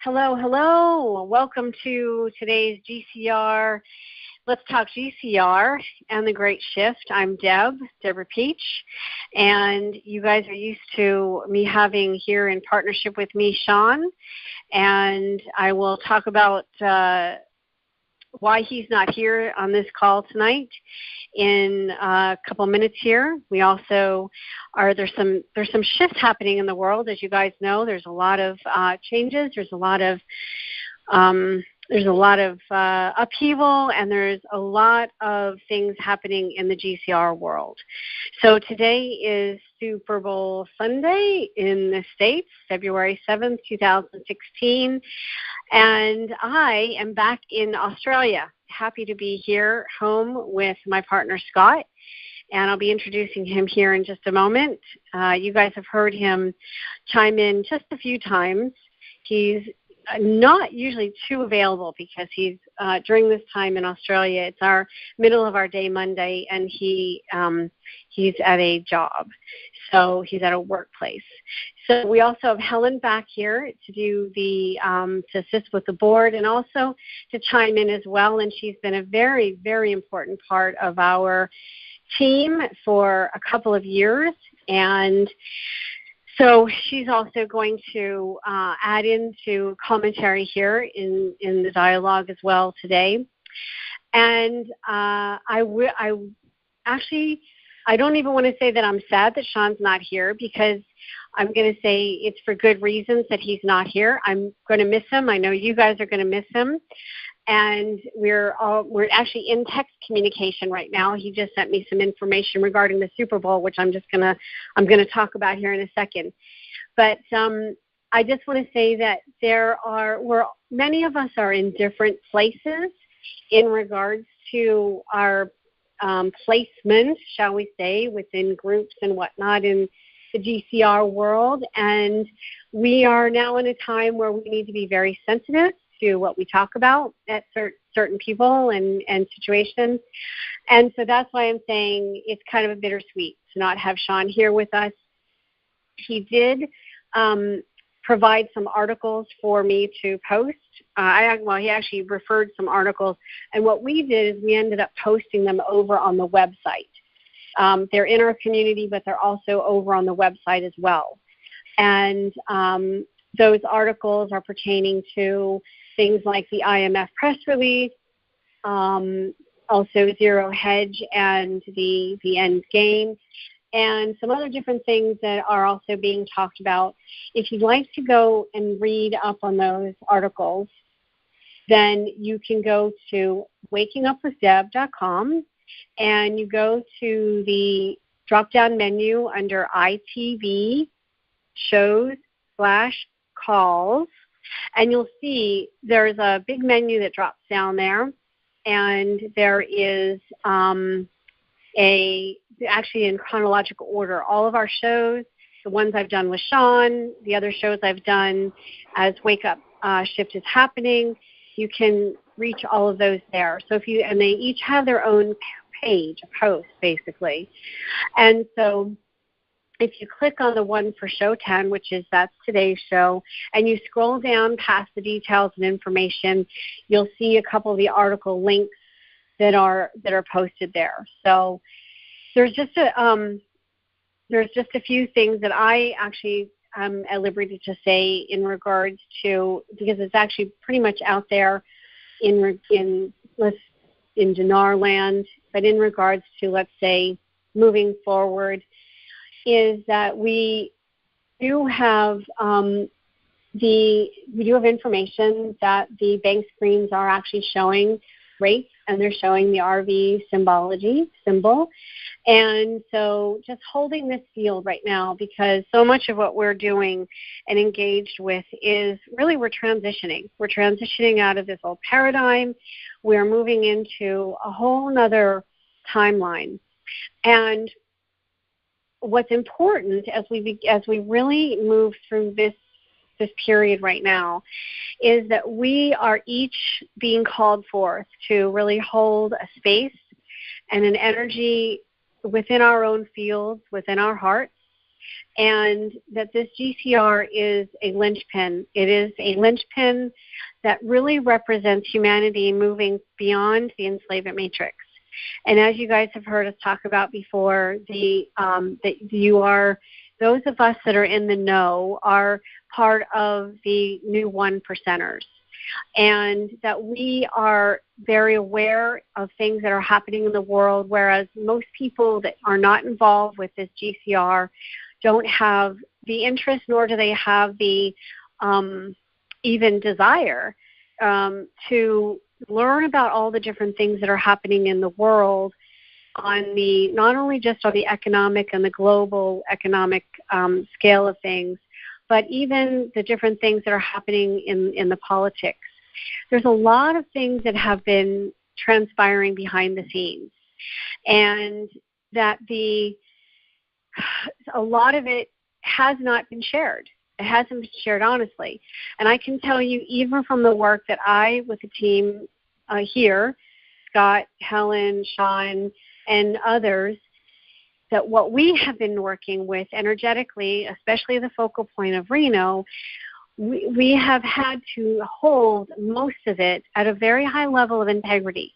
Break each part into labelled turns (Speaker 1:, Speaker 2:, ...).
Speaker 1: Hello, hello. Welcome to today's GCR. Let's talk GCR and the Great Shift. I'm Deborah Peach, and you guys are used to me having here in partnership with me, Sean, and I will talk about why he's not here on this call tonight in a couple minutes here. We also there's some shifts happening in the world, as you guys know. There's a lot of changes. There's a lot of upheaval, and there's a lot of things happening in the GCR world. So today is Super Bowl Sunday in the States, February 7th, 2016, and I am back in Australia. Happy to be here home with my partner, Scott, and I'll be introducing him here in just a moment. You guys have heard him chime in just a few times. He's not usually too available because he's during this time in Australia. It's our middle of our day Monday, and he's at a job, so he's at a workplace. So we also have Helen back here to do to assist with the board and also to chime in as well. And she's been a very, very important part of our team for a couple of years, and so she's also going to add into commentary here in the dialogue as well today. And I don't even want to say that I'm sad that Sean's not here, because I'm going to say it's for good reasons that he's not here. I'm going to miss him. I know you guys are going to miss him. And we're actually in text communication right now. He just sent me some information regarding the Super Bowl, which I'm going to talk about here in a second. But I just want to say that many of us are in different places in regards to our placement, shall we say, within groups and whatnot in the GCR world. And we are now in a time where we need to be very sensitive to what we talk about at certain people and situations. And so that's why I'm saying it's kind of a bittersweet to not have Sean here with us. He did provide some articles for me to post. He actually referred some articles, and what we did is we ended up posting them over on the website. They're in our community, but they're also over on the website as well. And those articles are pertaining to things like the IMF press release, also Zero Hedge and the end game, and some other different things that are also being talked about. If you'd like to go and read up on those articles, then you can go to wakingupwithdeb.com, and you go to the drop-down menu under ITV shows/calls, and you'll see there's a big menu that drops down there, and there is actually in chronological order, all of our shows, the ones I've done with Sean, the other shows I've done as Wake Up Shift is happening, you can reach all of those there. So and they each have their own page, a post basically. And so if you click on the one for show 10, that's today's show, and you scroll down past the details and information, you'll see a couple of the article links that are posted there. So there's just a few things that I actually am at liberty to say in regards to, because it's actually pretty much out there in Dinar land, but in regards to, let's say, moving forward, is that we do have information that the bank screens are actually showing rates, and they're showing the RV symbol. And so just holding this field right now, because so much of what we're doing and engaged with is really we're transitioning. We're transitioning out of this old paradigm. We're moving into a whole nother timeline. And what's important as we really move through this period right now is that we are each being called forth to really hold a space and an energy within our own fields, within our hearts, and that this GCR is a linchpin. It is a linchpin that really represents humanity moving beyond the enslavement matrix. And as you guys have heard us talk about before, that you are, those of us that are in the know are part of the new 1%ers. And that we are very aware of things that are happening in the world, whereas most people that are not involved with this GCR don't have the interest, nor do they have the even desire to learn about all the different things that are happening in the world on the, not only just on the economic and the global economic scale of things, but even the different things that are happening in the politics. There's a lot of things that have been transpiring behind the scenes, and that a lot of it has not been shared. It hasn't been shared honestly. And I can tell you, even from the work that I, with the team here, Scott, Helen, Sean, and others, that what we have been working with energetically, especially the focal point of Reno, we have had to hold most of it at a very high level of integrity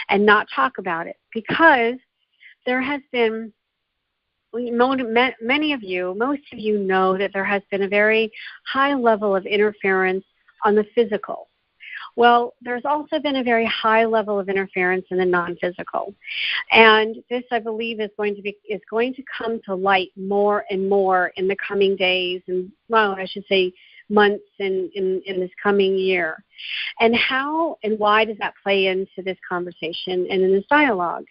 Speaker 1: and not talk about it, because there has been, many of you, most of you know that there has been a very high level of interference on the physical. Well, there's also been a very high level of interference in the non-physical. And this, I believe, is going to come to light more and more in the coming days, and, well, I should say months in this coming year. And how and why does that play into this conversation and in this dialogue?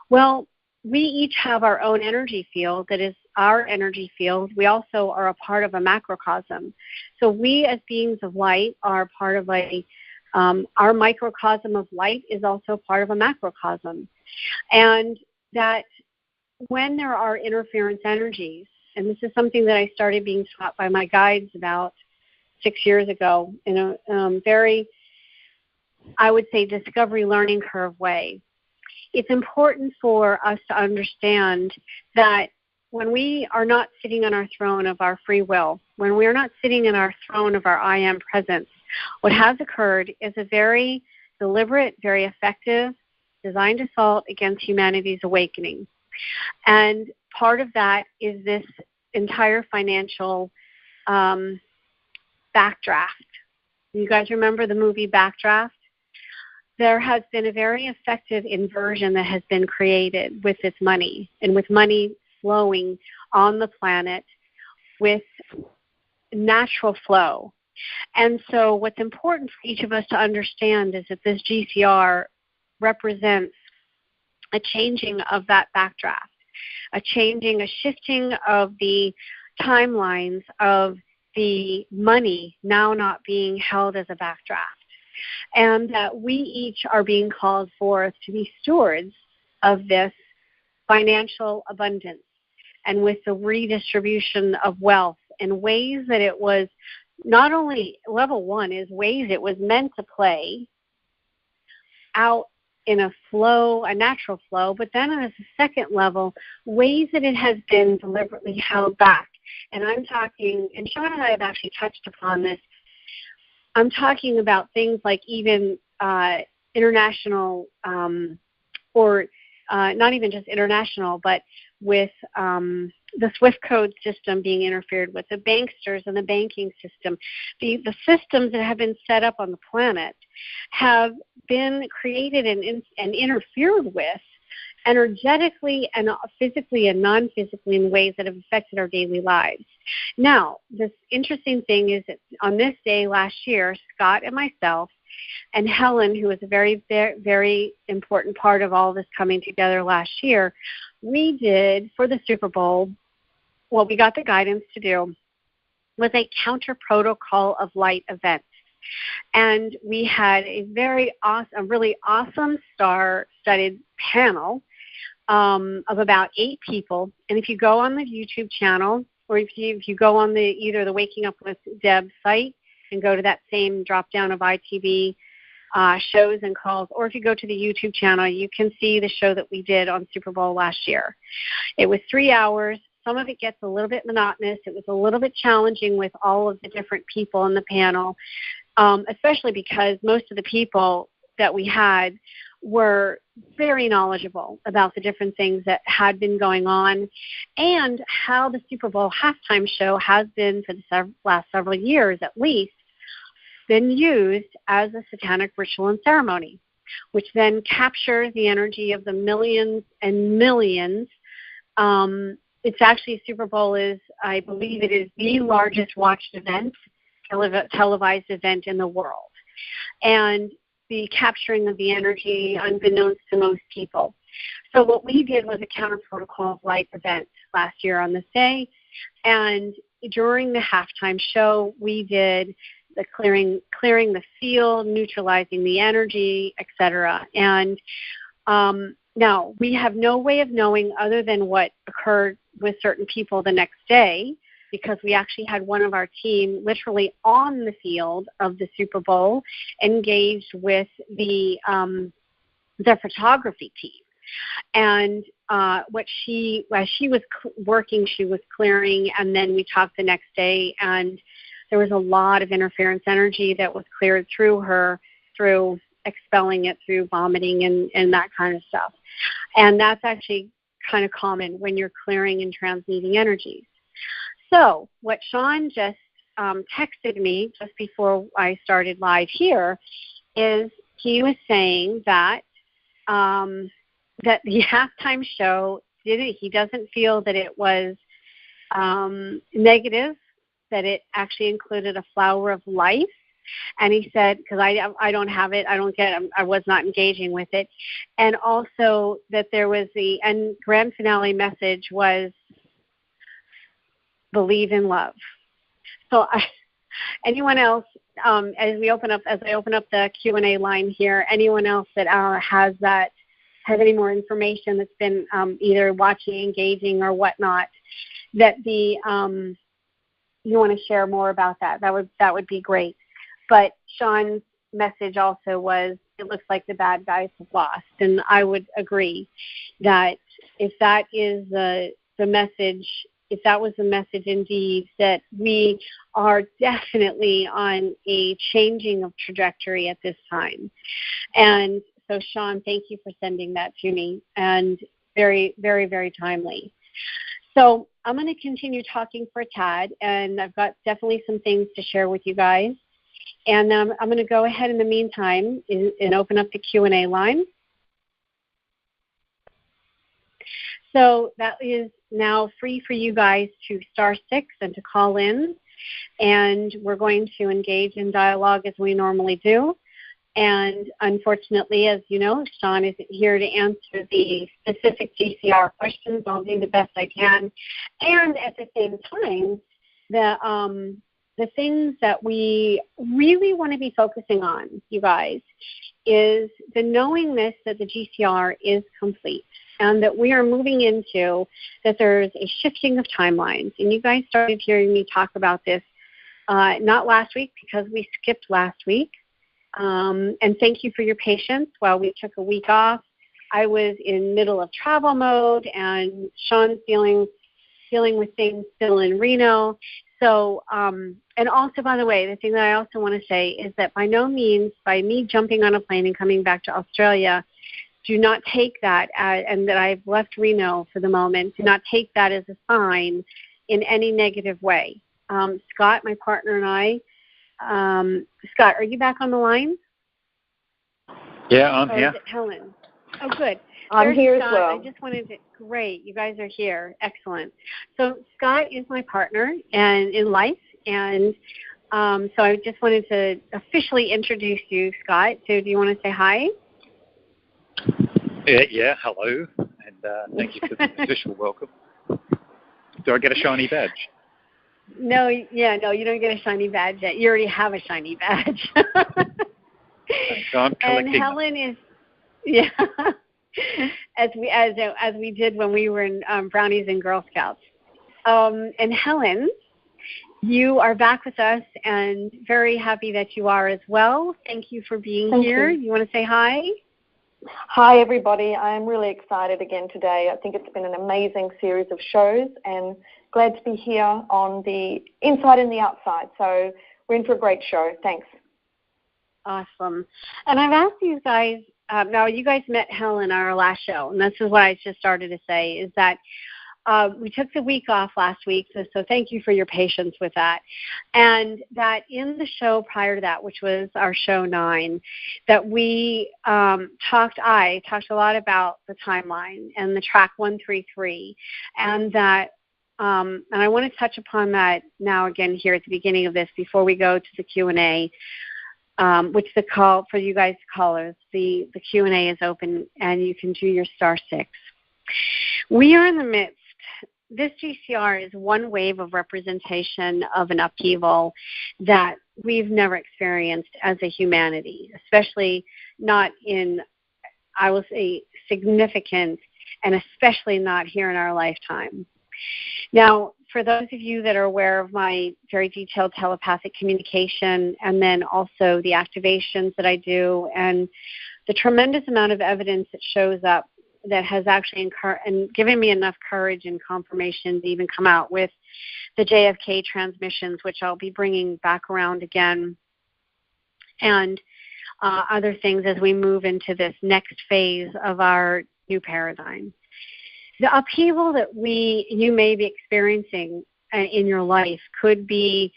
Speaker 1: Well, we each have our own energy field that is our energy field. We also are a part of a macrocosm. So we, as beings of light, are part of our microcosm of light is also part of a macrocosm. And that when there are interference energies, and this is something that I started being taught by my guides about 6 years ago in a very, I would say, discovery learning curve way, it's important for us to understand that when we are not sitting on our throne of our free will, when we are not sitting in our throne of our I am presence, what has occurred is a very deliberate, very effective, designed assault against humanity's awakening. And part of that is this entire financial backdraft. You guys remember the movie Backdraft? There has been a very effective inversion that has been created with this money, and with money flowing on the planet with natural flow. And so what's important for each of us to understand is that this GCR represents a changing of that backdraft, a shifting of the timelines of the money now not being held as a backdraft. And that we each are being called forth to be stewards of this financial abundance, and with the redistribution of wealth in ways that it was not only, level one is ways it was meant to play out in a flow, a natural flow, but then as a second level, ways that it has been deliberately held back. And I'm talking, and Sean and I have actually touched upon this, I'm talking about things like even international, or not even just international, but with the SWIFT code system being interfered with, the banksters and the banking system. The systems that have been set up on the planet have been created and interfered with energetically and physically and non-physically in ways that have affected our daily lives. Now, this interesting thing is that on this day last year, Scott and myself and Helen, who was a very, very, very important part of all this coming together last year, we did, for the Super Bowl, what we got the guidance to do was a counter protocol of light event. And we had a really awesome star-studded panel of about 8 people. And if you go on the YouTube channel, or if you go on either the Waking Up with Deb site and go to that same drop-down of ITV shows and calls, or if you go to the YouTube channel, you can see the show that we did on Super Bowl last year. It was 3 hours, some of it gets a little bit monotonous. It was a little bit challenging with all of the different people on the panel, especially because most of the people that we had were very knowledgeable about the different things that had been going on and how the Super Bowl halftime show has been for the last several years at least been used as a satanic ritual and ceremony, which then captures the energy of the millions and millions. It's actually, Super Bowl is, I believe it is the largest watched event, televised event in the world. And the capturing of the energy unbeknownst to most people. So what we did was a counter protocol of life event last year on this day. And during the halftime show, we did the clearing the field, neutralizing the energy, etc. And now we have no way of knowing other than what occurred with certain people the next day, because we actually had one of our team literally on the field of the Super Bowl engaged with the photography team. And as she was working, she was clearing, and then we talked the next day, and there was a lot of interference energy that was cleared through her, through expelling it, through vomiting and that kind of stuff. And that's actually kind of common when you're clearing and transmuting energies. So what Sean just texted me just before I started live here is he was saying that that the halftime show he doesn't feel that it was negative, that it actually included a flower of life. And he said, because I don't have it, I was not engaging with it. And also that there was the grand finale message was believe in love. So anyone else, as I open up the Q&A line here, anyone else that has any more information that's been either watching, engaging, or whatnot, that you want to share more about that would be great. But Sean's message also was, it looks like the bad guys have lost, and I would agree that if that is the message, if that was the message indeed, that we are definitely on a changing of trajectory at this time. And so, Sean, thank you for sending that to me, and very, very, very timely. So I'm going to continue talking for a tad, and I've got definitely some things to share with you guys. And I'm going to go ahead in the meantime and open up the Q&A line. So that is now free for you guys to *6 and to call in. And we're going to engage in dialogue as we normally do. And unfortunately, as you know, Sean isn't here to answer the specific GCR questions. I'll do the best I can. And at the same time, the things that we really want to be focusing on, you guys, is the knowingness that the GCR is complete and that we are moving into, that there's a shifting of timelines. And you guys started hearing me talk about this not last week because we skipped last week. And thank you for your patience while we took a week off. I was in middle of travel mode, and Sean's dealing with things still in Reno. So, and also, by the way, the thing that I also want to say is that by no means, by me jumping on a plane and coming back to Australia, do not take that and that I've left Reno for the moment, do not take that as a sign in any negative way. Scott, my partner, and I, Scott, are you back on the line?
Speaker 2: Yeah, I'm here.
Speaker 1: Is it Helen? Oh, good.
Speaker 3: I'm here
Speaker 1: Scott,
Speaker 3: as well.
Speaker 1: I just wanted to, great, you guys are here. Excellent. So Scott is my partner and in life, and so I just wanted to officially introduce you, Scott. So do you want to say hi?
Speaker 2: Yeah, hello, and thank you for the official welcome. Do I get a shiny badge?
Speaker 1: No, you don't get a shiny badge yet. You already have a shiny badge.
Speaker 2: So I'm collecting.
Speaker 1: And Helen is, yeah, as we did when we were in Brownies and Girl Scouts. And Helen, you are back with us, and very happy that you are as well. Thank you for being here. You want to say hi?
Speaker 3: Hi, everybody. I'm really excited again today. I think it's been an amazing series of shows and glad to be here on the inside and the outside. So we're in for a great show. Thanks.
Speaker 1: Awesome. And I've asked you guys, now you guys met Helen on our last show, and this is what I just started to say, is that we took the week off last week, so thank you for your patience with that. And that in the show prior to that, which was our show 9, that we I talked a lot about the timeline and the track 133, and that, and I want to touch upon that now again here at the beginning of this before we go to the Q&A, which the call for you guys callers, the Q&A is open and you can do your *6. We are in the midst. This GCR is one wave of representation of an upheaval that we've never experienced as a humanity, especially not in, I will say, significant, and especially not here in our lifetime. Now, for those of you that are aware of my very detailed telepathic communication and then also the activations that I do and the tremendous amount of evidence that shows up that has actually given me enough courage and confirmation to even come out with the JFK transmissions, which I'll be bringing back around again, and other things as we move into this next phase of our new paradigm. The upheaval that you may be experiencing in your life could be,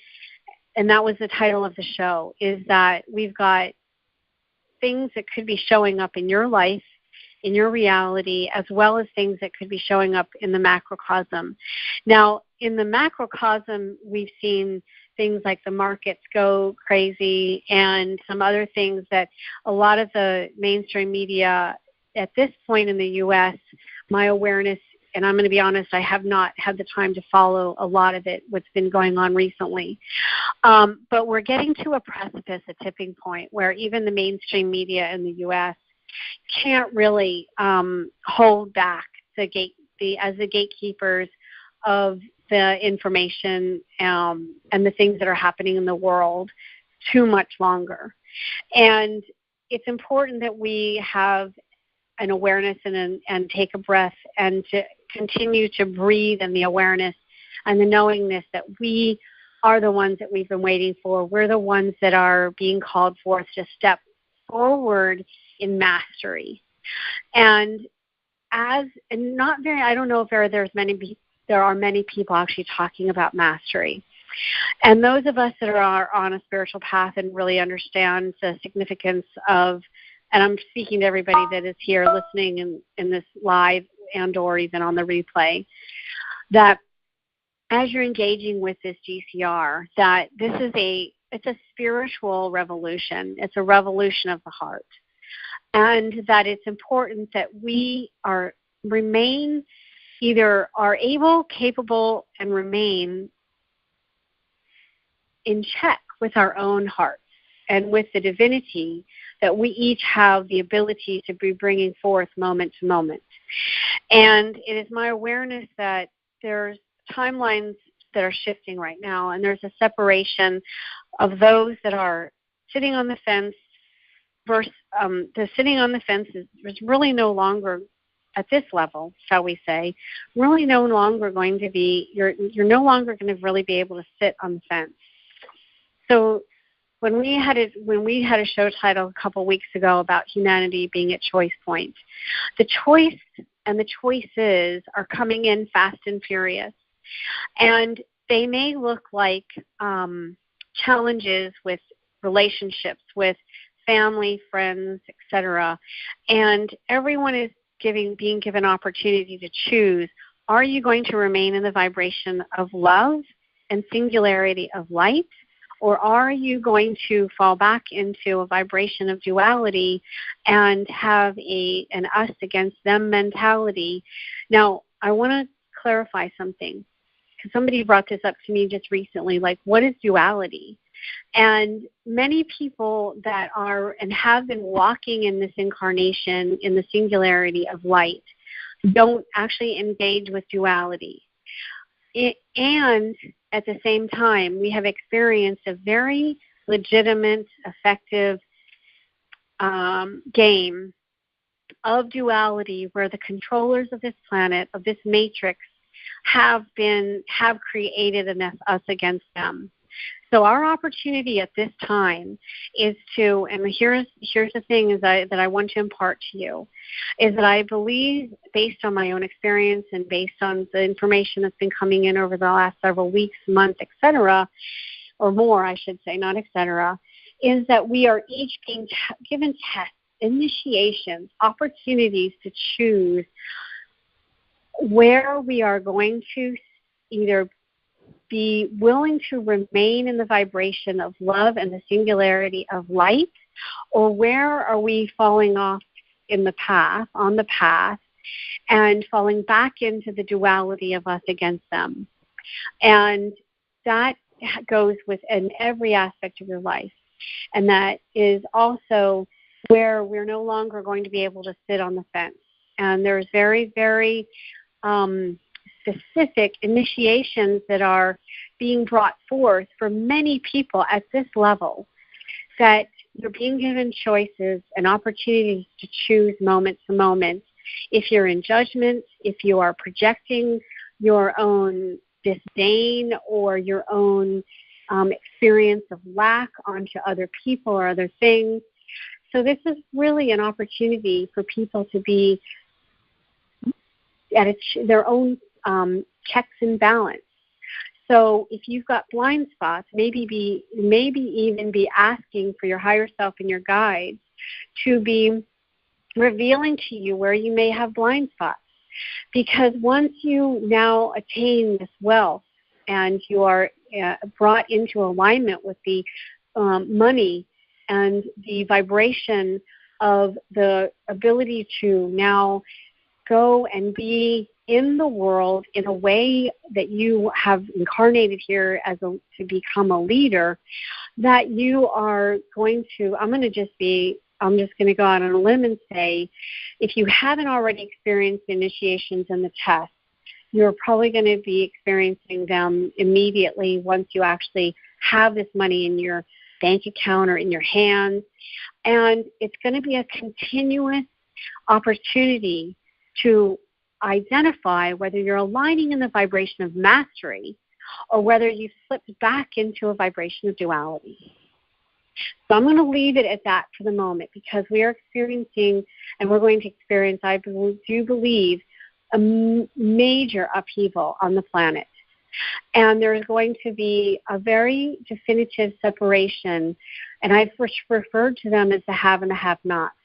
Speaker 1: and that was the title of the show, is that we've got things that could be showing up in your life, in your reality, as well as things that could be showing up in the macrocosm. Now, in the macrocosm, we've seen things like the markets go crazy and some other things that a lot of the mainstream media at this point in the U.S., my awareness, and I'm going to be honest, I have not had the time to follow a lot of it, what's been going on recently. But we're getting to a precipice, a tipping point, where even the mainstream media in the U.S. can't really hold back as the gatekeepers of the information and the things that are happening in the world too much longer. And it's important that we have an awareness and take a breath and to continue to breathe in the awareness and the knowingness that we are the ones that we've been waiting for. We're the ones that are being called forth to step forward in mastery. And I don't know if there are many people actually talking about mastery. And those of us that are on a spiritual path and really understand the significance of, and I'm speaking to everybody that is here listening in this live and or even on the replay, that as you're engaging with this GCR, that this is it's a spiritual revolution. It's a revolution of the heart. And that it's important that we remain either are able, capable, and remain in check with our own hearts and with the divinity that we each have the ability to be bringing forth moment to moment. And it is my awareness that there's timelines that are shifting right now, and there's a separation of those that are sitting on the fence versus the sitting on the fence is really no longer at this level, shall we say, really no longer going to be, you're no longer going to really be able to sit on the fence. So when we had a show title a couple weeks ago about humanity being at choice point, the choice and the choices are coming in fast and furious. And they may look like challenges with relationships, with family, friends, etc. And everyone is being given opportunity to choose. Are you going to remain in the vibration of love and singularity of light? Or are you going to fall back into a vibration of duality and have an us against them mentality? Now, I want to clarify something, because somebody brought this up to me just recently, like, what is duality? And many people that are and have been walking in this incarnation in the singularity of light don't actually engage with duality. And at the same time, we have experienced a very legitimate, effective game of duality where the controllers of this planet, of this matrix, have created us against them. So our opportunity at this time is to, and here's the thing that I want to impart to you, is that I believe, based on my own experience and based on the information that's been coming in over the last several weeks, months, etc., or more, I should say, not etc., is that we are each being given tests, initiations, opportunities to choose where we are going to either be willing to remain in the vibration of love and the singularity of light, or where are we falling off on the path, and falling back into the duality of us against them. And that goes within every aspect of your life. And that is also where we're no longer going to be able to sit on the fence. And there's very, very specific initiations that are being brought forth for many people at this level, that you're being given choices and opportunities to choose moment to moment. If you're in judgment, if you are projecting your own disdain or your own experience of lack onto other people or other things. So this is really an opportunity for people to be at their own checks and balance. So if you've got blind spots, maybe even be asking for your higher self and your guides to be revealing to you where you may have blind spots. Because once you now attain this wealth and you are brought into alignment with the money and the vibration of the ability to now go and be in the world in a way that you have incarnated here to become a leader, that you are going to, I'm just going to go out on a limb and say, if you haven't already experienced initiations and the tests, you're probably going to be experiencing them immediately once you actually have this money in your bank account or in your hands. And it's going to be a continuous opportunity to identify whether you're aligning in the vibration of mastery or whether you've slipped back into a vibration of duality. So I'm going to leave it at that for the moment, because we are experiencing, and we're going to experience, I do believe, a major upheaval on the planet. And there's going to be a very definitive separation, and I've referred to them as the have and the have-nots.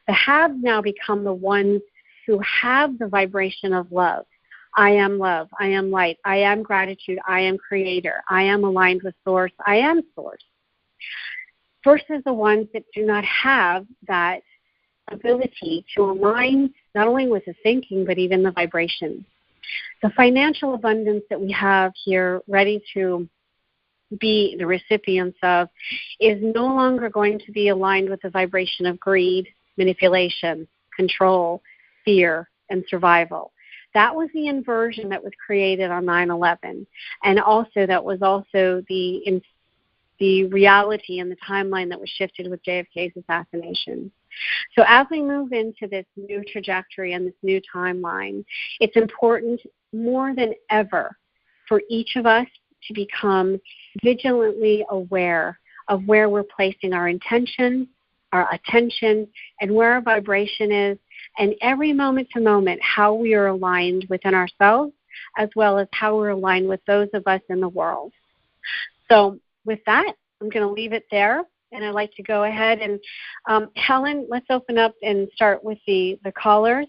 Speaker 1: The have now become the ones who have the vibration of love. I am love. I am light. I am gratitude. I am creator. I am aligned with source. I am source. Versus the ones that do not have that ability to align not only with the thinking, but even the vibration. The financial abundance that we have here ready to be the recipients of is no longer going to be aligned with the vibration of greed, manipulation, control, fear, and survival. That was the inversion that was created on 9/11, and also that was also the reality and the timeline that was shifted with JFK's assassination. So as we move into this new trajectory and this new timeline, it's important more than ever for each of us to become vigilantly aware of where we're placing our intention, our attention, and where our vibration is, and every moment to moment how we are aligned within ourselves, as well as how we're aligned with those of us in the world. So with that, I'm going to leave it there, and I'd like to go ahead and, Helen, let's open up and start with the callers.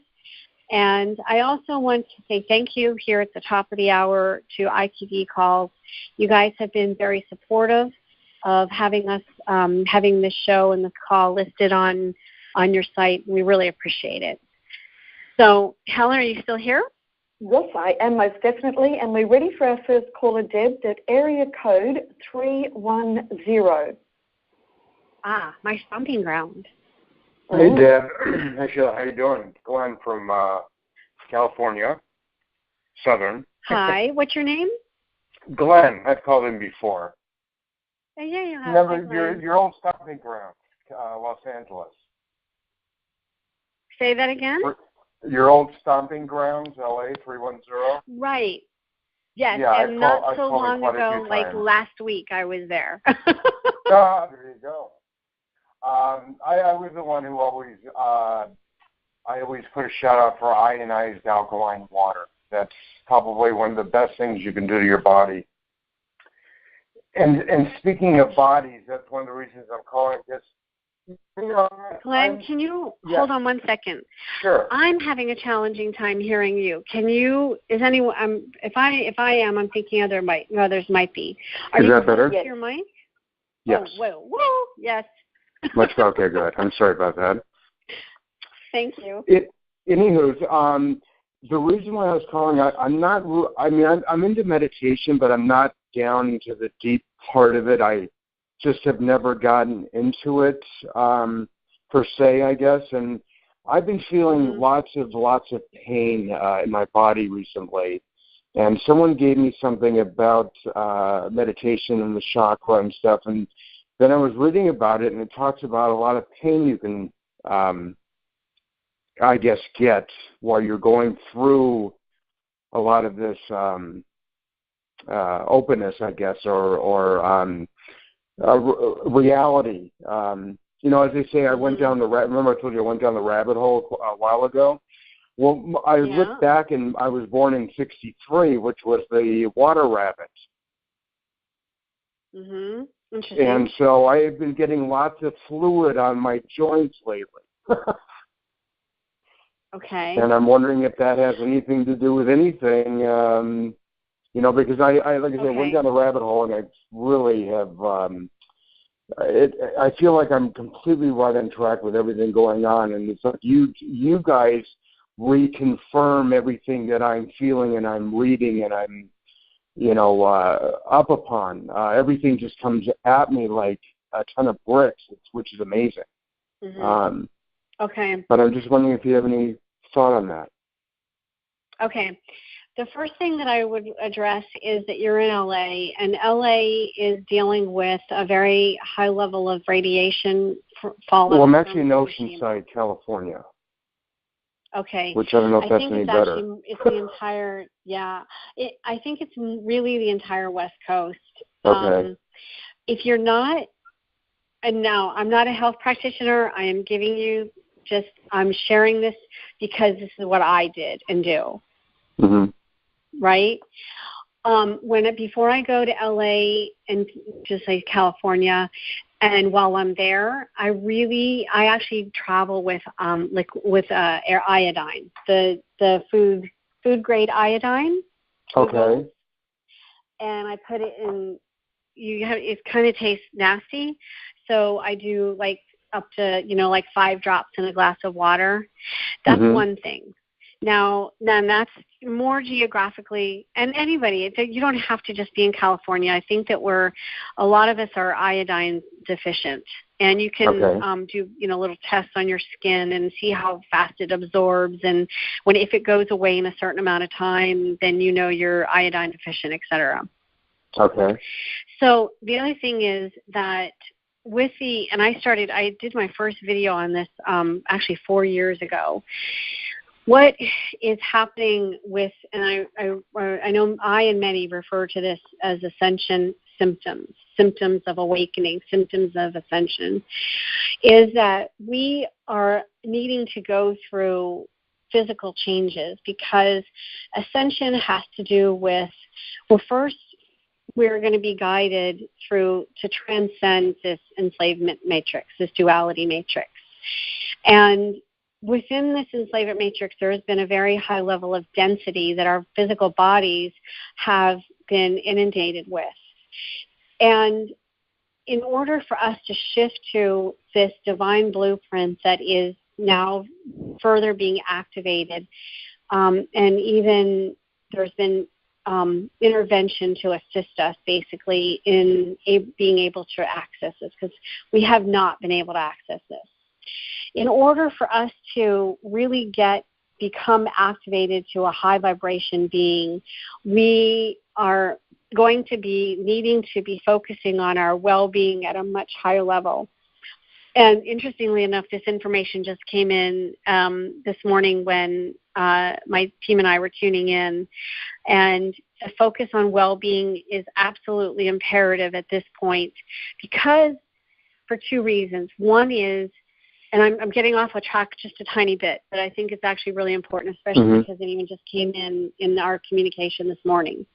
Speaker 1: And I also want to say thank you here at the top of the hour to IQD Calls. You guys have been very supportive of having us, having this show and this call listed on your site. We really appreciate it. So, Helen, are you still here?
Speaker 3: Yes, I am, most definitely. And we're ready for our first caller, Deb, at area code 310.
Speaker 1: Ah, my stomping ground.
Speaker 4: Hey, Deb. Hey, Sheila. How you doing? Glenn from California, Southern.
Speaker 1: Hi. What's your name?
Speaker 4: Glenn. I've called him before.
Speaker 1: Yeah, you have.
Speaker 4: Remember your old stomping ground, Los Angeles.
Speaker 1: Say that again?
Speaker 4: Your old stomping grounds, LA 310.
Speaker 1: Right. Yes,
Speaker 4: Yeah,
Speaker 1: and not so
Speaker 4: told
Speaker 1: long ago, like last week, I was there.
Speaker 4: There you go. I was the one who always, I always put a shout out for ionized alkaline water. That's probably one of the best things you can do to your body. And speaking of bodies, that's one of the reasons I'm calling this.
Speaker 1: Glenn, can you hold on 1 second?
Speaker 4: Sure.
Speaker 1: I'm having a challenging time hearing you. Can you? Is anyone? If I am, I'm thinking others might be.
Speaker 4: Is that better?
Speaker 1: Yes. Your mic?
Speaker 4: Yes.
Speaker 1: Oh, whoa. Yes.
Speaker 4: Much okay, good. I'm sorry about that.
Speaker 1: Thank you.
Speaker 4: Anywho, the reason why I was calling, I'm into meditation, but I'm not down into the deep part of it. I just have never gotten into it per se, I guess. And I've been feeling lots of pain in my body recently. And someone gave me something about meditation and the chakra and stuff. And then I was reading about it, and it talks about a lot of pain you can, I guess, get while you're going through a lot of this openness, I guess, or reality. As they say, I went down remember I told you I went down the rabbit hole a while ago? Well, I looked back, and I was born in '63, which was the water rabbit.
Speaker 1: Mm-hmm. Interesting.
Speaker 4: And so I have been getting lots of fluid on my joints lately.
Speaker 1: Okay.
Speaker 4: And I'm wondering if that has anything to do with anything, because I went down the rabbit hole, and I really have, I feel like I'm completely right on track with everything going on, and it's like you guys reconfirm everything that I'm feeling and I'm reading and I'm, up upon. Everything just comes at me like a ton of bricks, which is amazing.
Speaker 1: Mm-hmm. Okay.
Speaker 4: But I'm just wondering if you have any thought on that.
Speaker 1: Okay. The first thing that I would address is that you're in LA, and LA is dealing with a very high level of radiation fallout.
Speaker 4: Well, I'm actually in Oceanside, California.
Speaker 1: Okay.
Speaker 4: Which I don't know if that's any better.
Speaker 1: It's the entire, I think it's really the entire West Coast.
Speaker 4: Okay.
Speaker 1: If you're not, and now I'm not a health practitioner, I am giving you I'm sharing this because this is what I did and do. Mm-hmm. Right? Before I go to LA and just like California, and while I'm there, I actually travel with air iodine, the food grade iodine.
Speaker 4: Okay.
Speaker 1: And I put it in. It kind of tastes nasty, so I do like up to 5 drops in a glass of water. That's one thing. Now that's more geographically, and anybody, you don't have to just be in California. I think that a lot of us are iodine deficient, and you can do little tests on your skin and see how fast it absorbs, and if it goes away in a certain amount of time, then you're iodine deficient, etc.
Speaker 4: Okay.
Speaker 1: So the other thing is that I did my first video on this actually 4 years ago. What is happening with, and I know I and many refer to this as ascension symptoms of awakening, symptoms of ascension, is that we are needing to go through physical changes, because ascension has to do with, first, we're going to be guided to transcend this enslavement matrix, this duality matrix. And within this enslavement matrix, there has been a very high level of density that our physical bodies have been inundated with. And in order for us to shift to this divine blueprint that is now further being activated, and even there's been intervention to assist us basically in being able to access this, because we have not been able to access this. In order for us to really become activated to a high vibration being, we are going to be needing to be focusing on our well-being at a much higher level. And interestingly enough, this information just came in this morning when my team and I were tuning in. And the focus on well-being is absolutely imperative at this point because for two reasons. One is, and I'm getting off a track just a tiny bit, but I think it's actually really important, especially because it even just came in our communication this morning.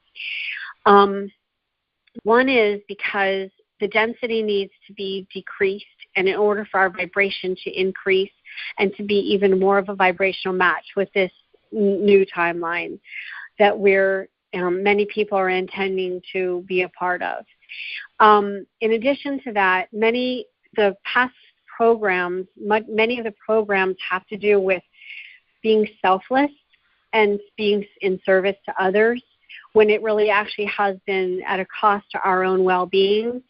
Speaker 1: One is because the density needs to be decreased, and in order for our vibration to increase and to be even more of a vibrational match with this new timeline that many people are intending to be a part of. In addition to that, many of the programs have to do with being selfless and being in service to others, when it really actually has been at a cost to our own well-being.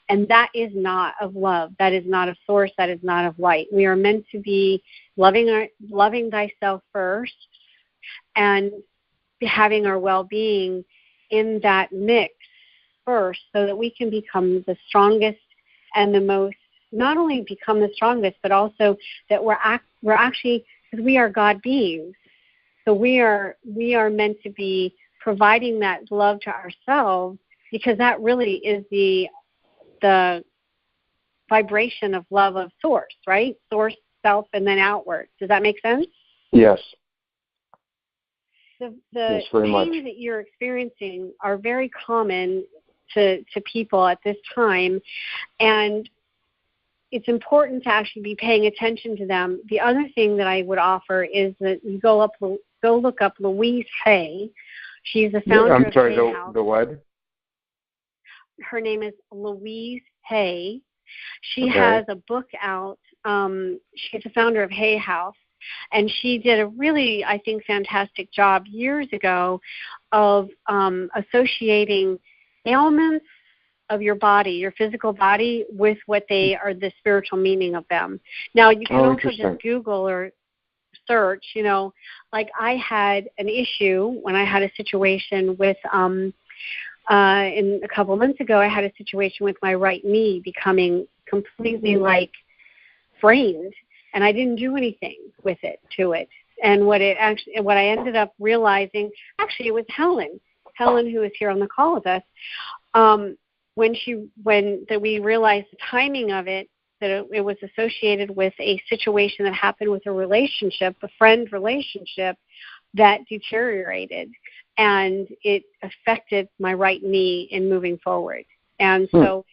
Speaker 1: And that is not of love. That is not of source. That is not of light. We are meant to be loving thyself first and having our well-being in that mix first so that we can become the strongest and the most, not only become the strongest, but also that we're actually, because we are God beings. So we are meant to be providing that love to ourselves, because that really is the vibration of love of source, right? Source, self, and then outward. Does that make sense?
Speaker 4: Yes.
Speaker 1: The
Speaker 4: yes, very
Speaker 1: pains
Speaker 4: much.
Speaker 1: that you're experiencing are very common to people at this time, and it's important to actually be paying attention to them. The other thing that I would offer is that you go look up Louise Hay. She's the founder of Hay House.
Speaker 4: The what?
Speaker 1: Her name is Louise Hay. She has a book out. She's the founder of Hay House, and she did a really, I think, fantastic job years ago of associating ailments of your body, your physical body, with what they are, the spiritual meaning of them. Now, you can also just Google or search, like I had an issue when I had a situation with, in a couple months ago, I had a situation with my right knee becoming completely framed, and I didn't do anything to it. And what I ended up realizing, actually it was Helen, who is here on the call with us, when we realized the timing of it, that it was associated with a situation that happened with a friend relationship that deteriorated, and it affected my right knee in moving forward. And so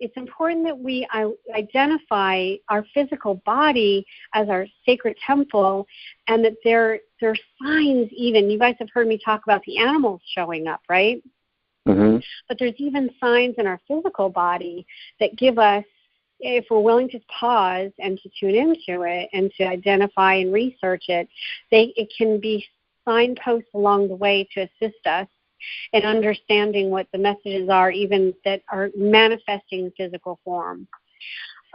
Speaker 1: it's important that we identify our physical body as our sacred temple, and that there are signs even. You guys have heard me talk about the animals showing up, right? Mm-hmm. But there's even signs in our physical body that give us, if we're willing to pause and to tune into it and to identify and research it, it can be signposts along the way to assist us in understanding what the messages are, even that are manifesting in physical form.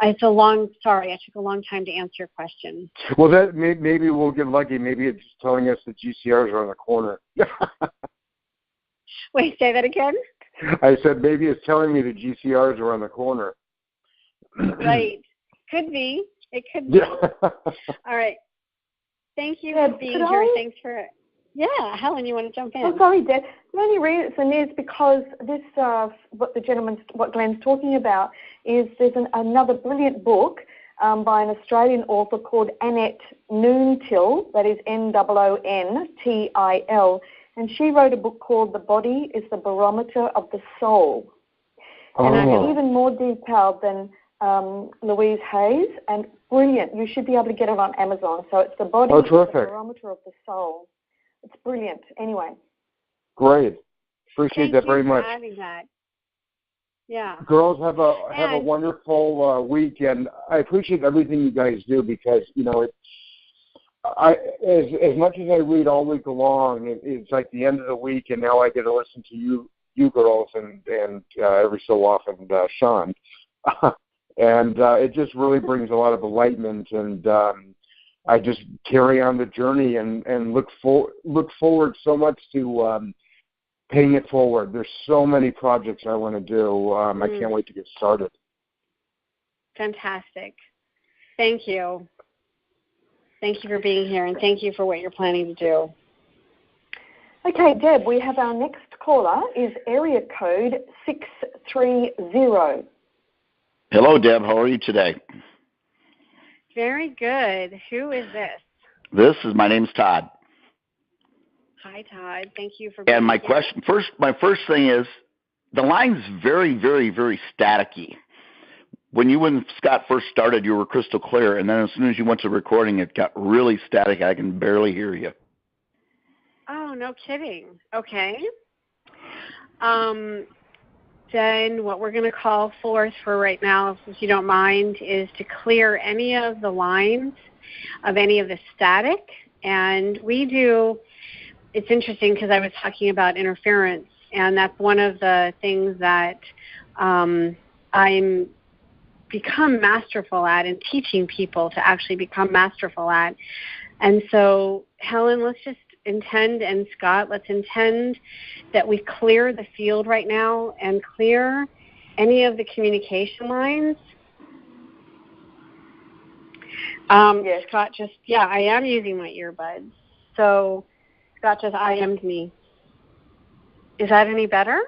Speaker 1: I took a long time to answer your question.
Speaker 4: Well, that maybe we'll get lucky. Maybe it's telling us the GCRs are on the corner.
Speaker 1: Wait, say that again?
Speaker 4: I said maybe it's telling me the GCRs are on the corner.
Speaker 1: Right. Could be. It could be. All right. Thank you for being here. Thanks for... Yeah, Helen, you want to jump in?
Speaker 3: Oh, sorry, Deb. The only reason is because this, what Glenn's talking about, is there's another brilliant book by an Australian author called Annette Noontil, that is Noontil, and she wrote a book called The Body is the Barometer of the Soul. And it's even more detailed than Louise Hay's, and brilliant. You should be able to get it on Amazon. So it's The Body is the Barometer of the Soul. It's brilliant. Anyway.
Speaker 4: Great. Appreciate that very much.
Speaker 1: Thank you for having that. Yeah.
Speaker 4: Girls, have a wonderful week, and I appreciate everything you guys do, because as much as I read all week long, it's like the end of the week, and now I get to listen to you girls and every so often Sean, and it just really brings a lot of enlightenment, and I just carry on the journey and look forward so much to paying it forward. There's so many projects I want to do. I can't wait to get started.
Speaker 1: Fantastic. Thank you. Thank you for being here, and thank you for what you're planning to do.
Speaker 3: Okay, Deb, we have our next caller is area code 630.
Speaker 5: Hello, Deb. How are you today?
Speaker 1: Very good. Who is this?
Speaker 5: My name's Todd.
Speaker 1: Hi, Todd. Thank you for being here.
Speaker 5: And my first thing is, the line's very, very, very staticky. When you and Scott first started, you were crystal clear, and then as soon as you went to recording, it got really static. I can barely hear you.
Speaker 1: Oh, no kidding. Okay. Then what we're going to call forth for right now, if you don't mind, is to clear any of the lines of any of the static. And it's interesting because I was talking about interference, and that's one of the things that I'm become masterful at and teaching people to actually become masterful at. And so, Helen, let's just intend, and Scott, let's intend that we clear the field right now and clear any of the communication lines.
Speaker 3: Yes.
Speaker 1: Scott I am using my earbuds. So Scott just IM'd me. Is that any better?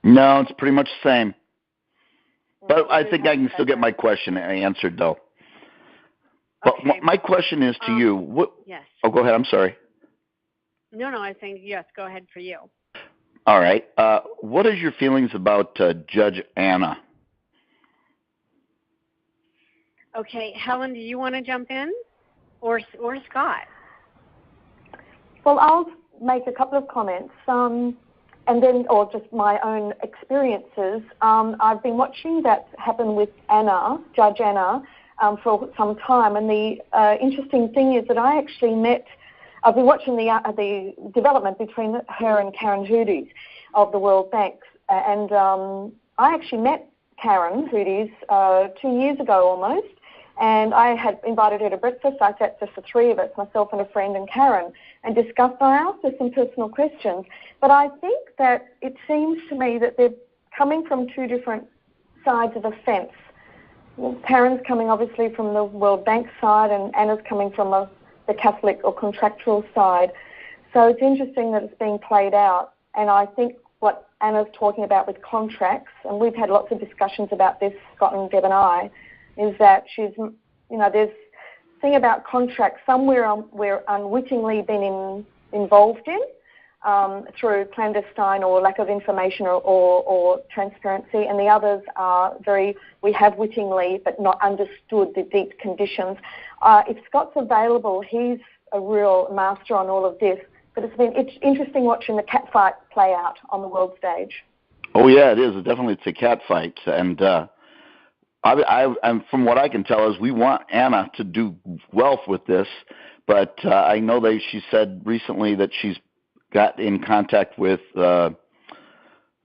Speaker 5: No, it's pretty much the same. But I think I can still get my question answered, though. But
Speaker 1: okay.
Speaker 5: My question is to you.
Speaker 1: Yes.
Speaker 5: Oh, go ahead. I'm sorry.
Speaker 1: No, I was saying yes. Go ahead for you.
Speaker 5: All right. What is your feelings about Judge Anna?
Speaker 1: Okay, Helen, do you want to jump in, or Scott?
Speaker 3: Well, I'll make a couple of comments, and then, or just my own experiences. I've been watching that happen with Anna, Judge Anna, for some time, and the interesting thing is that I've been watching the development between her and Karen Hoody's of the World Bank, and I actually met Karen Hoody's 2 years ago almost, and I had invited her to breakfast. I sat just the three of us, myself and a friend and Karen, and discussed. I asked her some personal questions, but I think that it seems to me that they're coming from two different sides of the fence. Well, Karen's coming obviously from the World Bank side, and Anna's coming from the Catholic or contractual side. So it's interesting that it's being played out, and I think what Anna's talking about with contracts, and we've had lots of discussions about this, Scott and Deb and I, is that she's, there's a thing about contracts somewhere we're unwittingly been involved in through clandestine or lack of information or transparency, and the others are we have wittingly but not understood the deep conditions. If Scott's available, he's a real master on all of this, but it's interesting watching the cat fight play out on the world stage.
Speaker 5: Oh, yeah, it is. It's a cat fight, and I'm from what I can tell is we want Anna to do well with this, but I know she said recently that she's got in contact with, I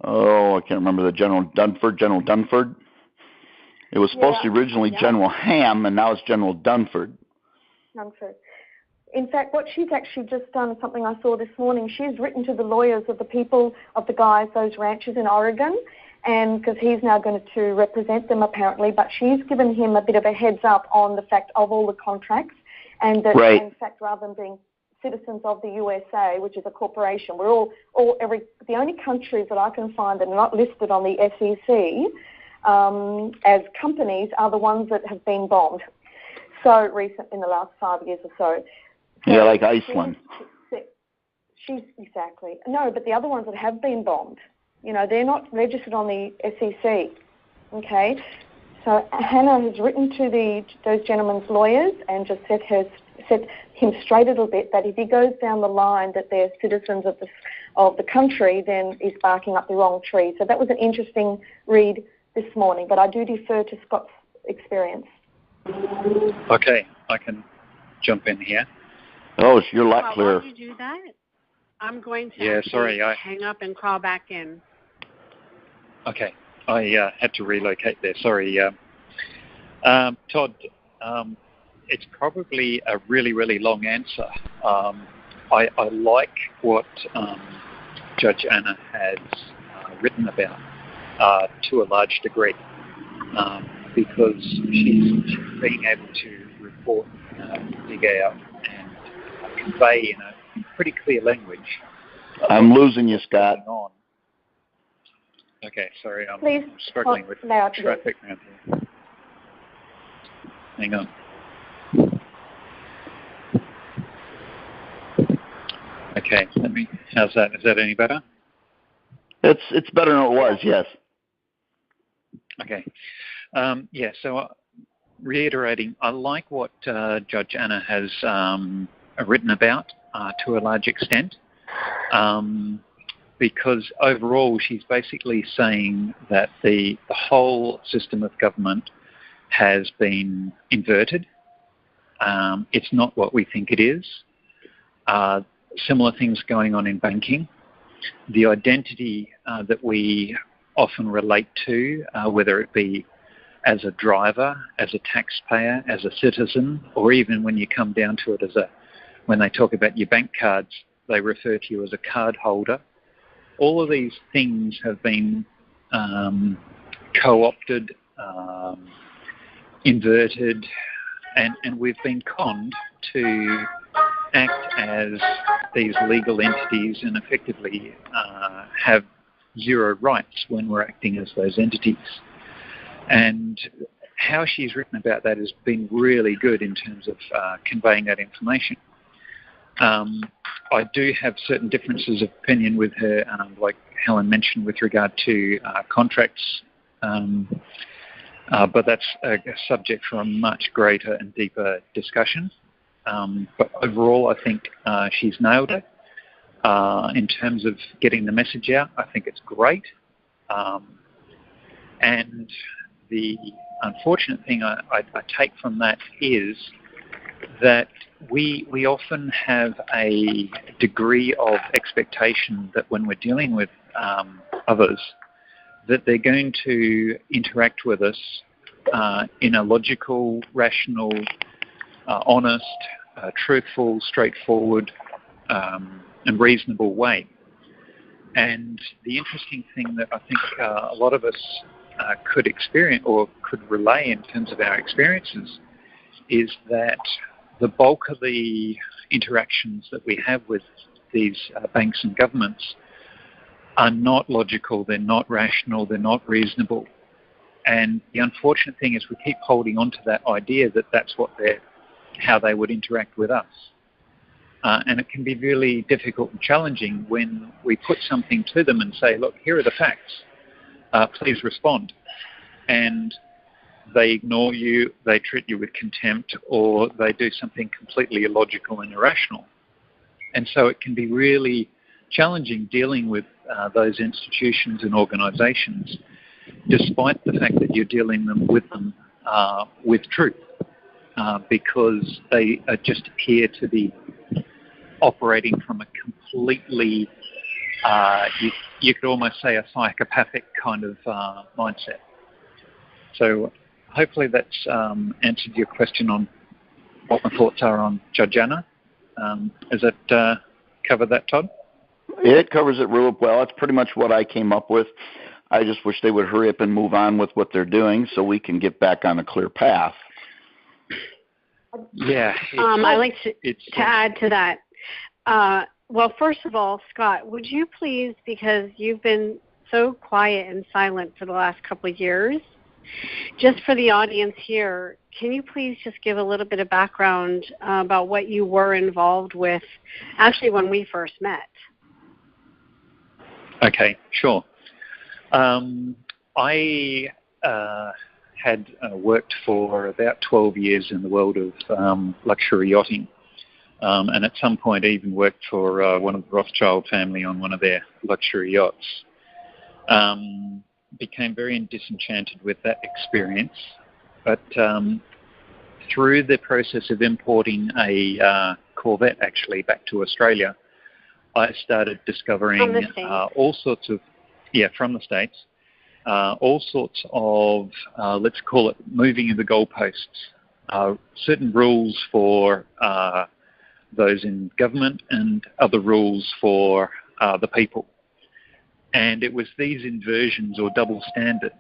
Speaker 5: can't remember the General Dunford. It was supposed to originally General Ham, and now it's General Dunford.
Speaker 3: In fact, what she's actually just done, something I saw this morning, she's written to the lawyers of the people, of the guys, those ranchers in Oregon, and because he's now going to represent them apparently, but she's given him a bit of a heads up on the fact of all the contracts, and that in fact, rather than being citizens of the USA, which is a corporation, we're the only countries that I can find that are not listed on the SEC as companies are the ones that have been bombed so recent in the last 5 years or so.
Speaker 5: Yeah, like Iceland.
Speaker 3: She's exactly. No, but the other ones that have been bombed, they're not registered on the SEC. Okay? So Hannah has written to those gentlemen's lawyers and just set him straight a little bit that if he goes down the line that they're citizens of the country, then he's barking up the wrong tree. So that was an interesting read this morning, but I do defer to Scott's experience.
Speaker 2: Okay, I can jump in here.
Speaker 5: Oh, you're a lot clearer.
Speaker 1: While you do that, I'm going to hang up and crawl back in.
Speaker 2: Okay, I had to relocate there. Sorry. Todd, it's probably a really, really long answer. I like what Judge Anna has written about to a large degree because she's being able to report, dig out, and convey in pretty clear language.
Speaker 5: I'm losing you, Scott.
Speaker 2: On. Okay, sorry, I'm
Speaker 3: Please
Speaker 2: struggling with traffic around here. Hang on. Okay, how's that? Is that any better?
Speaker 5: It's better than it was, yes.
Speaker 2: Okay. So reiterating, I like what Judge Anna has written about to a large extent, because overall she's basically saying that the whole system of government has been inverted. It's not what we think it is. Similar things going on in banking. The identity that we often relate to, whether it be as a driver, as a taxpayer, as a citizen, or even when you come down to it when they talk about your bank cards, they refer to you as a card holder. All of these things have been co-opted, inverted, and we've been conned to act as these legal entities and effectively have zero rights when we're acting as those entities. And how she's written about that has been really good in terms of conveying that information. I do have certain differences of opinion with her, like Helen mentioned, with regard to contracts, but that's a subject for a much greater and deeper discussion. But overall, I think she's nailed it. In terms of getting the message out, I think it's great. And the unfortunate thing I take from that is that we often have a degree of expectation that when we're dealing with others, that they're going to interact with us in a logical, rational, honest, truthful, straightforward, and reasonable way. And the interesting thing that I think a lot of us could experience or could relay in terms of our experiences is that the bulk of the interactions that we have with these banks and governments are not logical, they're not rational, they're not reasonable. And the unfortunate thing is we keep holding on to that idea that that's how they would interact with us. And it can be really difficult and challenging when we put something to them and say, look, here are the facts, please respond. And they ignore you, they treat you with contempt, or they do something completely illogical and irrational. And so it can be really challenging dealing with those institutions and organisations, despite the fact that you're dealing with them with truth, because they just appear to be operating from a completely, you could almost say a psychopathic kind of mindset. So hopefully that's answered your question on what my thoughts are on Judge Anna. Does that cover that, Todd?
Speaker 5: It covers it real well. It's pretty much what I came up with. I just wish they would hurry up and move on with what they're doing so we can get back on a clear path.
Speaker 2: Yeah.
Speaker 1: I'd like to add to that. Well, first of all, Scott, would you please, because you've been so quiet and silent for the last couple of years, just for the audience here, can you please just give a little bit of background about what you were involved with, actually, when we first met?
Speaker 2: Okay, sure. I had worked for about 12 years in the world of luxury yachting, and at some point even worked for one of the Rothschild family on one of their luxury yachts. Became very disenchanted with that experience, but through the process of importing a Corvette actually back to Australia, I started discovering all sorts of, from the States, all sorts of, let's call it moving of the goalposts, certain rules for those in government and other rules for the people. And it was these inversions or double standards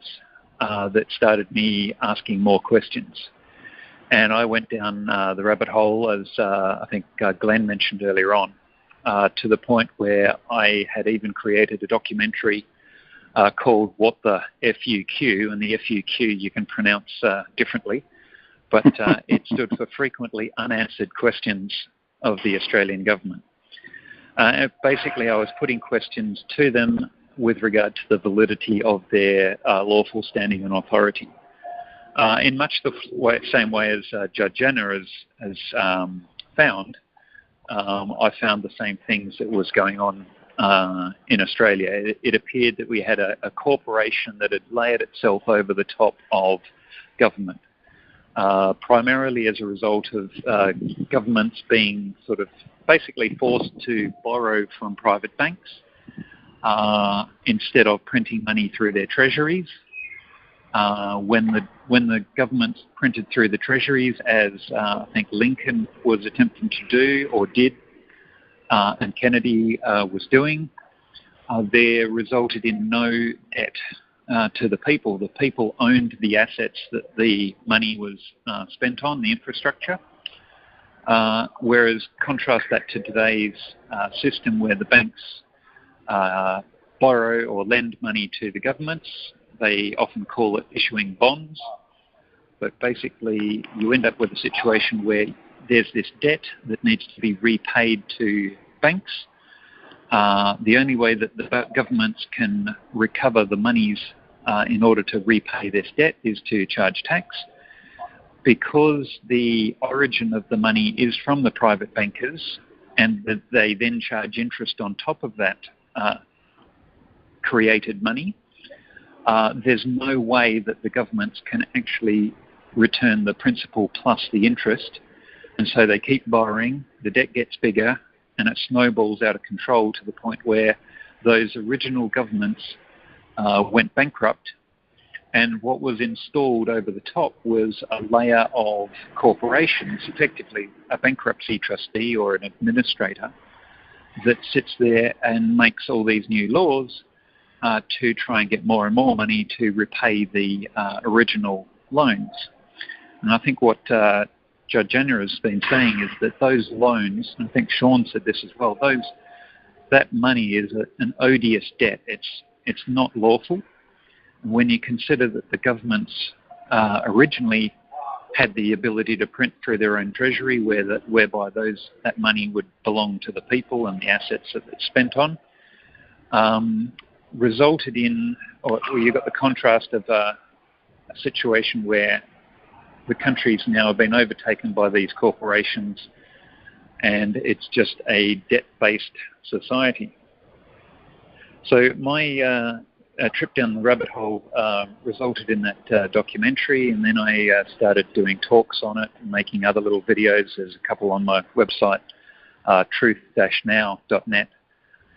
Speaker 2: that started me asking more questions. And I went down the rabbit hole, as I think Glenn mentioned earlier on, to the point where I had even created a documentary called What the FUQ, and the FUQ you can pronounce differently, but it stood for Frequently Unanswered Questions of the Australian Government. Basically, I was putting questions to them with regard to the validity of their lawful standing and authority. In much the same way as Judge Jenner has found, I found the same things that was going on in Australia. It appeared that we had a corporation that had layered itself over the top of government, primarily as a result of governments being sort of basically forced to borrow from private banks instead of printing money through their treasuries. When the governments printed through the treasuries, as I think Lincoln was attempting to do or did, and Kennedy was doing, there resulted in no debt to the people. The people owned the assets that the money was spent on, the infrastructure. Whereas contrast that to today's system where the banks borrow or lend money to the governments. They often call it issuing bonds, but basically you end up with a situation where there's this debt that needs to be repaid to banks. The only way that the governments can recover the monies in order to repay this debt is to charge tax. Because the origin of the money is from the private bankers and that they then charge interest on top of that created money, there's no way that the governments can actually return the principal plus the interest. And so they keep borrowing, the debt gets bigger, and it snowballs out of control to the point where those original governments went bankrupt. And what was installed over the top was a layer of corporations, effectively a bankruptcy trustee or an administrator that sits there and makes all these new laws to try and get more and more money to repay the original loans. And I think what Judge Jenner has been saying is that those loans, and I think Sean said this as well, that money is an odious debt. It's not lawful. And when you consider that the governments originally had the ability to print through their own treasury, whereby that money would belong to the people and the assets that it's spent on, resulted in, or you've got the contrast of a situation where the countries now have been overtaken by these corporations and it's just a debt-based society. So my trip down the rabbit hole resulted in that documentary, and then I started doing talks on it and making other little videos. There's a couple on my website, truth-now.net,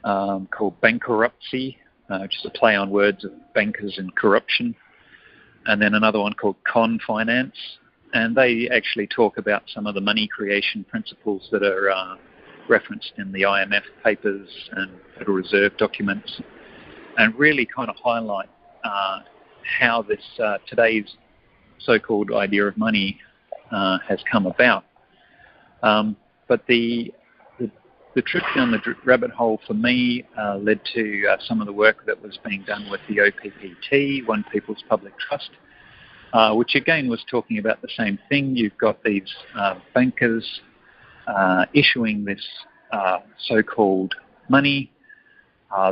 Speaker 2: called Bankruptcy, which is a play on words of bankers and corruption, and then another one called Con Finance, and they actually talk about some of the money creation principles that are referenced in the IMF papers and Federal Reserve documents, and really kind of highlight how this today's so-called idea of money has come about. But the trip down the rabbit hole for me led to some of the work that was being done with the OPPT, One People's Public Trust, which again was talking about the same thing. You've got these bankers issuing this so-called money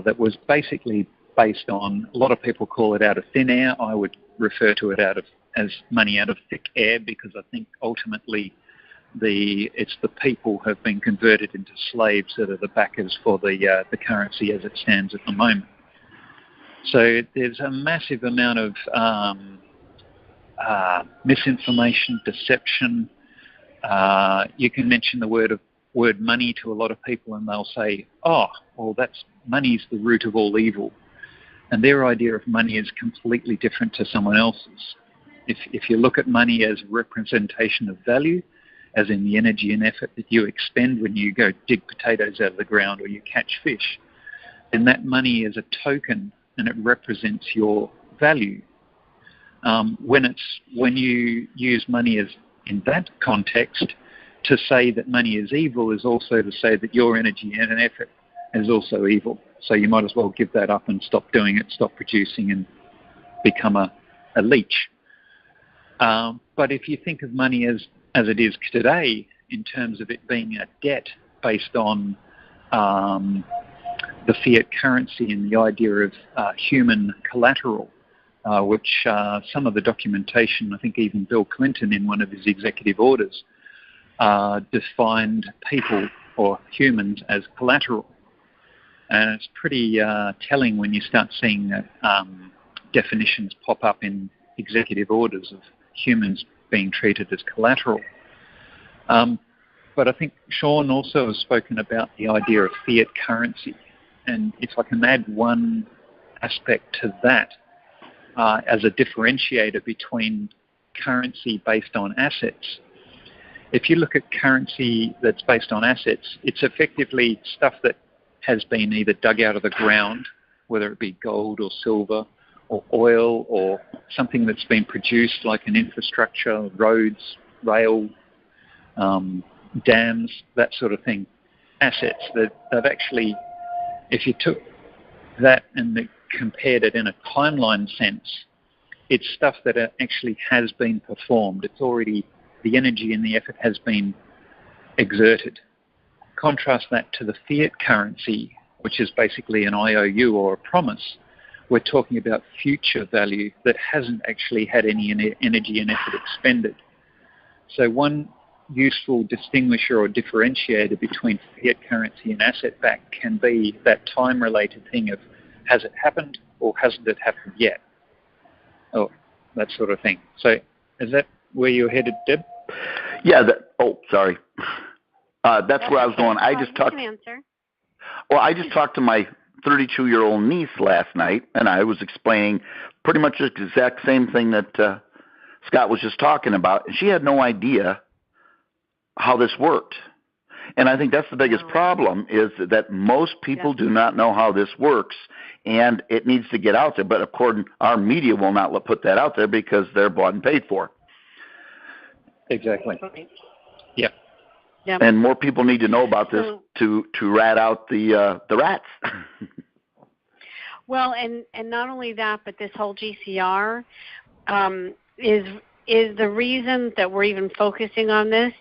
Speaker 2: that was basically based on, a lot of people call it out of thin air. I would refer to it as money out of thick air, because I think ultimately it's the people who have been converted into slaves that are the backers for the currency as it stands at the moment. So there's a massive amount of misinformation, deception. You can mention the word money to a lot of people and they'll say, oh, well, money's the root of all evil. And their idea of money is completely different to someone else's. If you look at money as a representation of value, as in the energy and effort that you expend when you go dig potatoes out of the ground or you catch fish, then that money is a token and it represents your value. When you use money as in that context, to say that money is evil is also to say that your energy and effort is also evil. So you might as well give that up and stop doing it, stop producing, and become a leech. But if you think of money as it is today, in terms of it being a debt based on the fiat currency and the idea of human collateral, which some of the documentation, I think even Bill Clinton in one of his executive orders, defined people or humans as collateral. And it's pretty telling when you start seeing definitions pop up in executive orders of humans being treated as collateral. But I think Sean also has spoken about the idea of fiat currency. And if I can add one aspect to that as a differentiator between currency based on assets, if you look at currency that's based on assets, it's effectively stuff that has been either dug out of the ground, whether it be gold or silver or oil, or something that's been produced like an infrastructure, roads, rail, dams, that sort of thing. Assets that they've actually, if you took that and compared it in a timeline sense, it's stuff that actually has been performed. It's already, the energy and the effort has been exerted. Contrast that to the fiat currency, which is basically an IOU or a promise. We're talking about future value that hasn't actually had any energy and effort expended. So one useful distinguisher or differentiator between fiat currency and asset-backed can be that time-related thing of, has it happened or hasn't it happened yet? Oh, that sort of thing. So is that where you're headed, Deb?
Speaker 5: Yeah. Sorry. That's where I was going. I just talked to my 32-year-old niece last night, and I was explaining pretty much the exact same thing that Scott was just talking about, and she had no idea how this worked. And I think that's the biggest problem, is that most people do not know how this works, and it needs to get out there. But of course, our media will not put that out there because they're bought and paid for.
Speaker 2: Exactly. Yeah.
Speaker 1: Yep.
Speaker 5: And more people need to know about this to rat out the rats.
Speaker 1: Well, and not only that, but this whole GCR is the reason that we're even focusing on this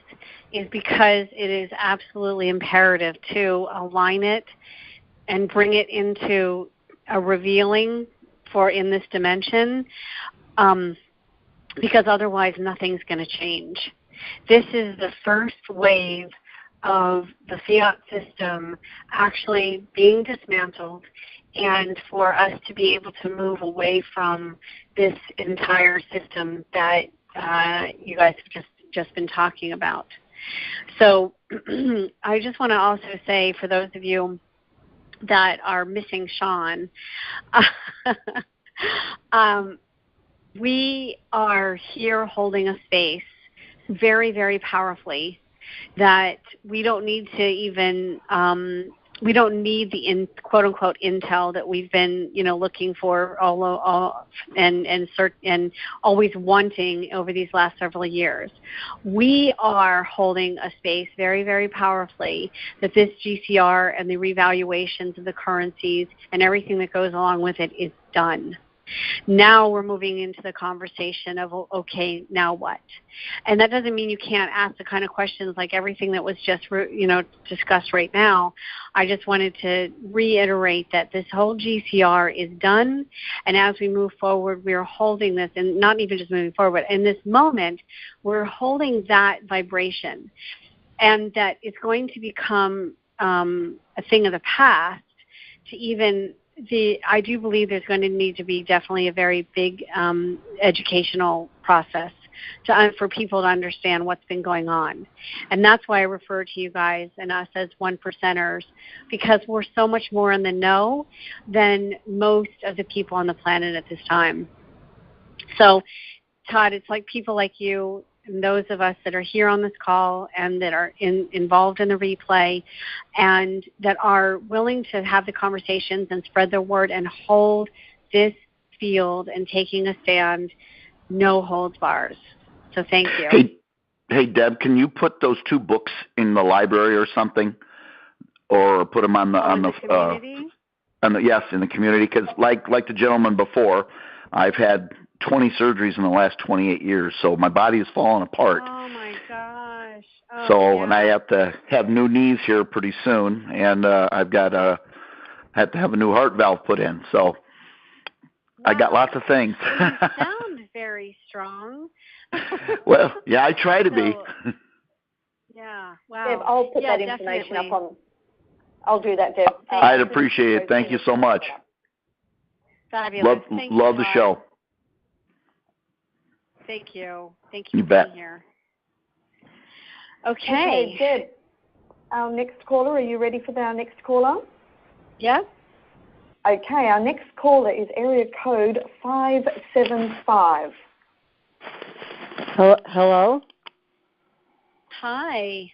Speaker 1: is because it is absolutely imperative to align it and bring it into a revealing for in this dimension, because otherwise nothing's going to change. This is the first wave of the fiat system actually being dismantled, and for us to be able to move away from this entire system that you guys have just been talking about. So I just want to also say, for those of you that are missing Sean, we are here holding a space very, very powerfully that we don't need to even we don't need the quote unquote intel that we've been looking for and always wanting over these last several years. We are holding a space very, very powerfully that this GCR and the revaluations of the currencies and everything that goes along with it is done. Now we're moving into the conversation of, okay, now what? And that doesn't mean you can't ask the kind of questions like everything that was just discussed right now. I just wanted to reiterate that this whole GCR is done, and as we move forward, we're holding this, and not even just moving forward, in this moment, we're holding that vibration, and that it's going to become a thing of the past to even I do believe there's going to need to be definitely a very big educational process for people to understand what's been going on. And that's why I refer to you guys and us as 1%ers, because we're so much more in the know than most of the people on the planet at this time. So, Todd, it's like people like you and those of us that are here on this call and that are involved in the replay and that are willing to have the conversations and spread the word and hold this field and taking a stand no holds bars. So thank you.
Speaker 5: Hey, Deb, can you put those 2 books in the library or something, or put them on the
Speaker 1: community?
Speaker 5: Yes, in the community, because like the gentleman before, I've had 20 surgeries in the last 28 years, so my body is falling apart.
Speaker 1: Oh my gosh! Oh,
Speaker 5: so
Speaker 1: yeah.
Speaker 5: And I have to have new knees here pretty soon, and I've got had to have a new heart valve put in. So wow. I got lots of things.
Speaker 1: You sound very strong.
Speaker 5: Well, yeah, I try to be.
Speaker 1: Yeah, wow.
Speaker 3: Deb, I'll put that information
Speaker 1: definitely.
Speaker 3: up on. I'll do that, Deb.
Speaker 5: I'd appreciate it. Thank you so much.
Speaker 1: Fabulous.
Speaker 5: Love the show.
Speaker 1: Thank you. Thank you
Speaker 5: You
Speaker 1: for
Speaker 5: bet.
Speaker 1: being here. Okay.
Speaker 3: Deb, our next caller, are you ready for our next caller?
Speaker 1: Yeah.
Speaker 3: Okay, our next caller is area code 575.
Speaker 6: Hello?
Speaker 1: Hi.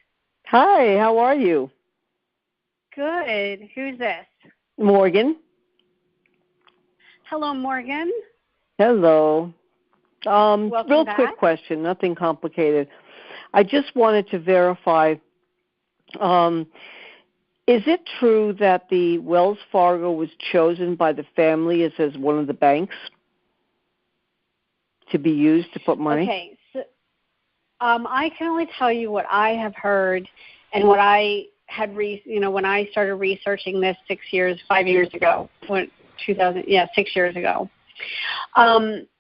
Speaker 6: Hi, how are you?
Speaker 1: Good. Who's this?
Speaker 6: Morgan.
Speaker 1: Hello, Morgan.
Speaker 6: Hello.
Speaker 1: Welcome
Speaker 6: real
Speaker 1: back.
Speaker 6: Quick question, nothing complicated. I just wanted to verify, is it true that the Wells Fargo was chosen by the family as one of the banks to be used to put money?
Speaker 1: Okay, so I can only tell you what I have heard and what I had, when I started researching this 5 years ago, 6 years ago.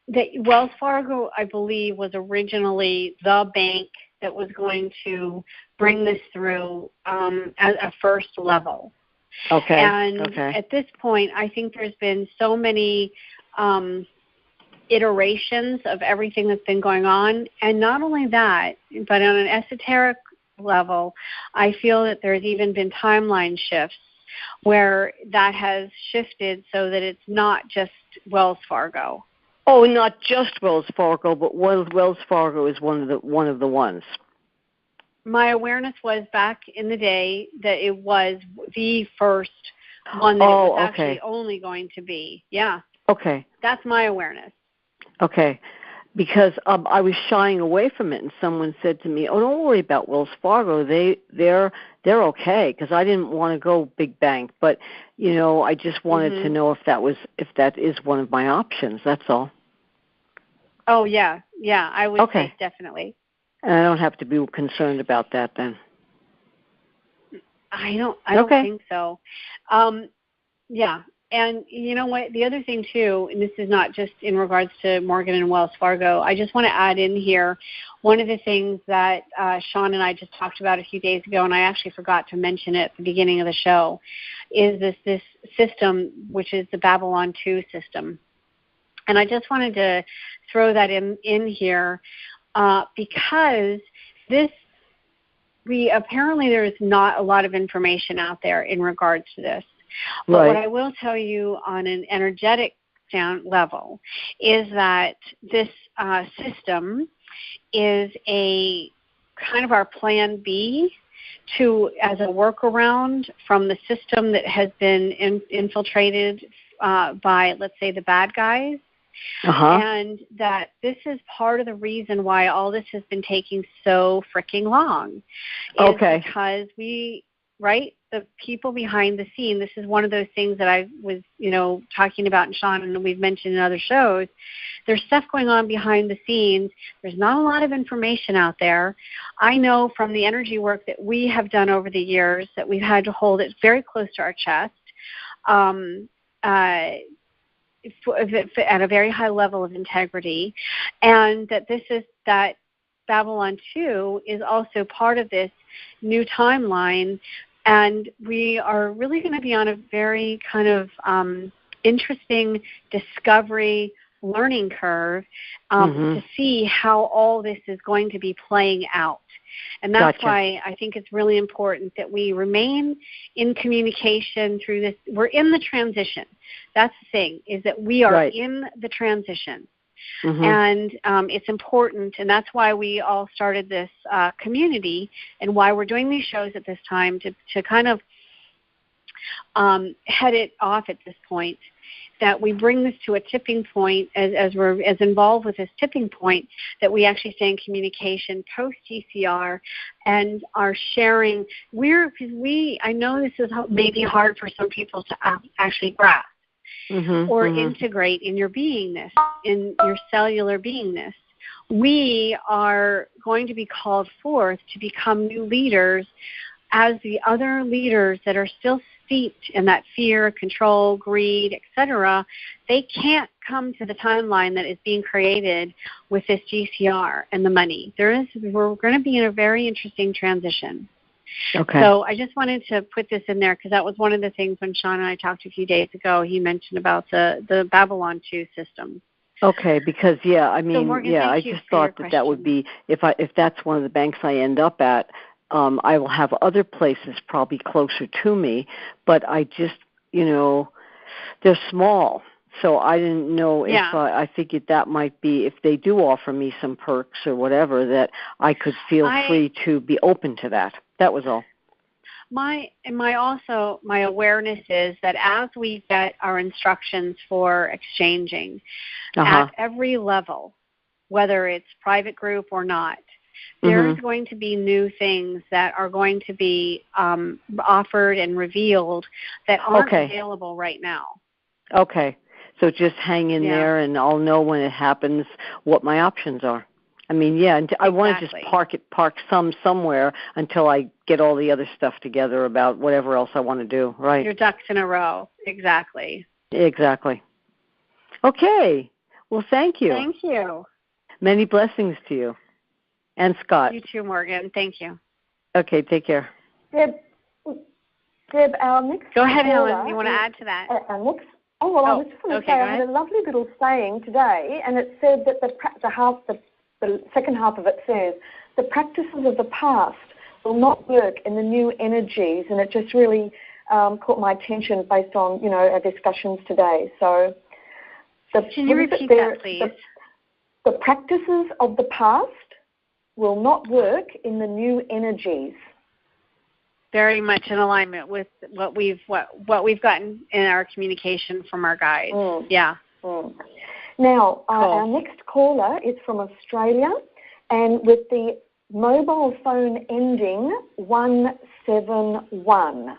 Speaker 1: That Wells Fargo, I believe, was originally the bank that was going to bring this through at a first level.
Speaker 6: Okay.
Speaker 1: And at this point, I think there's been so many iterations of everything that's been going on. And not only that, but on an esoteric level, I feel that there's even been timeline shifts where that has shifted so that it's not just Wells Fargo.
Speaker 6: Oh, not just Wells Fargo, but Wells Fargo is one of the ones.
Speaker 1: My awareness was back in the day that it was the first one that it was actually only going to be. Yeah.
Speaker 6: Okay.
Speaker 1: That's my awareness.
Speaker 6: Okay. Because I was shying away from it, and someone said to me, "Oh, don't worry about Wells Fargo. They're okay." Because I didn't want to go big bank, but I just wanted to know if that is one of my options. That's all.
Speaker 1: Oh yeah, I would say definitely.
Speaker 6: And I don't have to be concerned about that then.
Speaker 1: I don't think so. Yeah. And you know what? The other thing, too, and this is not just in regards to Morgan and Wells Fargo, I just want to add in here one of the things that Sean and I just talked about a few days ago, and I actually forgot to mention it at the beginning of the show, is this system, which is the Babylon 2 system. And I just wanted to throw that in here because apparently there is not a lot of information out there in regards to this. But what I will tell you on an energetic level is that this system is a kind of our plan B as a workaround from the system that has been infiltrated by, let's say, the bad guys. And that this is part of the reason why all this has been taking so freaking long. Is because the people behind the scene, this is one of those things that I was, talking about, and Sean, and we've mentioned in other shows. There's stuff going on behind the scenes. There's not a lot of information out there. I know from the energy work that we have done over the years that we've had to hold it very close to our chest at a very high level of integrity, and that Babylon 2 is also part of this new timeline. And we are really going to be on a very kind of interesting discovery learning curve to see how all this is going to be playing out. And that's why I think it's really important that we remain in communication through this. We're in the transition. That's the thing, is that we are in the transition. And it's important, and that's why we all started this community and why we're doing these shows at this time to kind of head it off at this point, that we bring this to a tipping point as we're as involved with this tipping point, that we actually stay in communication post GCR and are sharing. I know this is maybe hard for some people to actually grasp or integrate in your beingness, in your cellular beingness. We are going to be called forth to become new leaders as the other leaders that are still steeped in that fear, control, greed, etc. They can't come to the timeline that is being created with this GCR and the money. We're going to be in a very interesting transition.
Speaker 6: Okay.
Speaker 1: So I just wanted to put this in there because that was one of the things when Sean and I talked a few days ago. He mentioned about the Babylon 2 system.
Speaker 6: Okay, because
Speaker 1: Morgan,
Speaker 6: I just thought that would be if that's one of the banks I end up at. I will have other places probably closer to me, but I just, they're small. So I didn't know if I figured that might be, if they do offer me some perks or whatever, that I could feel free to be open to that. That was all.
Speaker 1: My awareness is that as we get our instructions for exchanging at every level, whether it's private group or not, there's going to be new things that are going to be offered and revealed that aren't available right now.
Speaker 6: Okay. So just hang in there, and I'll know when it happens what my options are. I mean, I want to just park somewhere until I get all the other stuff together about whatever else I want to do, right?
Speaker 1: Your ducks in a row. Exactly.
Speaker 6: Okay. Well, thank you.
Speaker 1: Thank you.
Speaker 6: Many blessings to you. And Scott.
Speaker 1: You too, Morgan. Thank you.
Speaker 6: Okay, take care.
Speaker 3: Deb, our next
Speaker 1: Go ahead, Helen. You want to add to that?
Speaker 3: I was just going to say I had a lovely little saying today, and it said that the second half of it says, the practices of the past will not work in the new energies, and it just really caught my attention based on, our discussions today. So,
Speaker 1: can you repeat that, please?
Speaker 3: The practices of the past will not work in the new energies.
Speaker 1: Very much in alignment with what we've gotten in our communication from our guides. Yeah.
Speaker 3: Now, our next caller is from Australia, and with the mobile phone ending 171.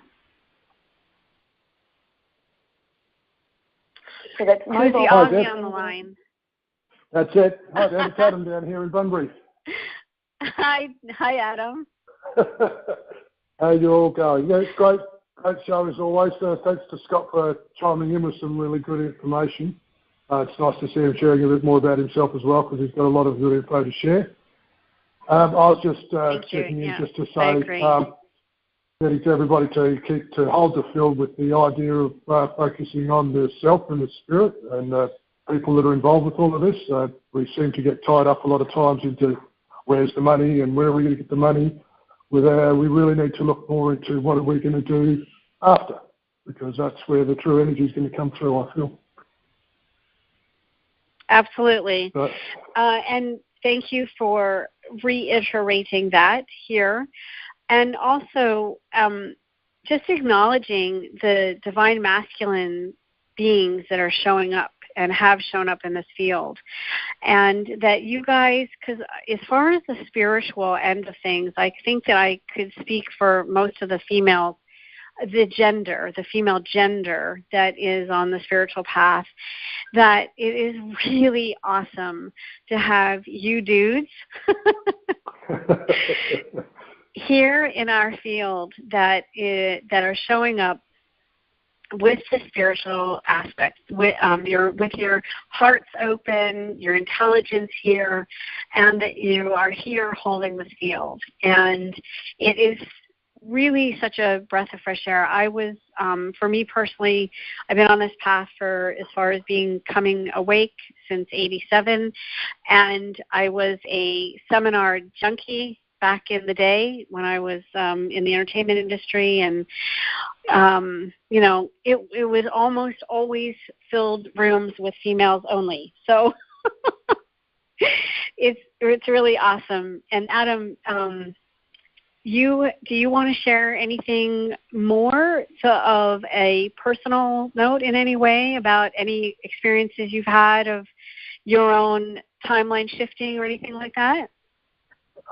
Speaker 3: So that's
Speaker 1: who's the Aussie on the line?
Speaker 7: That's it. Hi, Deb. It's Adam down here in Bunbury.
Speaker 1: Hi, Adam.
Speaker 7: How you all going? Yeah, it's great show as always. Thanks to Scott for chiming in with some really good information. It's nice to see him sharing a bit more about himself as well, because he's got a lot of good info to share. I was just checking in just to say, getting to everybody to hold the field with the idea of focusing on the self and the spirit and people that are involved with all of this. We seem to get tied up a lot of times into where's the money and where are we going to get the money. We really need to look more into what are we going to do after, because that's where the true energy is going to come through, I feel.
Speaker 1: Absolutely. And thank you for reiterating that here. And also just acknowledging the divine masculine beings that are showing up and have shown up in this field. And that you guys, because as far as the spiritual end of things, I think that I could speak for most of the females, the female gender that is on the spiritual path, that it is really awesome to have you dudes here in our field that are showing up with the spiritual aspects, with your hearts open, your intelligence here, and that you are here holding this field. And it is really such a breath of fresh air. I was, for me personally, I've been on this path for as far as coming awake since '87, and I was a seminar junkie back in the day when I was in the entertainment industry, and it was almost always filled rooms with females only. So it's really awesome. And Adam, do you want to share anything more of a personal note in any way about any experiences you've had of your own timeline shifting or anything like that?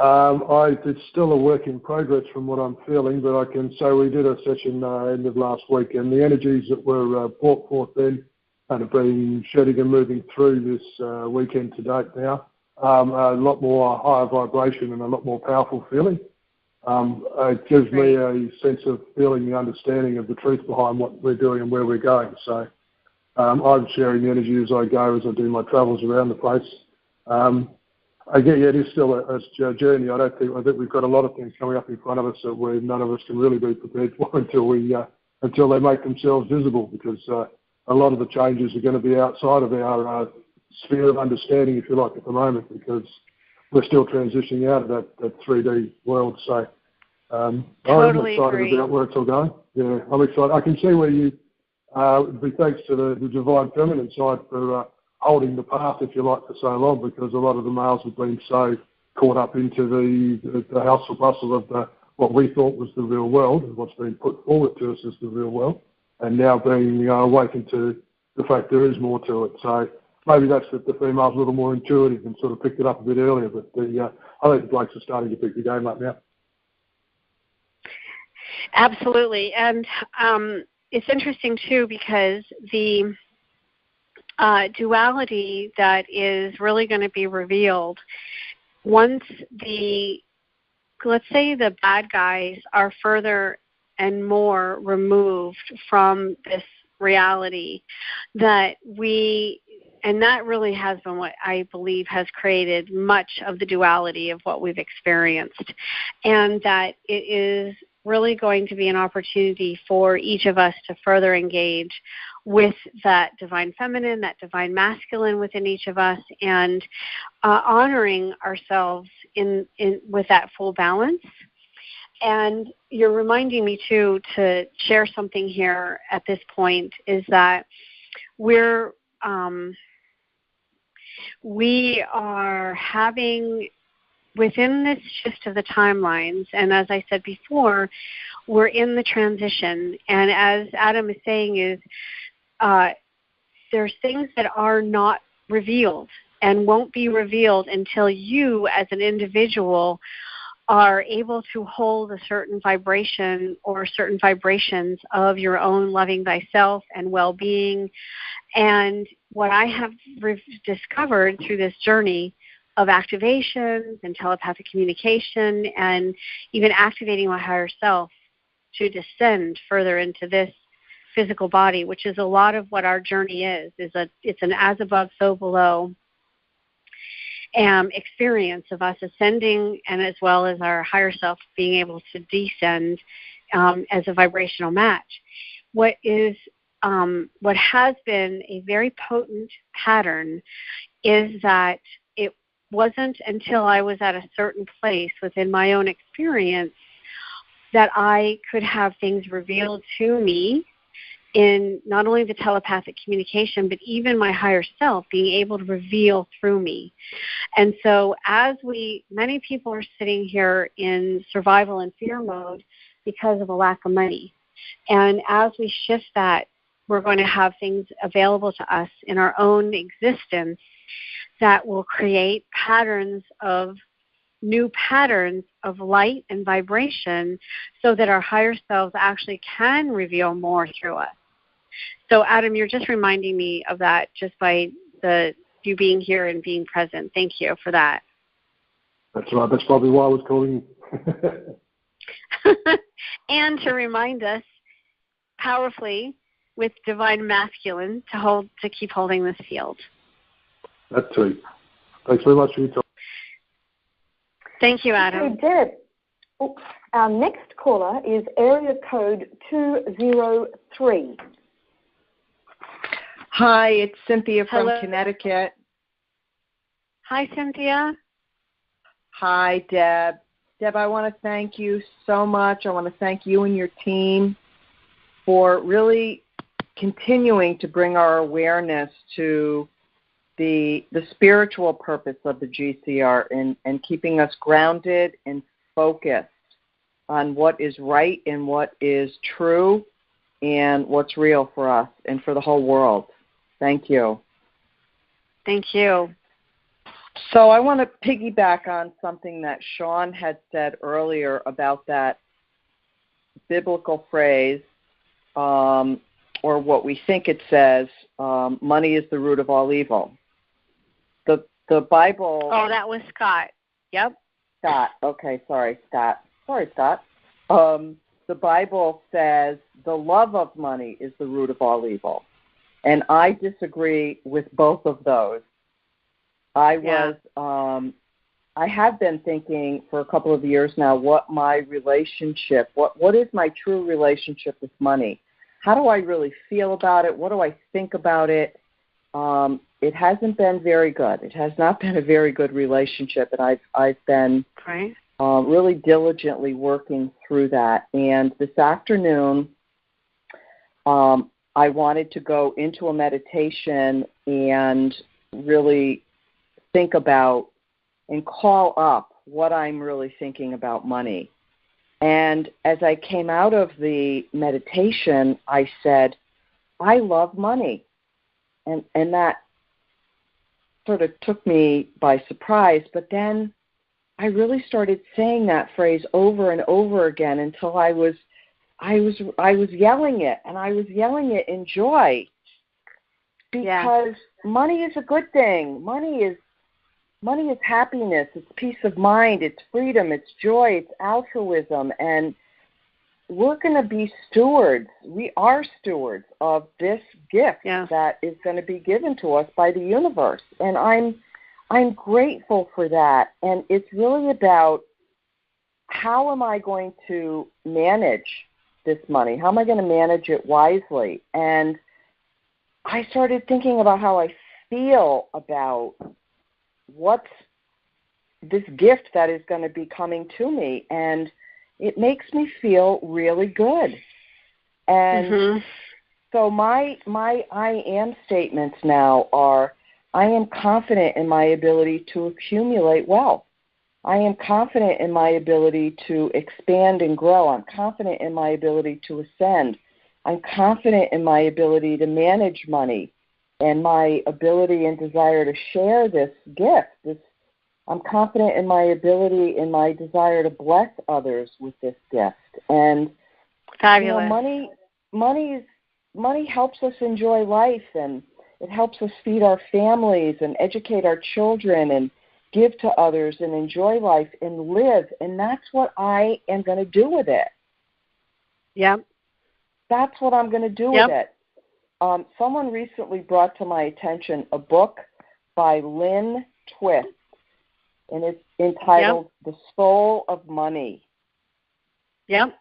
Speaker 7: It's still a work in progress from what I'm feeling, but I can say we did a session end of last week, and the energies that were brought forth then and have been shedding and moving through this weekend to date now, a lot more higher vibration and a lot more powerful feeling. It gives me a sense of feeling the understanding of the truth behind what we're doing and where we're going. So I'm sharing the energy as I go, as I do my travels around the place. Again, it is still a journey. I think we've got a lot of things coming up in front of us that none of us can really be prepared for until they make themselves visible, because a lot of the changes are going to be outside of our sphere of understanding, if you like, at the moment, because we're still transitioning out of that 3D world. So
Speaker 1: totally
Speaker 7: I'm excited
Speaker 1: agree.
Speaker 7: about where it's all going. Yeah, I'm excited. I can see where you, thanks to the divine feminine side for holding the path, if you like, for so long, because a lot of the males have been so caught up into the hustle bustle of what we thought was the real world and what's been put forward to us as the real world, and now being awakened to the fact there is more to it. So maybe that's that the female's a little more intuitive and sort of picked it up a bit earlier, but I think the blokes are starting to pick the game up now.
Speaker 1: Absolutely. And it's interesting, too, because the duality that is really going to be revealed once let's say the bad guys are further and more removed from this reality, and that really has been what I believe has created much of the duality of what we've experienced, and that it is really going to be an opportunity for each of us to further engage with that divine feminine, that divine masculine within each of us, and honoring ourselves with that full balance. And you're reminding me, too, to share something here at this point, is that we are having, within this shift of the timelines, and as I said before, we're in the transition. And as Adam is saying, is there's things that are not revealed and won't be revealed until you as an individual are able to hold a certain vibration or certain vibrations of your own loving thyself and well-being. And what I have discovered through this journey of activations and telepathic communication and even activating my higher self to descend further into this physical body, which is a lot of what our journey is it's an as above, so below experience of us ascending, and as well as our higher self being able to descend as a vibrational match. What has been a very potent pattern is that it wasn't until I was at a certain place within my own experience that I could have things revealed to me in not only the telepathic communication, but even my higher self being able to reveal through me. And so as many people are sitting here in survival and fear mode because of a lack of money. And as we shift that, we're going to have things available to us in our own existence that will create new patterns of light and vibration, so that our higher selves actually can reveal more through us. So, Adam, you're just reminding me of that just by you being here and being present. Thank you for that.
Speaker 7: That's right. That's probably why I was calling you.
Speaker 1: And to remind us powerfully with divine masculine to keep holding this field.
Speaker 7: That too. Thanks very much for your time.
Speaker 1: Thank you, Adam.
Speaker 3: Hey, Deb. Our next caller is area code 203.
Speaker 8: Hi, it's Cynthia from
Speaker 1: Hello.
Speaker 8: Connecticut.
Speaker 1: Hi, Cynthia.
Speaker 8: Hi, Deb. Deb, I want to thank you so much. I want to thank you and your team for really continuing to bring our awareness to the spiritual purpose of the GCR and keeping us grounded and focused on what is right and what is true and what's real for us and for the whole world. Thank you.
Speaker 1: Thank you.
Speaker 8: So I want to piggyback on something that Sean had said earlier about that biblical phrase, or what we think it says, money is the root of all evil. The Bible...
Speaker 1: Oh, that was Scott. Yep.
Speaker 8: Scott. Okay, sorry, Scott. The Bible says the love of money is the root of all evil. And I disagree with both of those. I have been thinking for a couple of years now what my relationship, what is my true relationship with money? How do I really feel about it? What do I think about it? It hasn't been very good. It has not been a very good relationship, and I've been really diligently working through that. And this afternoon, I wanted to go into a meditation and really think about and call up what I'm really thinking about money. And as I came out of the meditation, I said, I love money. And that sort of took me by surprise. But then I really started saying that phrase over and over again until I was yelling it, and I was yelling it in joy, because money is a good thing. Money is happiness. It's peace of mind. It's freedom. It's joy. It's altruism. And we're going to be stewards. We are stewards of this gift that is going to be given to us by the universe. And I'm grateful for that. And it's really about, how am I going to manage this money? How am I going to manage it wisely? And I started thinking about how I feel about what's this gift that is going to be coming to me, and it makes me feel really good. And so my I am statements now are, I am confident in my ability to accumulate wealth. I am confident in my ability to expand and grow. I'm confident in my ability to ascend. I'm confident in my ability to manage money and my ability and desire to share this gift. I'm confident in my ability and my desire to bless others with this gift. And
Speaker 1: fabulous.
Speaker 8: Money helps us enjoy life, and it helps us feed our families and educate our children and give to others and enjoy life and live. And that's what I am going to do with it.
Speaker 1: Yep.
Speaker 8: That's what I'm going to do with it. Someone recently brought to my attention a book by Lynn Twist, and it's entitled The Soul of Money.
Speaker 1: Yep.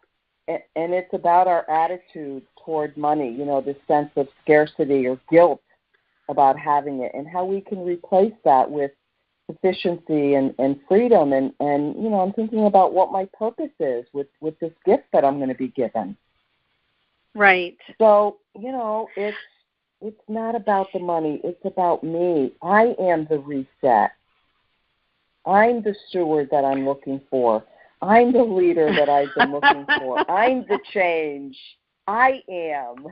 Speaker 8: And it's about our attitude toward money, this sense of scarcity or guilt about having it, and how we can replace that with sufficiency and freedom. And I'm thinking about what my purpose is with this gift that I'm going to be given.
Speaker 1: Right.
Speaker 8: So, it's not about the money. It's about me. I am the reset. I'm the steward that I'm looking for. I'm the leader that I've been looking for. I'm the change. I am.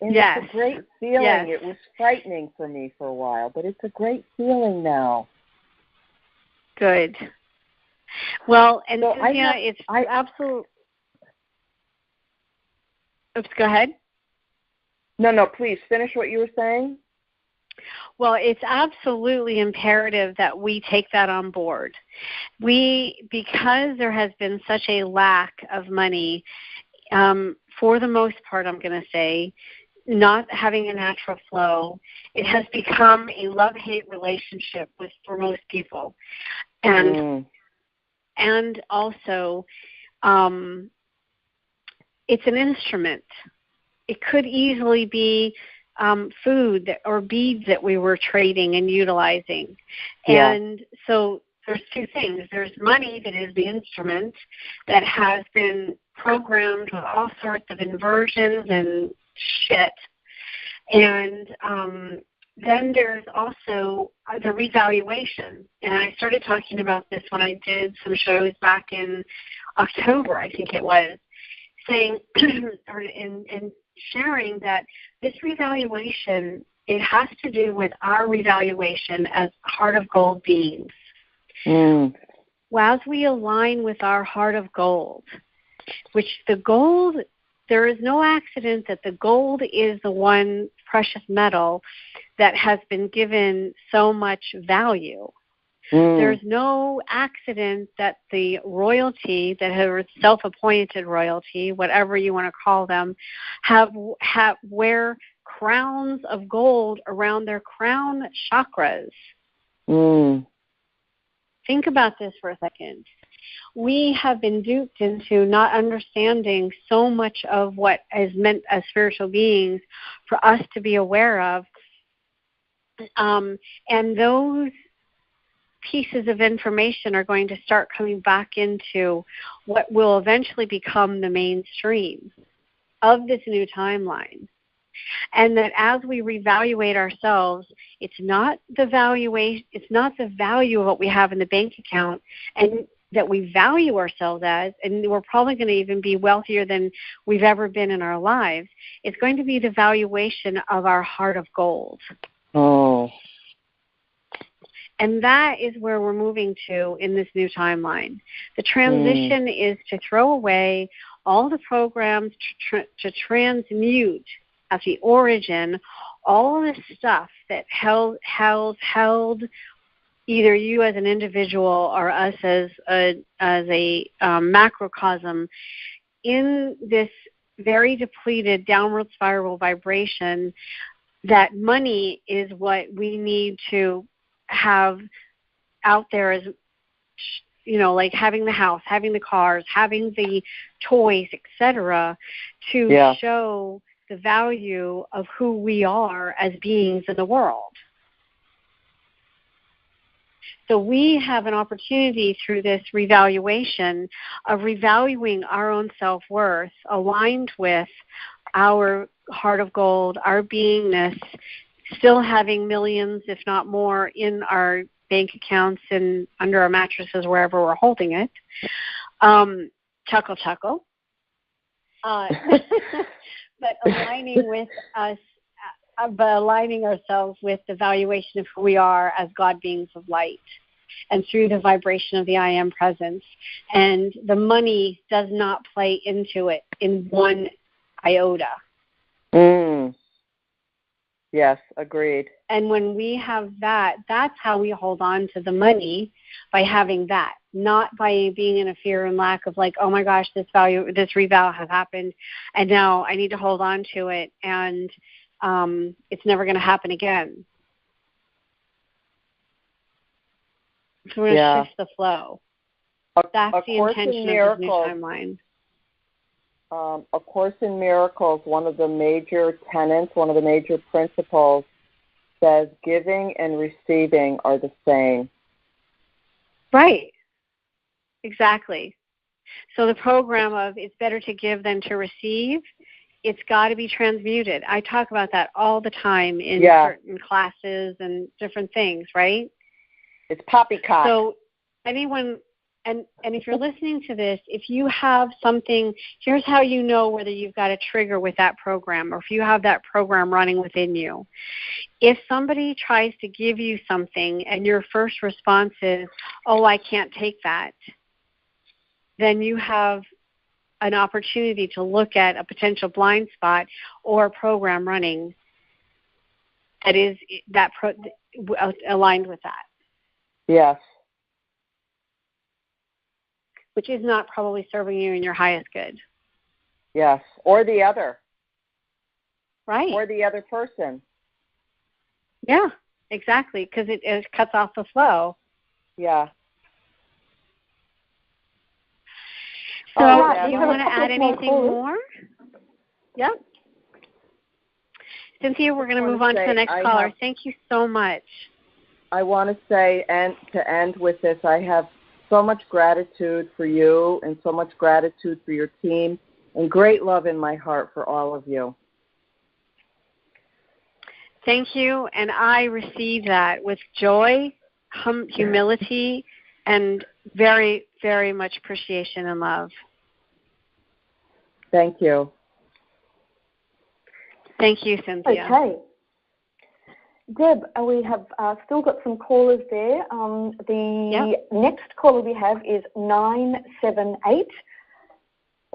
Speaker 8: And it's a great feeling.
Speaker 1: Yes.
Speaker 8: It was frightening for me for a while, but it's a great feeling now.
Speaker 1: Good. Well, and so it's absolute. Oops, go ahead.
Speaker 8: No, please finish what you were saying.
Speaker 1: Well, it's absolutely imperative that we take that on board. Because there has been such a lack of money, for the most part, I'm going to say, not having a natural flow, it has become a love-hate relationship for most people. And also, it's an instrument. It could easily be food or beads that we were trading and utilizing. And so there's two things. There's money that is the instrument that has been programmed with all sorts of inversions and shit. And then there's also the revaluation. And I started talking about this when I did some shows back in October, I think it was, saying and sharing that this revaluation, it has to do with our revaluation as heart of gold beings. Well, as we align with our heart of gold, which the gold, there is no accident that the gold is the one precious metal that has been given so much value. There's no accident that the royalty, that are self-appointed royalty, whatever you want to call them, have wear crowns of gold around their crown chakras. Think about this for a second. We have been duped into not understanding so much of what is meant as spiritual beings for us to be aware of. And those pieces of information are going to start coming back into what will eventually become the mainstream of this new timeline. And that as we reevaluate ourselves, it's not the valuation, it's not the value of what we have in the bank account and that we value ourselves as, and we're probably going to even be wealthier than we've ever been in our lives. It's going to be the valuation of our heart of gold. And that is where we're moving to in this new timeline. The transition is to throw away all the programs to transmute at the origin all this stuff that held either you as an individual or us as a macrocosm in this very depleted downward spiral vibration, that money is what we need to have out there as, you know, like having the house, having the cars, having the toys, etc., to show the value of who we are as beings in the world. So we have an opportunity through this revaluation of revaluing our own self-worth aligned with our heart of gold, our beingness, still having millions, if not more, in our bank accounts and under our mattresses, wherever we're holding it. Chuckle, chuckle. But aligning with us, aligning ourselves with the valuation of who we are as God beings of light, and through the vibration of the I Am presence. And the money does not play into it in one iota.
Speaker 8: Yes, agreed.
Speaker 1: And when we have that, that's how we hold on to the money, by having that, not by being in a fear and lack of like, oh my gosh, this reval has happened, and now I need to hold on to it, and it's never going to happen again. So we're going to shift the flow. That's the intention of this new timeline.
Speaker 8: A Course in Miracles, one of the major tenets, one of the major principles says giving and receiving are the same.
Speaker 1: Right. Exactly. So the program of it's better to give than to receive, it's got to be transmuted. I talk about that all the time in certain classes and different things, right?
Speaker 8: It's poppycock.
Speaker 1: So anyone, and if you're listening to this, if you have something, here's how you know whether you've got a trigger with that program or if you have that program running within you. If somebody tries to give you something and your first response is, oh, I can't take that, then you have an opportunity to look at a potential blind spot or a program running that is aligned with that.
Speaker 8: Yes.
Speaker 1: Which is not probably serving you in your highest good.
Speaker 8: Yes, or the other.
Speaker 1: Right.
Speaker 8: Or the other person.
Speaker 1: Yeah, exactly, because it cuts off the flow.
Speaker 8: Yeah.
Speaker 1: So you want to add anything more? Yep. Cynthia, we're going to move on to the next caller. Thank you so much.
Speaker 8: I want to say, and to end with this, I have so much gratitude for you and so much gratitude for your team and great love in my heart for all of you.
Speaker 1: Thank you, and I receive that with joy, humility, and very, very much appreciation and love.
Speaker 8: Thank you.
Speaker 1: Thank you, Cynthia.
Speaker 3: Okay. Deb, we have still got some callers there. The next caller we have is 978,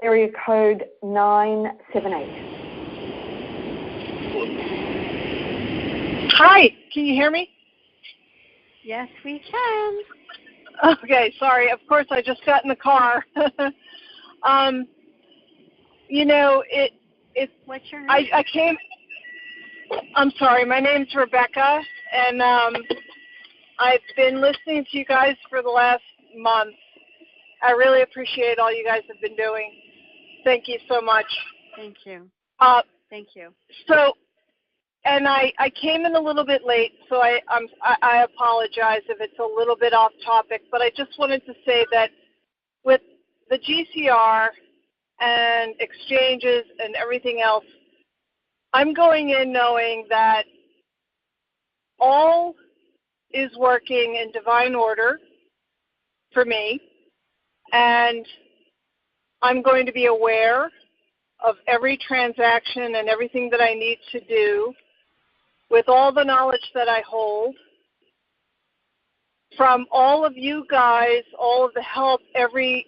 Speaker 3: area code 978.
Speaker 9: Hi, can you hear me?
Speaker 1: Yes, we can.
Speaker 9: Okay, sorry. Of course, I just got in the car.
Speaker 1: What's your name?
Speaker 9: I came. I'm sorry. My name's Rebecca, and I've been listening to you guys for the last month. I really appreciate all you guys have been doing. Thank you so much.
Speaker 1: Thank you. Thank you.
Speaker 9: So, and I came in a little bit late, so I apologize if it's a little bit off topic, but I just wanted to say that with the GCR and exchanges and everything else, I'm going in knowing that all is working in divine order for me, and I'm going to be aware of every transaction and everything that I need to do with all the knowledge that I hold from all of you guys, all of the help, every,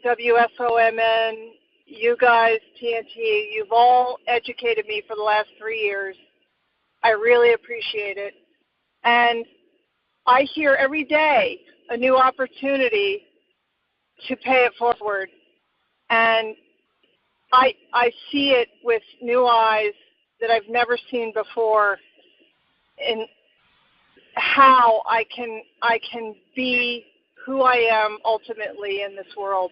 Speaker 9: WSOMN, you guys, TNT, you've all educated me for the last 3 years. I really appreciate it. And I hear every day a new opportunity to pay it forward. And I see it with new eyes that I've never seen before in how I can be who I am ultimately in this world.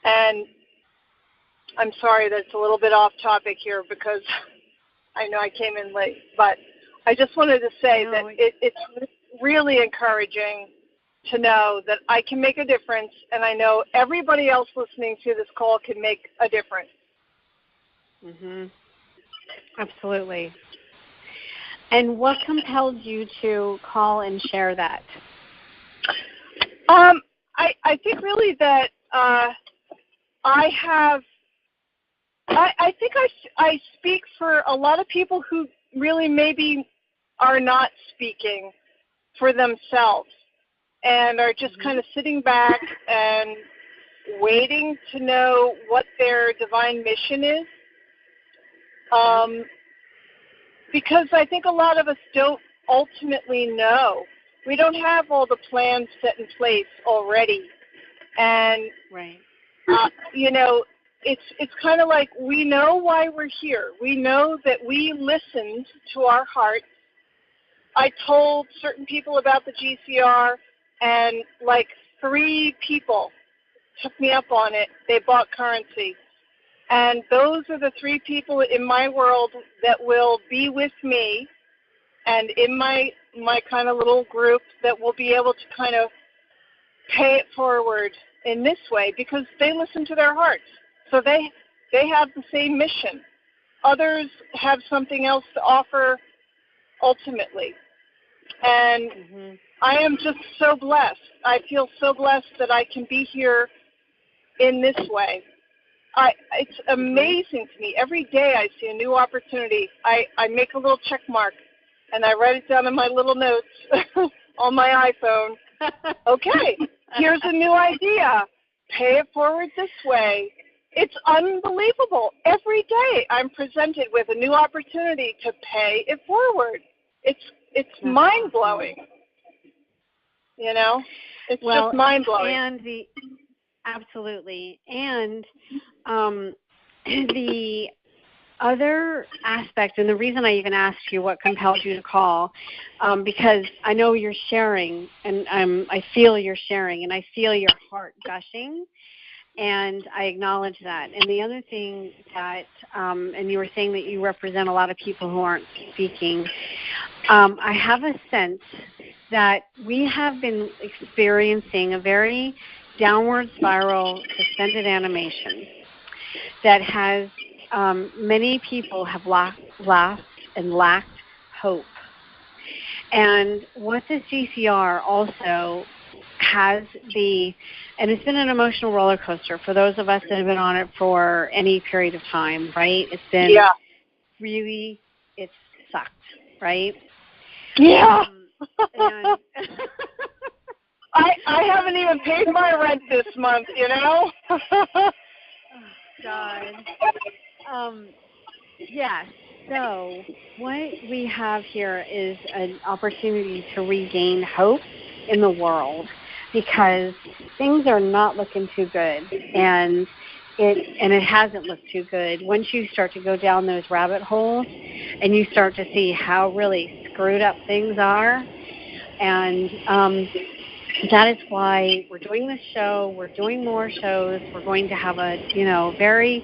Speaker 9: And I'm sorry that it's a little bit off topic here because I know I came in late, but I just wanted to say that it's really encouraging to know that I can make a difference, and I know everybody else listening to this call can make a difference.
Speaker 1: Mhm. Absolutely. And what compelled you to call and share that?
Speaker 9: I think really that I think I speak for a lot of people who really maybe are not speaking for themselves and are just kind of sitting back and waiting to know what their divine mission is. Because I think a lot of us don't ultimately know. We don't have all the plans set in place already. And,
Speaker 1: right.
Speaker 9: It's kind of like we know why we're here. We know that we listened to our hearts. I told certain people about the GCR, and like 3 people took me up on it. They bought currency. And those are the 3 people in my world that will be with me and in my kind of little group that will be able to kind of pay it forward in this way because they listen to their hearts. So they have the same mission. Others have something else to offer ultimately. And I am just so blessed. I feel so blessed that I can be here in this way. It's amazing to me. Every day I see a new opportunity. I make a little check mark, and I write it down in my little notes on my iPhone. Okay, here's a new idea. Pay it forward this way. It's unbelievable. Every day I'm presented with a new opportunity to pay it forward. It's mind-blowing. It's just mind-blowing.
Speaker 1: Absolutely. And the other aspect, and the reason I even asked you what compelled you to call, because I know you're sharing, and I feel you're sharing, and I feel your heart gushing, and I acknowledge that. And the other thing that, and you were saying that you represent a lot of people who aren't speaking, I have a sense that we have been experiencing a very downward spiral suspended animation that has many people have lacked hope. And what this GCR also has and it's been an emotional roller coaster for those of us that have been on it for any period of time, right? It's been really, it's sucked, right?
Speaker 9: Yeah.
Speaker 1: And
Speaker 9: I haven't even paid my rent this month, you know?
Speaker 1: Oh, God. Yes. So what we have here is an opportunity to regain hope in the world, because things are not looking too good, and it hasn't looked too good. Once you start to go down those rabbit holes and you start to see how really screwed up things are, and that is why we're doing this show. We're doing more shows. We're going to have a very,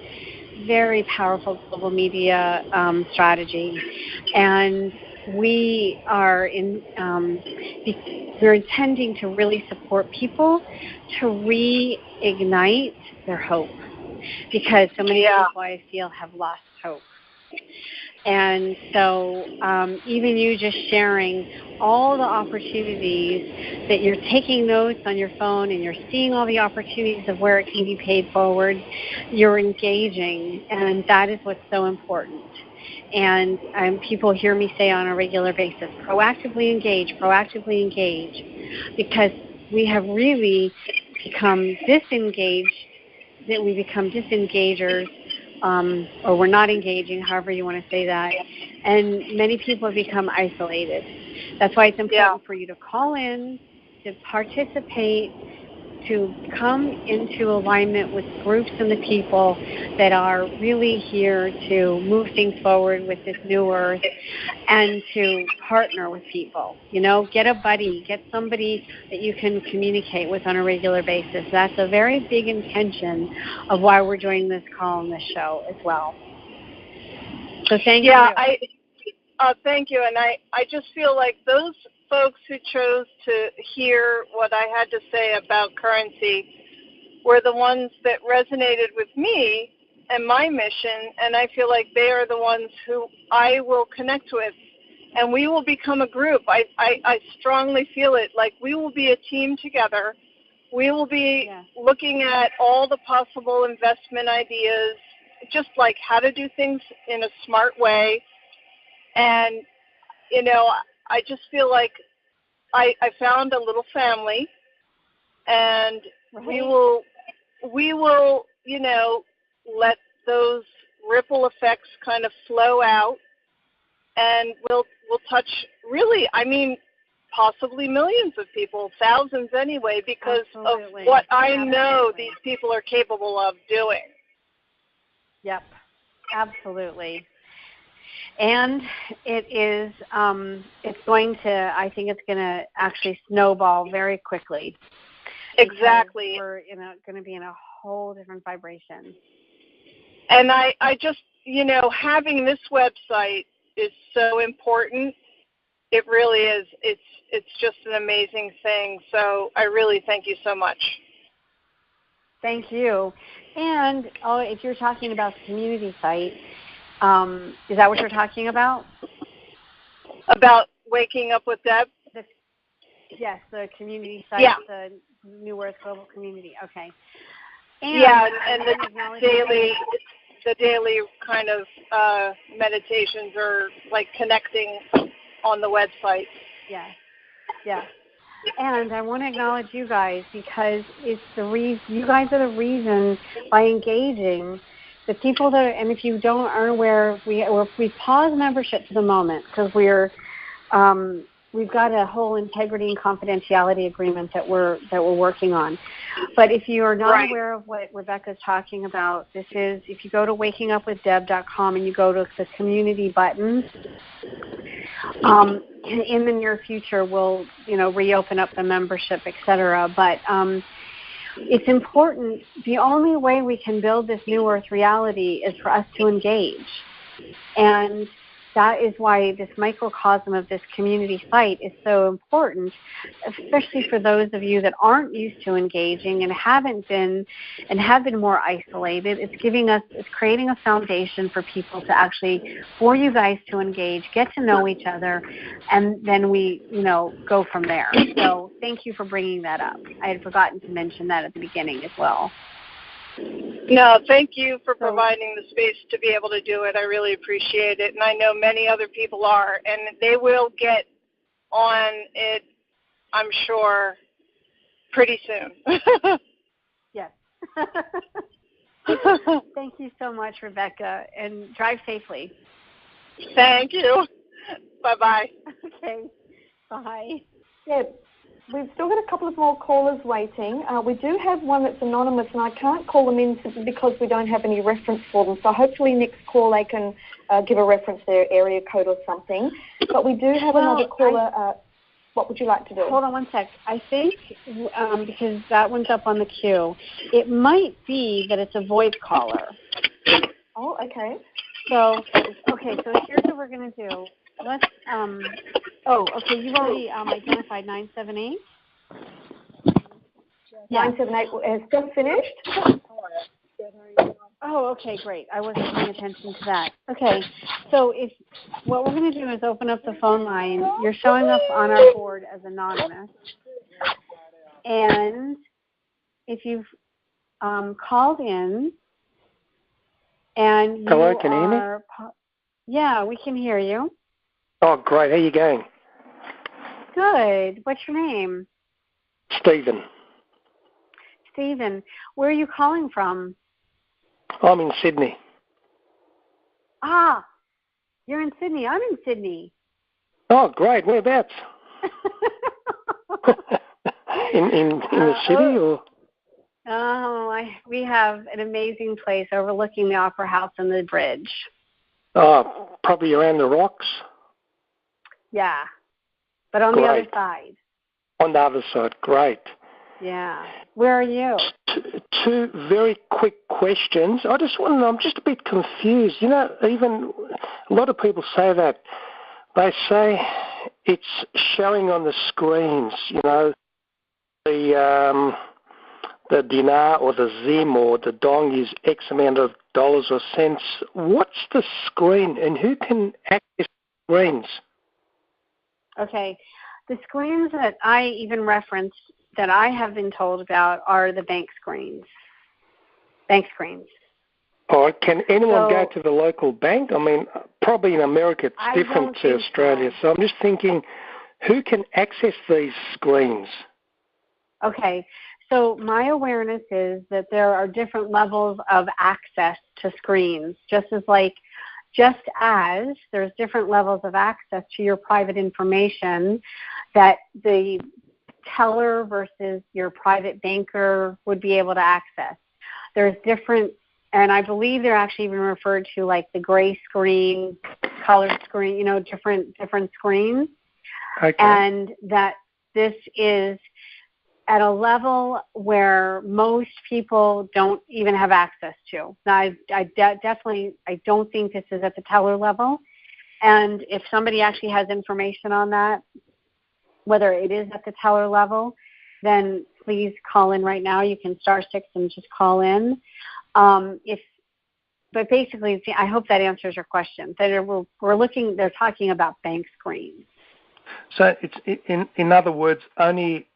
Speaker 1: very powerful global media strategy, and we are we're intending to really support people to reignite their hope, because so many people, I feel, have lost hope. And so even you just sharing all the opportunities, that you're taking notes on your phone and you're seeing all the opportunities of where it can be paid forward, you're engaging, and that is what's so important. And people hear me say on a regular basis, proactively engage, because we have really become disengaged, that we become disengagers, or we're not engaging, however you want to say that, and many people have become isolated. That's why it's important for you to call in, to participate, to come into alignment with groups and the people that are really here to move things forward with this new earth, and to partner with people. Get a buddy, get somebody that you can communicate with on a regular basis. That's a very big intention of why we're doing this call and this show as well. So thank you.
Speaker 9: Thank you. And I just feel like those folks who chose to hear what I had to say about currency were the ones that resonated with me and my mission, and I feel like they are the ones who I will connect with, and we will become a group. I strongly feel it, like we will be a team together. We will be looking at all the possible investment ideas, just like how to do things in a smart way. And, I just feel like I found a little family, and we will, let those ripple effects kind of flow out, and we'll touch really, possibly millions of people, thousands anyway, because of what I know these people are capable of doing.
Speaker 1: Yep, absolutely. And it is, I think it's going to actually snowball very quickly.
Speaker 9: Exactly.
Speaker 1: We're going to be in a whole different vibration.
Speaker 9: And I just, having this website is so important. It really is. It's just an amazing thing. So I really thank you so much.
Speaker 1: Thank you. And if you're talking about the community site, is that what you're talking about?
Speaker 9: About Waking Up with Deb?
Speaker 1: Yes, the community site, the New Earth Global Community. Okay. And the daily kind of meditations are like connecting on the website. Yes. Yes. And I want to acknowledge you guys, because it's you guys are the reason, by engaging the people that, and if you aren't aware, we pause membership for the moment, because we've got a whole integrity and confidentiality agreement that we're working on. But if you are not aware of what Rebecca's talking about, this is, if you go to wakingupwithdeb.com and you go to the community button, in the near future we'll reopen up the membership, etc. But it's important. The only way we can build this new earth reality is for us to engage. And that is why this microcosm of this community site is so important, especially for those of you that aren't used to engaging and have been more isolated. It's creating a foundation for people to actually, for you guys to engage, get to know each other, and then we, go from there. So thank you for bringing that up. I had forgotten to mention that at the beginning as well.
Speaker 9: No, thank you for providing the space to be able to do it. I really appreciate it, and I know many other people are, and they will get on it, I'm sure, pretty soon.
Speaker 1: Yes. Thank you so much, Rebecca, and drive safely.
Speaker 9: Thank you. Bye-bye.
Speaker 1: Okay. Bye.
Speaker 3: Yeah. We've still got a couple of more callers waiting. We do have one that's anonymous, and I can't call them in simply because we don't have any reference for them. So hopefully next call they can give a reference, their area code or something. But we do have another caller. What would you like to do?
Speaker 1: Hold on one sec. I think because that one's up on the queue, it might be that it's a voice caller.
Speaker 3: Oh, okay.
Speaker 1: So here's what we're going to do. Let's, okay, you've already identified 978?
Speaker 3: 978 has just finished.
Speaker 1: Oh, okay, great. I wasn't paying attention to that. Okay, so what we're going to do is open up the phone line. You're showing up on our board as anonymous. And if you've called in and you
Speaker 10: Hello, can you hear me?
Speaker 1: Yeah, we can hear you.
Speaker 10: Oh, great. How are you going?
Speaker 1: Good. What's your name?
Speaker 10: Stephen.
Speaker 1: Stephen. Where are you calling from?
Speaker 10: I'm in Sydney.
Speaker 1: Ah, you're in Sydney. I'm in Sydney.
Speaker 10: Oh, great. Whereabouts? in the city or?
Speaker 1: Oh, we have an amazing place overlooking the Opera House and the bridge.
Speaker 10: Oh, probably around the rocks.
Speaker 1: Yeah, but on the other side.
Speaker 10: On the other side, great.
Speaker 1: Yeah. Where are you?
Speaker 10: Two very quick questions. I just want to know, I'm just a bit confused. Even a lot of people say that. They say it's showing on the screens, the dinar or the zim or the dong is X amount of dollars or cents. What's the screen and who can access screens?
Speaker 1: Okay. The screens that I even referenced that I have been told about are the bank screens. Bank screens.
Speaker 10: Oh, can anyone go to the local bank? I mean, probably in America it's different to Australia. So I'm just thinking, who can access these screens?
Speaker 1: Okay. So my awareness is that there are different levels of access to screens, just as there's different levels of access to your private information that the teller versus your private banker would be able to access. There's different, and I believe they're actually even referred to like the gray screen, colored screen, different screens.
Speaker 10: Okay.
Speaker 1: And that this is at a level where most people don't even have access to. Now, I don't think this is at the teller level. And if somebody actually has information on that, whether it is at the teller level, then please call in right now. You can *6 and just call in. But basically, I hope that answers your question. They're talking about bank screens.
Speaker 10: So it's in other words, only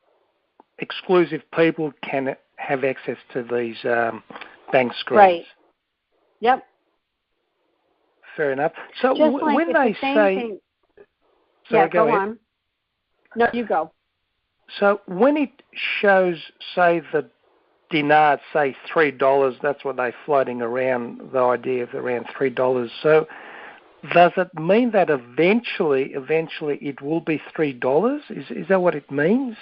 Speaker 10: exclusive people can have access to these bank screens.
Speaker 1: Right. Yep.
Speaker 10: Fair enough. So when they say...
Speaker 1: Yeah, go on. No, you go.
Speaker 10: So when it shows, say, the dinar, say $3, that's what they're floating around, the idea of around $3. So does it mean that eventually it will be $3? Is that what it means?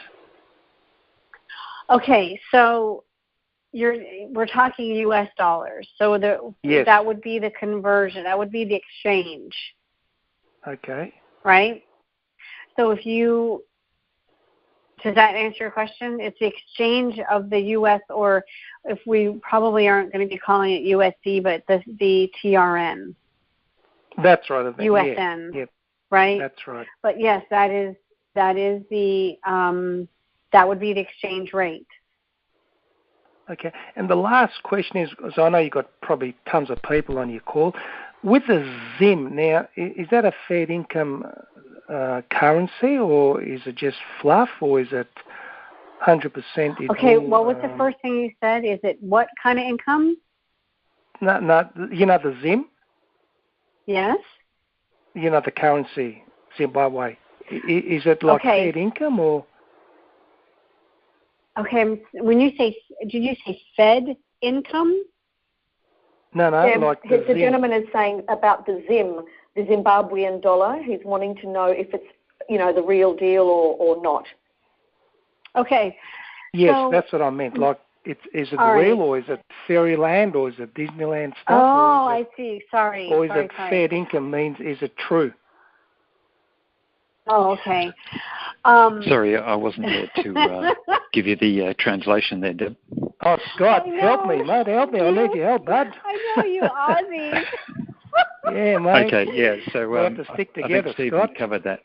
Speaker 1: Okay, so we're talking U.S. dollars. So that would be the conversion. That would be the exchange.
Speaker 10: Okay.
Speaker 1: Right? So does that answer your question? It's the exchange of the U.S. or if we probably aren't going to be calling it USD, but the TRN.
Speaker 10: That's right.
Speaker 1: USN.
Speaker 10: Yeah.
Speaker 1: Right?
Speaker 10: That's right.
Speaker 1: But yes, that is the that would be the exchange rate.
Speaker 10: Okay. And the last question is, so I know you've got probably tons of people on your call. With the ZIM, now, is that a fair income currency, or is it just fluff, or is it 100%?
Speaker 1: Okay, what was the first thing you said? Is it what kind of income?
Speaker 10: No, you know the ZIM?
Speaker 1: Yes.
Speaker 10: You know the currency, Zimbabwe. Is it like fair income, or?
Speaker 1: Okay, when you say, did you say Fed income?
Speaker 10: No, like
Speaker 3: the gentleman is saying about the ZIM, the Zimbabwean dollar. He's wanting to know if it's, the real deal or not.
Speaker 1: Okay.
Speaker 10: Yes, so, that's what I meant. Like, is it real, or is it fairyland, or is it Disneyland stuff?
Speaker 1: Oh, I see. Sorry.
Speaker 10: Or is it fair income means, is it true?
Speaker 1: Oh, okay.
Speaker 2: Sorry, I wasn't there to give you the translation there, Deb.
Speaker 10: Oh, Scott, help me, mate. Help me. I need your help, bud.
Speaker 1: I know you, Ozzy.
Speaker 10: Yeah, mate.
Speaker 2: Okay, yeah. So
Speaker 10: we have to stick together,
Speaker 2: I think Stephen
Speaker 10: Scott.
Speaker 2: covered that.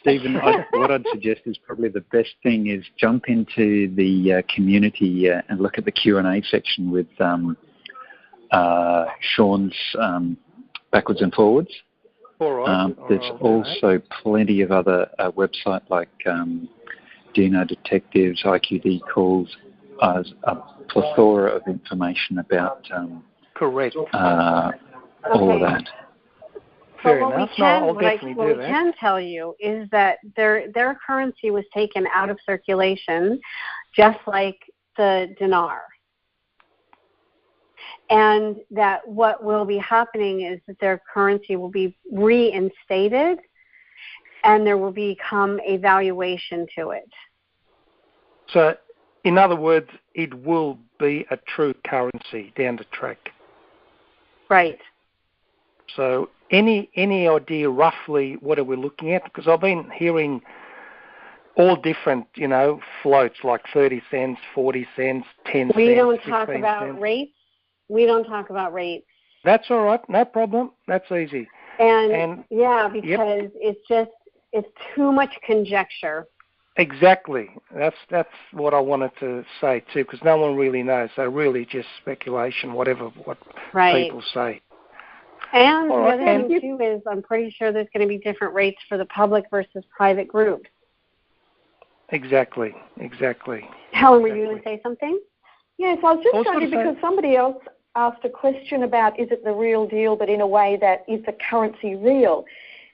Speaker 2: Stephen, what I'd suggest is probably the best thing is jump into the community and look at the Q&A section with Sean's backwards and forwards.
Speaker 10: All right.
Speaker 2: There's also plenty of other websites like Dino Detectives, IQD calls, a plethora of information about
Speaker 10: correct.
Speaker 2: All of that.
Speaker 10: Fair
Speaker 1: but
Speaker 10: enough.
Speaker 1: What we can tell you is that their currency was taken out of circulation, just like the dinar. And that what will be happening is that their currency will be reinstated, and there will become a valuation to it.
Speaker 10: So, in other words, it will be a true currency down the track.
Speaker 1: Right.
Speaker 10: So, any idea roughly what are we looking at? Because I've been hearing all different, floats like 30 cents, 40 cents, 10 cents.
Speaker 1: We don't talk about
Speaker 10: cents.
Speaker 1: Rates. We don't talk about rates.
Speaker 10: That's all right. No problem. That's easy.
Speaker 1: And because it's too much conjecture.
Speaker 10: Exactly. That's what I wanted to say too, because no one really knows. So really just speculation, what people say.
Speaker 1: And the other thing too is I'm pretty sure there's going to be different rates for the public versus private groups.
Speaker 10: Exactly.
Speaker 1: Helen, were you going to say something?
Speaker 3: Yes, I was just wondering because somebody else asked a question about is it the real deal, but in a way that is the currency real?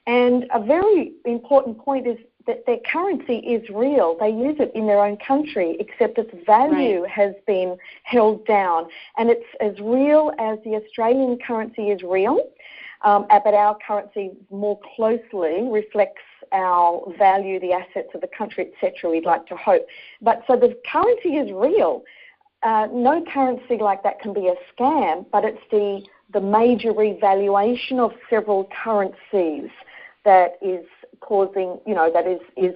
Speaker 3: And a very important point is that their currency is real. They use it in their own country, except its value has been held down. And it's as real as the Australian currency is real, but our currency more closely reflects our value, the assets of the country, etc., we'd like to hope. But so the currency is real. No currency like that can be a scam, but it's the major revaluation of several currencies that is causing, that is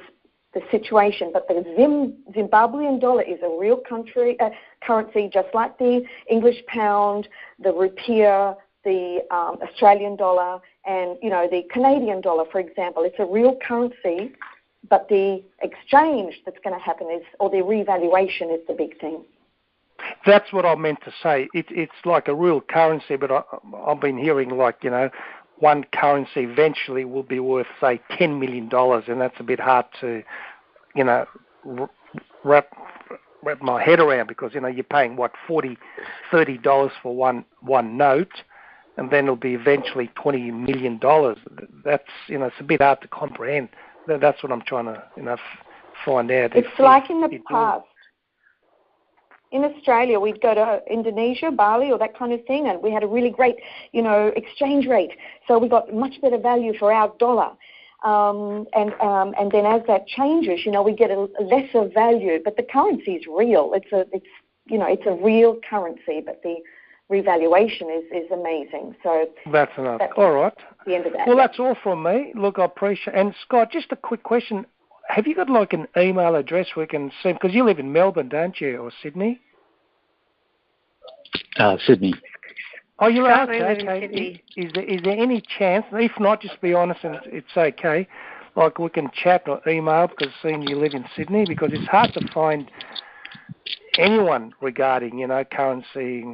Speaker 3: the situation. But the Zimbabwean dollar is a real currency, just like the English pound, the rupiah, the Australian dollar, and, the Canadian dollar, for example. It's a real currency, but the exchange that's going to happen or the revaluation is the big thing.
Speaker 10: That's what I meant to say. It's like a real currency, but I've been hearing one currency eventually will be worth, say, $10 million, and that's a bit hard to, wrap my head around because, you're paying, $30 for one note, and then it'll be eventually $20 million. That's, it's a bit hard to comprehend. That's what I'm trying to, find out.
Speaker 3: It's like in the past. In Australia, we'd go to Indonesia, Bali, or that kind of thing, and we had a really great, exchange rate. So we got much better value for our dollar. And then as that changes, we get a lesser value. But the currency is real. It's a real currency, but the revaluation is amazing. So
Speaker 10: that's enough. All right.
Speaker 3: The end of that.
Speaker 10: Well, that's all from me. Look, I appreciate. And Scott, just a quick question. Have you got an email address we can send? Because you live in Melbourne, don't you, or Sydney?
Speaker 2: Sydney.
Speaker 10: Oh, you're right.
Speaker 1: I live in
Speaker 10: Okay.
Speaker 1: Sydney.
Speaker 10: Is there any chance? If not, just be honest, and it's okay. Like we can chat or email because seeing you live in Sydney, because it's hard to find anyone regarding currency,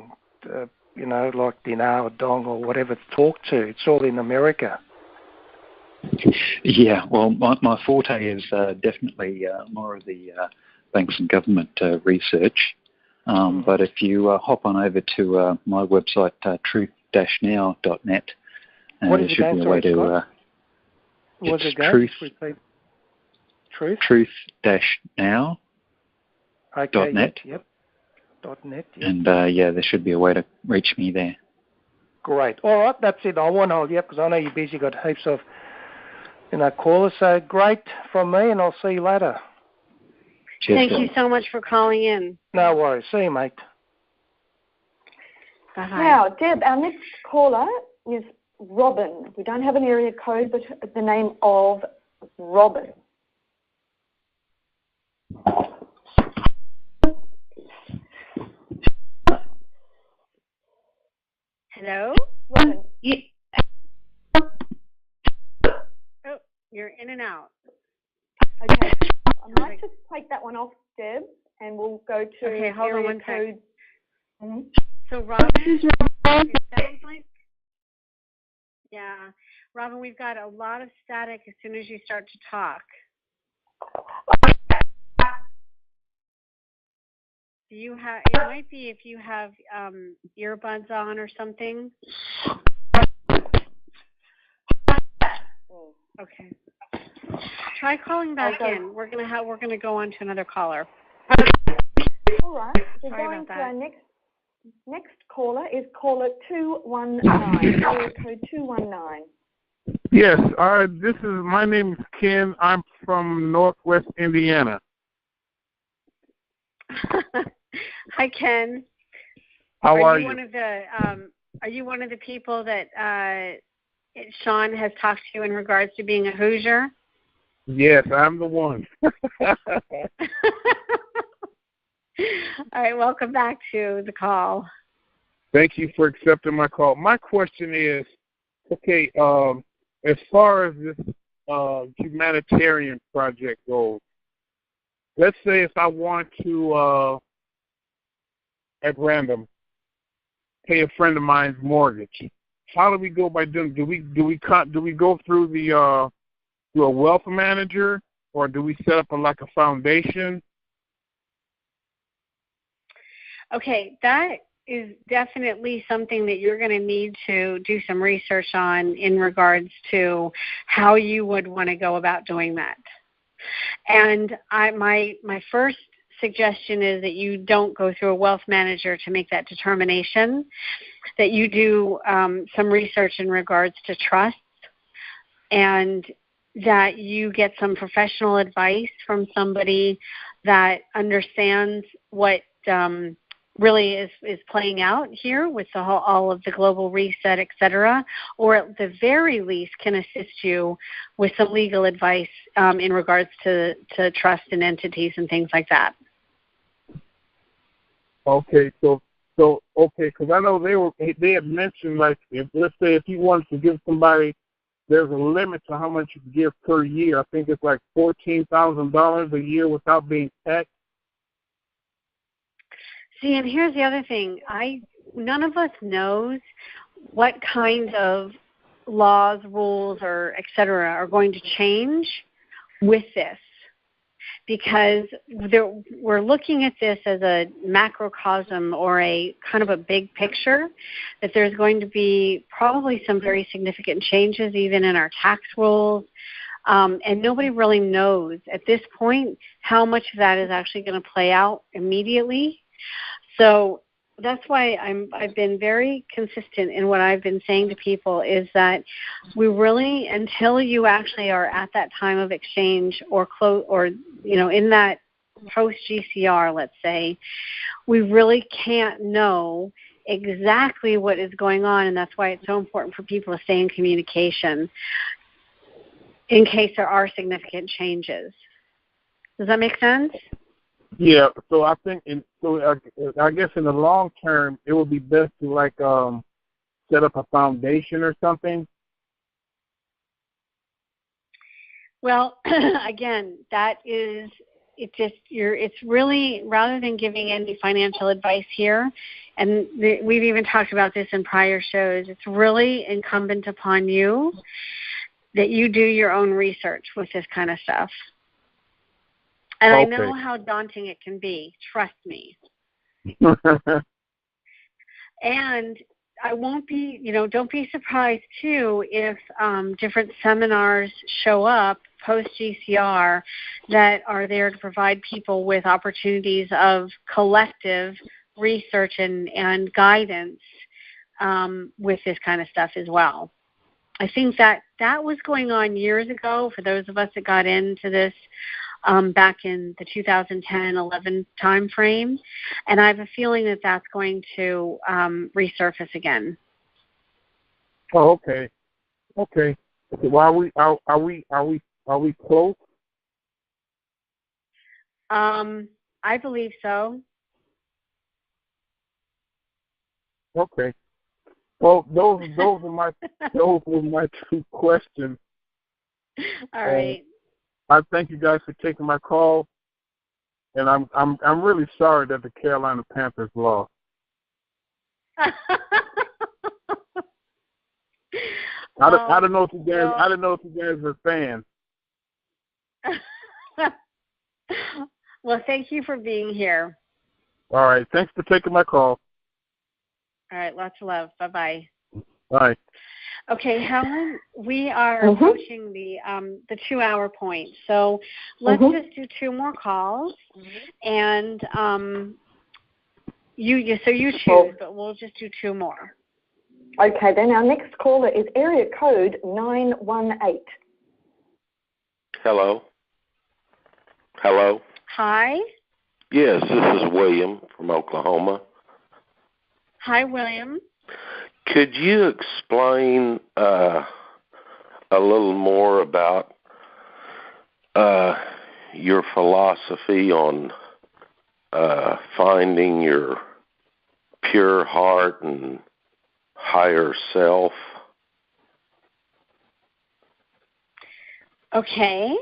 Speaker 10: like dinar or dong or whatever to talk to. It's all in America.
Speaker 2: Yeah, well, my forte is definitely more of the banks and government research. But if you hop on over to my website, truth-now.net,
Speaker 10: what is
Speaker 2: there should be a way to...
Speaker 10: What's it
Speaker 2: Truth-now.net.
Speaker 10: .net. Yep.
Speaker 2: And there should be a way to reach me there.
Speaker 10: Great. All right, that's it. I won't hold you up because I know you're busy. Got heaps of callers. So great from me, and I'll see you later.
Speaker 2: Cheers.
Speaker 1: Thank you so much for calling in.
Speaker 10: No worries. See you, mate.
Speaker 1: Bye-bye.
Speaker 3: Now, Deb, our next caller is Robin. We don't have an area code, but the name of Robin.
Speaker 1: Hello?
Speaker 3: Robin.
Speaker 1: Oh, you're in and out.
Speaker 3: Okay. I might just take that one off, Deb, and we'll go to area code. Mm-hmm.
Speaker 1: So, Robin, it sounds like, Robin, we've got a lot of static as soon as you start to talk. Do you have? It might be if you have earbuds on or something. Okay. Try calling back in. We're gonna go on to another caller.
Speaker 3: All right. We're going to our next caller is caller 219. Area code 219.
Speaker 11: Yes. My name is Ken. I'm from Northwest Indiana.
Speaker 1: Hi, Ken.
Speaker 11: How are you?
Speaker 1: Are you one of the people that Sean has talked to in regards to being a Hoosier?
Speaker 11: Yes, I'm the one.
Speaker 1: All right, welcome back to the call.
Speaker 11: Thank you for accepting my call. My question is, okay, as far as this humanitarian project goes, let's say if I want to, at random, pay a friend of mine's mortgage, how do we go by doing? Do we go through through a wealth manager, or do we set up a foundation?
Speaker 1: Okay, that is definitely something that you're going to need to do some research on in regards to how you would want to go about doing that. And my first suggestion is that you don't go through a wealth manager to make that determination, that you do some research in regards to trusts, and that you get some professional advice from somebody that understands what really is playing out here with all of the global reset, et cetera, or at the very least can assist you with some legal advice in regards to trust and entities and things like that.
Speaker 11: Okay, so because I know they had mentioned, like, let's say if you wanted to give somebody, there's a limit to how much you can give per year. I think it's like $14,000 a year without being taxed.
Speaker 1: See, and here's the other thing. None of us knows what kinds of laws, rules, or et cetera are going to change with this, because we're looking at this as a macrocosm or a kind of a big picture, that there's going to be probably some very significant changes even in our tax rules, and nobody really knows at this point how much of that is actually going to play out immediately. So that's why I've been very consistent in what I've been saying to people, is that we really, until you actually are at that time of exchange or in that post GCR, let's say, we really can't know exactly what is going on, and that's why it's so important for people to stay in communication in case there are significant changes. Does that make sense?
Speaker 11: Yeah, so I think, I guess in the long term, it would be best to set up a foundation or something?
Speaker 1: Well, again, that is, it's really, rather than giving any financial advice here, and we've even talked about this in prior shows, it's really incumbent upon you that you do your own research with this kind of stuff. And okay. I know how daunting it can be, trust me. And I won't be, don't be surprised, too, if different seminars show up post-GCR that are there to provide people with opportunities of collective research and guidance with this kind of stuff as well. I think that was going on years ago for those of us that got into this back in the 2010-11 time frame, and I have a feeling that that's going to resurface again.
Speaker 11: Oh, okay. Well, are we close?
Speaker 1: I believe so.
Speaker 11: Okay. Well, those were my two questions.
Speaker 1: All right.
Speaker 11: I thank you guys for taking my call, and I'm really sorry that the Carolina Panthers lost. I don't know if you guys are fans.
Speaker 1: Well, thank you for being here.
Speaker 11: All right. Thanks for taking my call.
Speaker 1: All right. Lots of love. Bye-bye.
Speaker 11: Bye.
Speaker 1: Okay, Helen, we are approaching the 2-hour point. So let's just do 2 more calls. And you choose, but we'll just do 2 more.
Speaker 3: Okay, then our next caller is area code 918.
Speaker 12: Hello.
Speaker 1: Hi.
Speaker 12: Yes, this is William from Oklahoma.
Speaker 1: Hi, William.
Speaker 12: Could you explain a little more about your philosophy on finding your pure heart and higher self?
Speaker 1: Okay.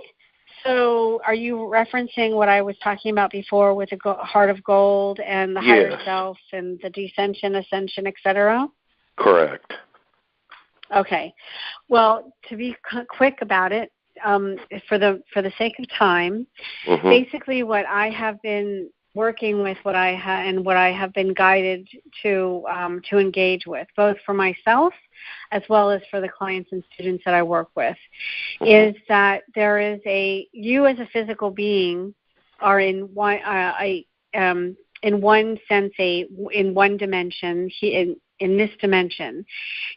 Speaker 1: So are you referencing what I was talking about before with the heart of gold and the higher self and the descension, ascension, etc.?
Speaker 12: Correct.
Speaker 1: Okay. Well, to be quick about it, for the sake of time, basically what I have been working with, what I have been guided to engage with, both for myself as well as for the clients and students that I work with, is that there is you as a physical being are in one sense in one dimension. In this dimension,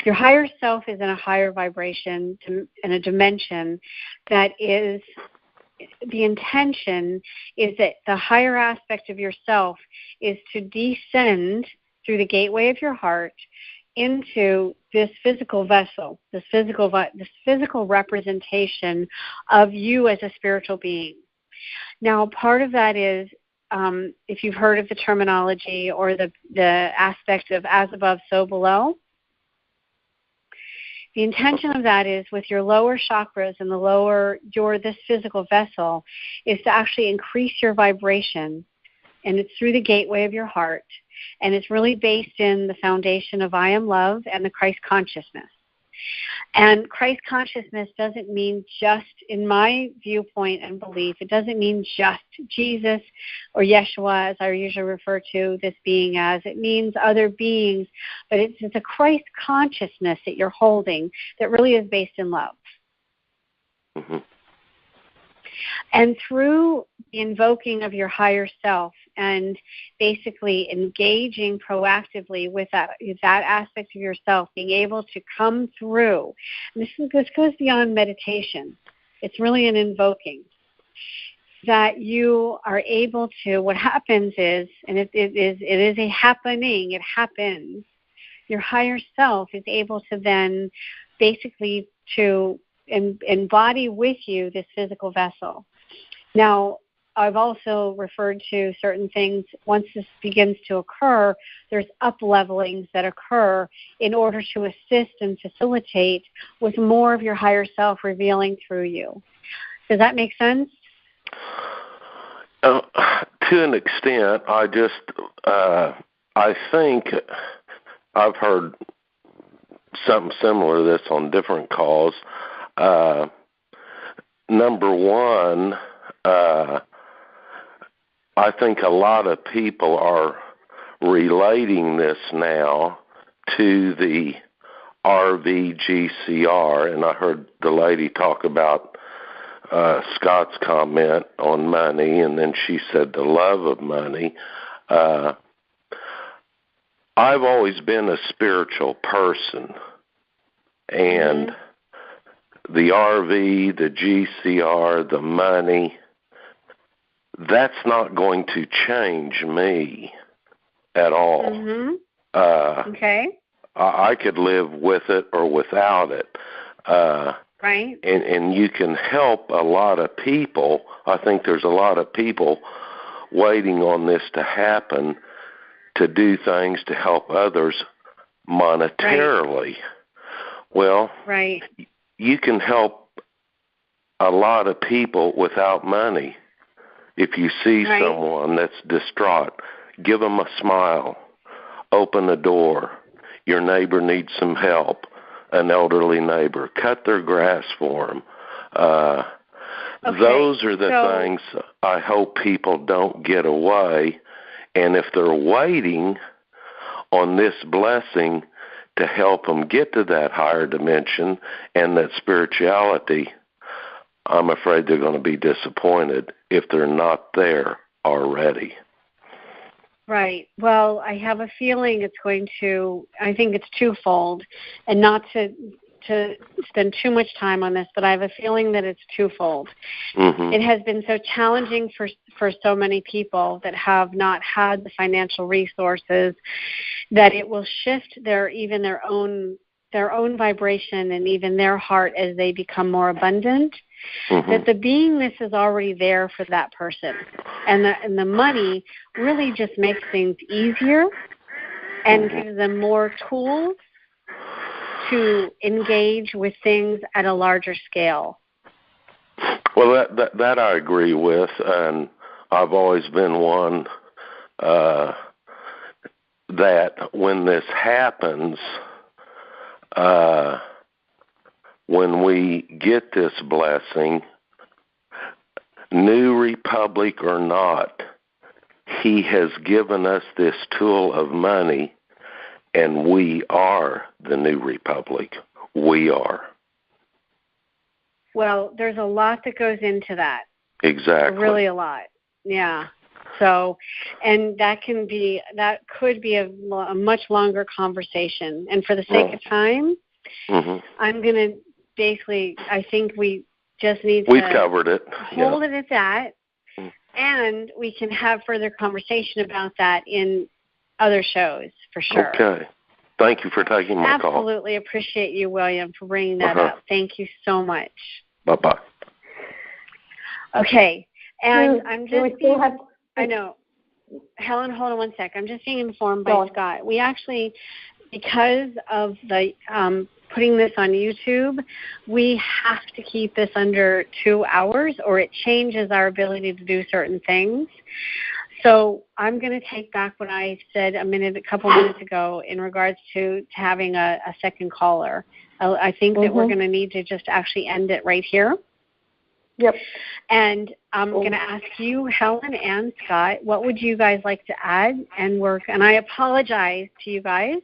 Speaker 1: your higher self is in a higher vibration, in a dimension that is, the intention is that the higher aspect of yourself is to descend through the gateway of your heart into this physical vessel, this physical representation of you as a spiritual being. Now, part of that is, if you've heard of the terminology or the aspect of as above, so below, the intention of that is with your lower chakras and this physical vessel is to actually increase your vibration, and it's through the gateway of your heart, and it's really based in the foundation of I am love and the Christ consciousness. And Christ consciousness doesn't mean just, in my viewpoint and belief, it doesn't mean just Jesus or Yeshua, as I usually refer to this being as. It means other beings, but it's a Christ consciousness that you're holding that really is based in love. And through the invoking of your higher self and basically engaging proactively with that aspect of yourself, being able to come through, and this goes beyond meditation. It's really an invoking. That you are able to, what happens is, and it is a happening, it happens, your higher self is able to then basically to embody with you this physical vessel. Now, I've also referred to certain things. Once this begins to occur, there's up-levelings that occur in order to assist and facilitate with more of your higher self revealing through you. Does that make sense?
Speaker 12: To an extent. I think I've heard something similar to this on different calls. Number one, I think a lot of people are relating this now to the REE GCR, and I heard the lady talk about Scott's comment on money, and then she said the love of money. I've always been a spiritual person, and the RV, the GCR, the money, that's not going to change me at all.
Speaker 1: Okay.
Speaker 12: I could live with it or without it.
Speaker 1: Right.
Speaker 12: And you can help a lot of people. I think there's a lot of people waiting on this to happen to do things to help others monetarily.
Speaker 1: Right.
Speaker 12: Well,
Speaker 1: right.
Speaker 12: You can help a lot of people without money. If you see someone that's distraught, give them a smile, open a door. Your neighbor needs some help, an elderly neighbor. Cut their grass for them. Those are the things I hope people don't get away. And if they're waiting on this blessing to help them get to that higher dimension and that spirituality, I'm afraid they're going to be disappointed if they're not there already.
Speaker 1: Right. Well, I have a feeling I think it's twofold, and not to spend too much time on this, but I have a feeling that it's twofold. It has been so challenging for so many people that have not had the financial resources that it will shift their own vibration and even their heart as they become more abundant. That the beingness is already there for that person, and the money really just makes things easier and gives them more tools to engage with things at a larger scale.
Speaker 12: Well, that I agree with, and I've always been one that when this happens, when we get this blessing, New Republic or not, he has given us this tool of money, and we are the New Republic. We are.
Speaker 1: Well, there's a lot that goes into that.
Speaker 12: Exactly.
Speaker 1: Really a lot. Yeah. So, and that could be a much longer conversation. And for the sake of time, I'm going to I think we just need
Speaker 12: We've covered it.
Speaker 1: Hold it at that, and we can have further conversation about that in other shows for sure.
Speaker 12: Okay. Thank you for taking my call.
Speaker 1: Absolutely appreciate you, William, for bringing that up. Thank you so much.
Speaker 12: Bye-bye.
Speaker 1: Okay. And I'm just I know. Helen, hold on one sec. I'm just being informed by Scott. We actually, because of the putting this on YouTube, we have to keep this under 2 hours or it changes our ability to do certain things. So I'm going to take back what I said a couple minutes ago in regards to having a second caller. I think that we're going to need to just actually end it right here.
Speaker 3: Yep.
Speaker 1: And I'm going to ask you, Helen and Scott, what would you guys like to add and work? And I apologize to you guys.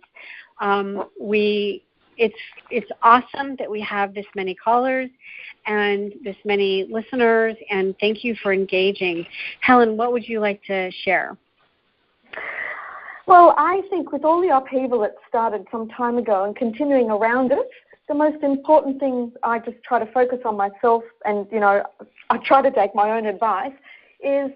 Speaker 1: It's awesome that we have this many callers and this many listeners, and thank you for engaging. Helen, what would you like to share?
Speaker 3: Well, I think with all the upheaval that started some time ago and continuing around it, the most important thing I just try to focus on myself, and, I try to take my own advice, is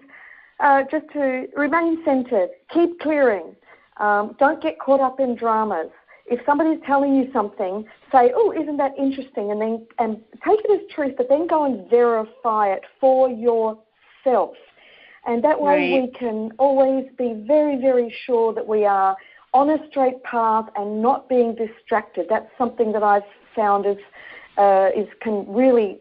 Speaker 3: just to remain centered, keep clearing, don't get caught up in dramas. If somebody's telling you something, say, oh, isn't that interesting, and take it as truth, but then go and verify it for yourself. And that way we can always be very, very sure that we are on a straight path and not being distracted. That's something that I've found can really,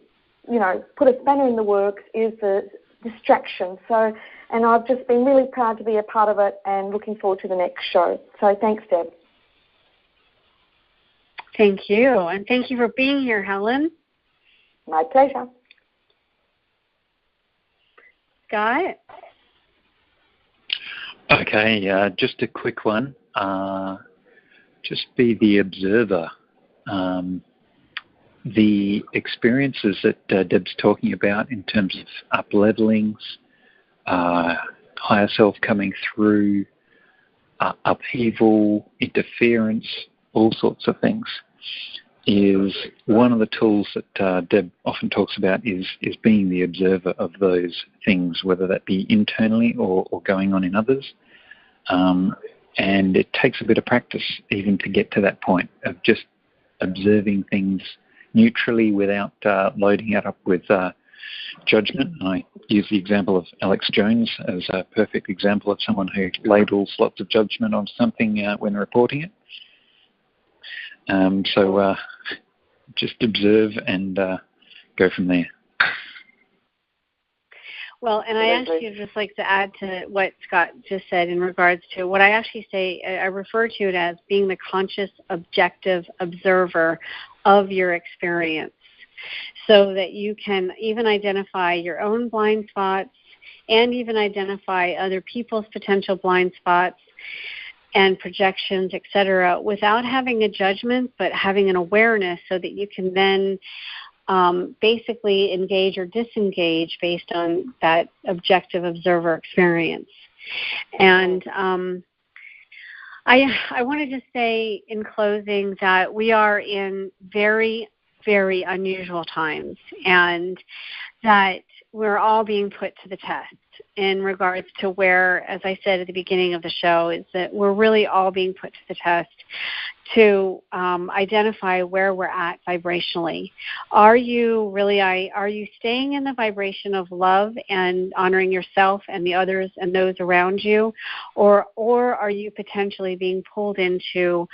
Speaker 3: put a spanner in the works, is the distraction. So, and I've just been really proud to be a part of it and looking forward to the next show. So thanks, Deb.
Speaker 1: Thank you. And thank you for being here, Helen.
Speaker 3: My pleasure.
Speaker 1: Scott?
Speaker 2: Okay, just a quick one. Just be the observer. The experiences that Deb's talking about in terms of up-levelings, higher self coming through, upheaval, interference, all sorts of things, is one of the tools that Deb often talks about is being the observer of those things, whether that be internally or going on in others. And it takes a bit of practice even to get to that point of just observing things neutrally without loading it up with judgment. And I use the example of Alex Jones as a perfect example of someone who ladles lots of judgment on something when reporting it. So just observe and go from there.
Speaker 1: Well, and I actually just like to add to what Scott just said in regards to what I actually say, I refer to it as being the conscious, objective observer of your experience, so that you can even identify your own blind spots and even identify other people's potential blind spots and projections, etc., without having a judgment, but having an awareness so that you can then basically engage or disengage based on that objective observer experience. And I want to just say in closing that we are in very, very unusual times, and that we're all being put to the test in regards to where, as I said at the beginning of the show, is that we're really all being put to the test to identify where we're at vibrationally. Are you staying in the vibration of love and honoring yourself and the others and those around you, or are you potentially being pulled into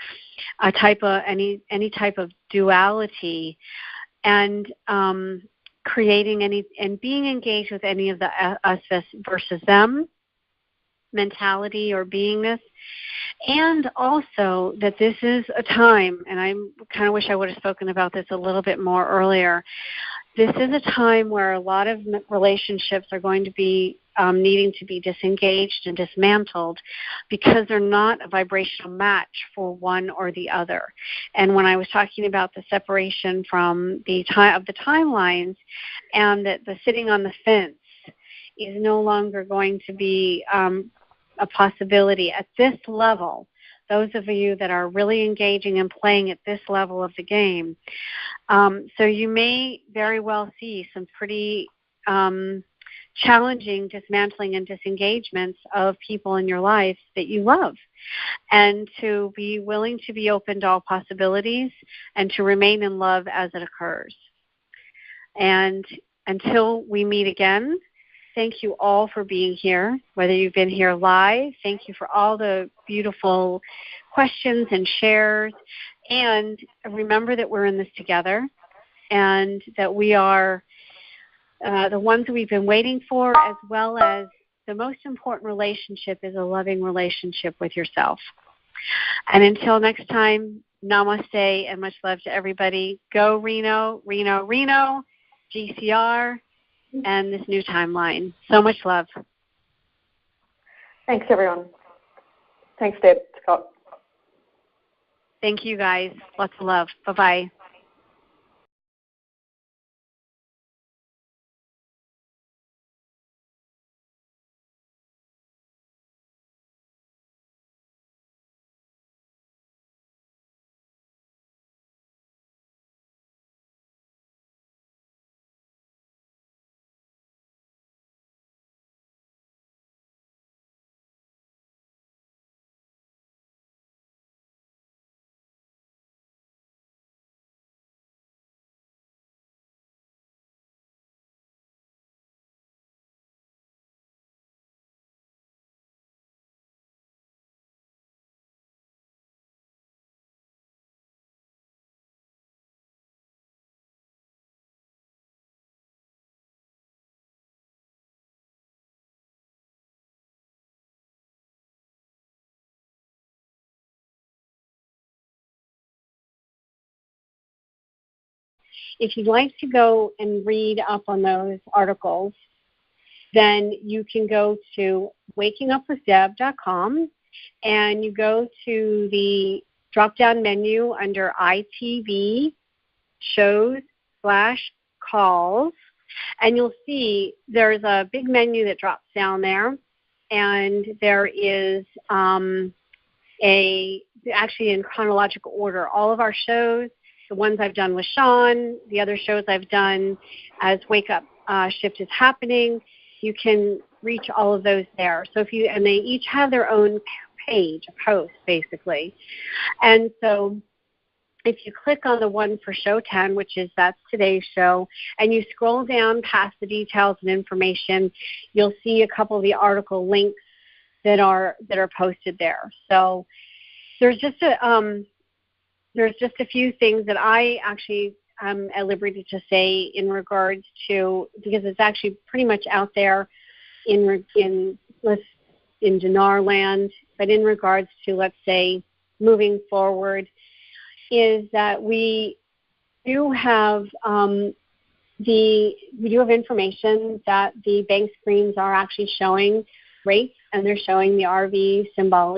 Speaker 1: a type of any type of duality and creating any and being engaged with any of the us versus them mentality or beingness? And also that this is a time, and I kind of wish I would have spoken about this a little bit more earlier, this is a time where a lot of relationships are going to be needing to be disengaged and dismantled because they're not a vibrational match for one or the other. And when I was talking about the separation from the timelines, and that the sitting on the fence is no longer going to be a possibility at this level, those of you that are really engaging and playing at this level of the game. So you may very well see some pretty challenging dismantling and disengagements of people in your life that you love, and to be willing to be open to all possibilities and to remain in love as it occurs. And until we meet again, thank you all for being here, whether you've been here live. Thank you for all the beautiful questions and shares. And remember that we're in this together, and that we are the ones we've been waiting for, as well as the most important relationship is a loving relationship with yourself. And until next time, namaste and much love to everybody. Go Reno, Reno, Reno, GCR, and this new timeline. So much love.
Speaker 3: Thanks, everyone. Thanks, Deb, Scott.
Speaker 1: Thank you, guys. Lots of love. Bye-bye. if you'd like to go and read up on those articles, then you can go to wakingupwithdeb.com, and you go to the drop-down menu under ITV shows/calls, and you'll see there's a big menu that drops down there, and there is actually in chronological order, all of our shows, the ones I've done with Sean, the other shows I've done as Wake Up Shift is happening. You can reach all of those there. So and they each have their own page, a post, basically. And so if you click on the one for show 10, that's today's show, and you scroll down past the details and information, you'll see a couple of the article links that are posted there. So there's just a few things that I actually am at liberty to say in regards to, because it's actually pretty much out there in Dinar land, but in regards to, let's say, moving forward, is that we do have information that the bank screens are actually showing rates, and they're showing the RV symbol.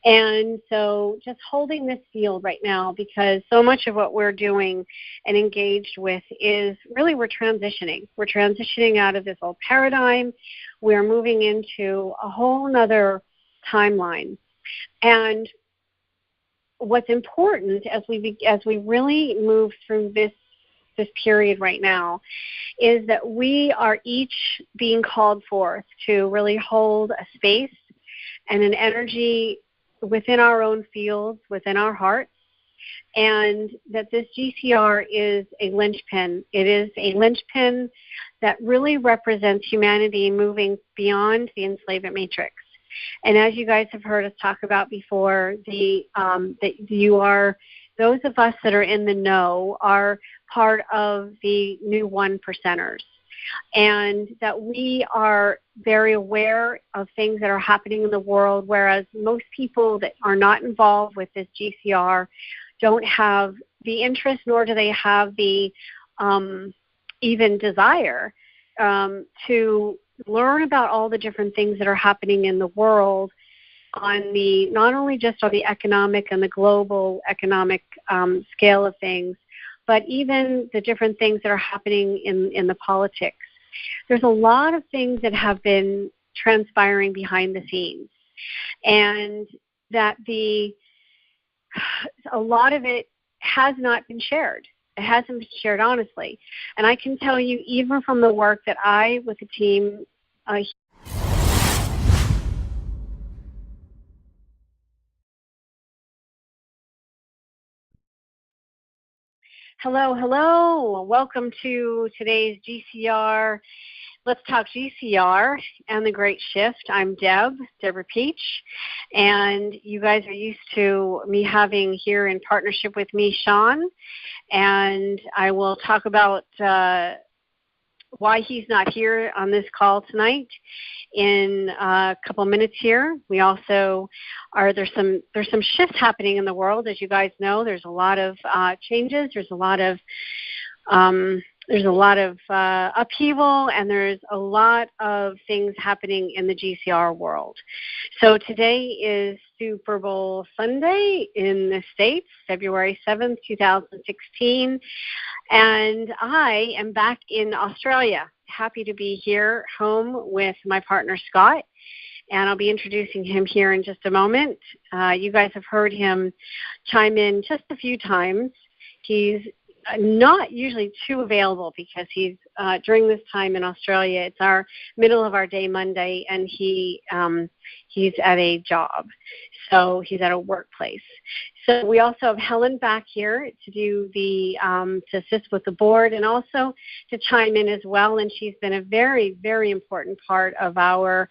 Speaker 1: And so just holding this field right now, because so much of what we're doing and engaged with is really we're transitioning. We're transitioning out of this old paradigm. We're moving into a whole nother timeline. And what's important as we really move through this period right now is that we are each being called forth to really hold a space and an energy within our own fields, within our hearts, and that this GCR is a linchpin. It is a linchpin that really represents humanity moving beyond the enslavement matrix. And as you guys have heard us talk about before, that you are, those of us that are in the know are part of the new 1%ers. And that we are very aware of things that are happening in the world, whereas most people that are not involved with this GCR don't have the interest, nor do they have the even desire to learn about all the different things that are happening in the world on the, not only just on the economic and the global economic scale of things, but even the different things that are happening in the politics. There's a lot of things that have been transpiring behind the scenes, and that a lot of it has not been shared. It hasn't been shared honestly. And I can tell you, even from the work that I, with the team, Hello. Welcome to today's GCR. Let's talk GCR and the Great Shift. I'm Deborah Peach, and you guys are used to me having here in partnership with me, Sean, and I will talk about why he's not here on this call tonight in a couple minutes here. We also there's some shifts happening in the world, as you guys know. There's a lot of changes. There's a lot of upheaval, and there's a lot of things happening in the GCR world. So today is Super Bowl Sunday in the States, February 7th, 2016, and I am back in Australia. Happy to be here home with my partner, Scott, and I'll be introducing him here in just a moment. You guys have heard him chime in just a few times. He's not usually too available because he's during this time in Australia, it's our middle of our day Monday, and he's at a job, so he's at a workplace. So we also have Helen back here to do to assist with the board and also to chime in as well, and she's been a very, very important part of our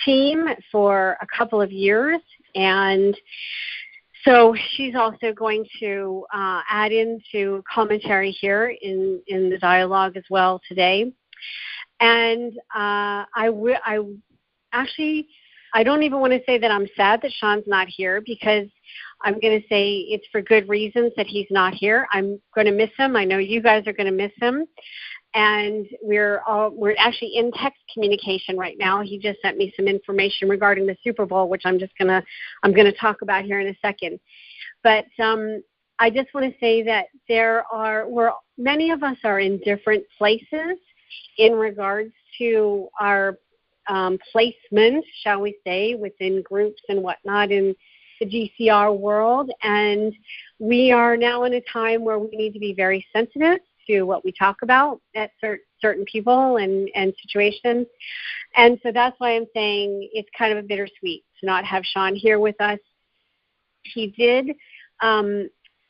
Speaker 1: team for a couple of years, and so she's also going to add into commentary here in the dialogue as well today. And I don't even want to say that I'm sad that Sean's not here, because I'm going to say it's for good reasons that he's not here. I'm going to miss him. I know you guys are going to miss him. And we're actually in text communication right now. He just sent me some information regarding the Super Bowl, which I'm going to talk about here in a second. But I just want to say that many of us are in different places in regards to our placement, shall we say, within groups and whatnot in the GCR world. And we are now in a time where we need to be very sensitive to what we talk about at certain people and situations. And so that's why I'm saying it's kind of a bittersweet to not have Sean here with us. He did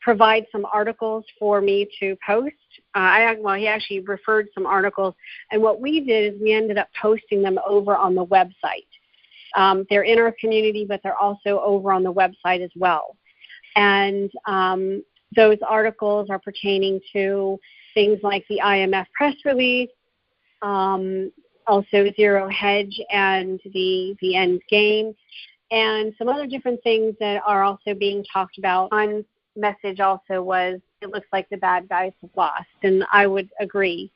Speaker 1: provide some articles for me to post. He actually referred some articles. And what we did is we ended up posting them over on the website. They're in our community, but they're also over on the website as well. And those articles are pertaining to things like the IMF press release, also Zero Hedge and the end game, and some other different things that are also being talked about. One message also was, it looks like the bad guys have lost. And I would agree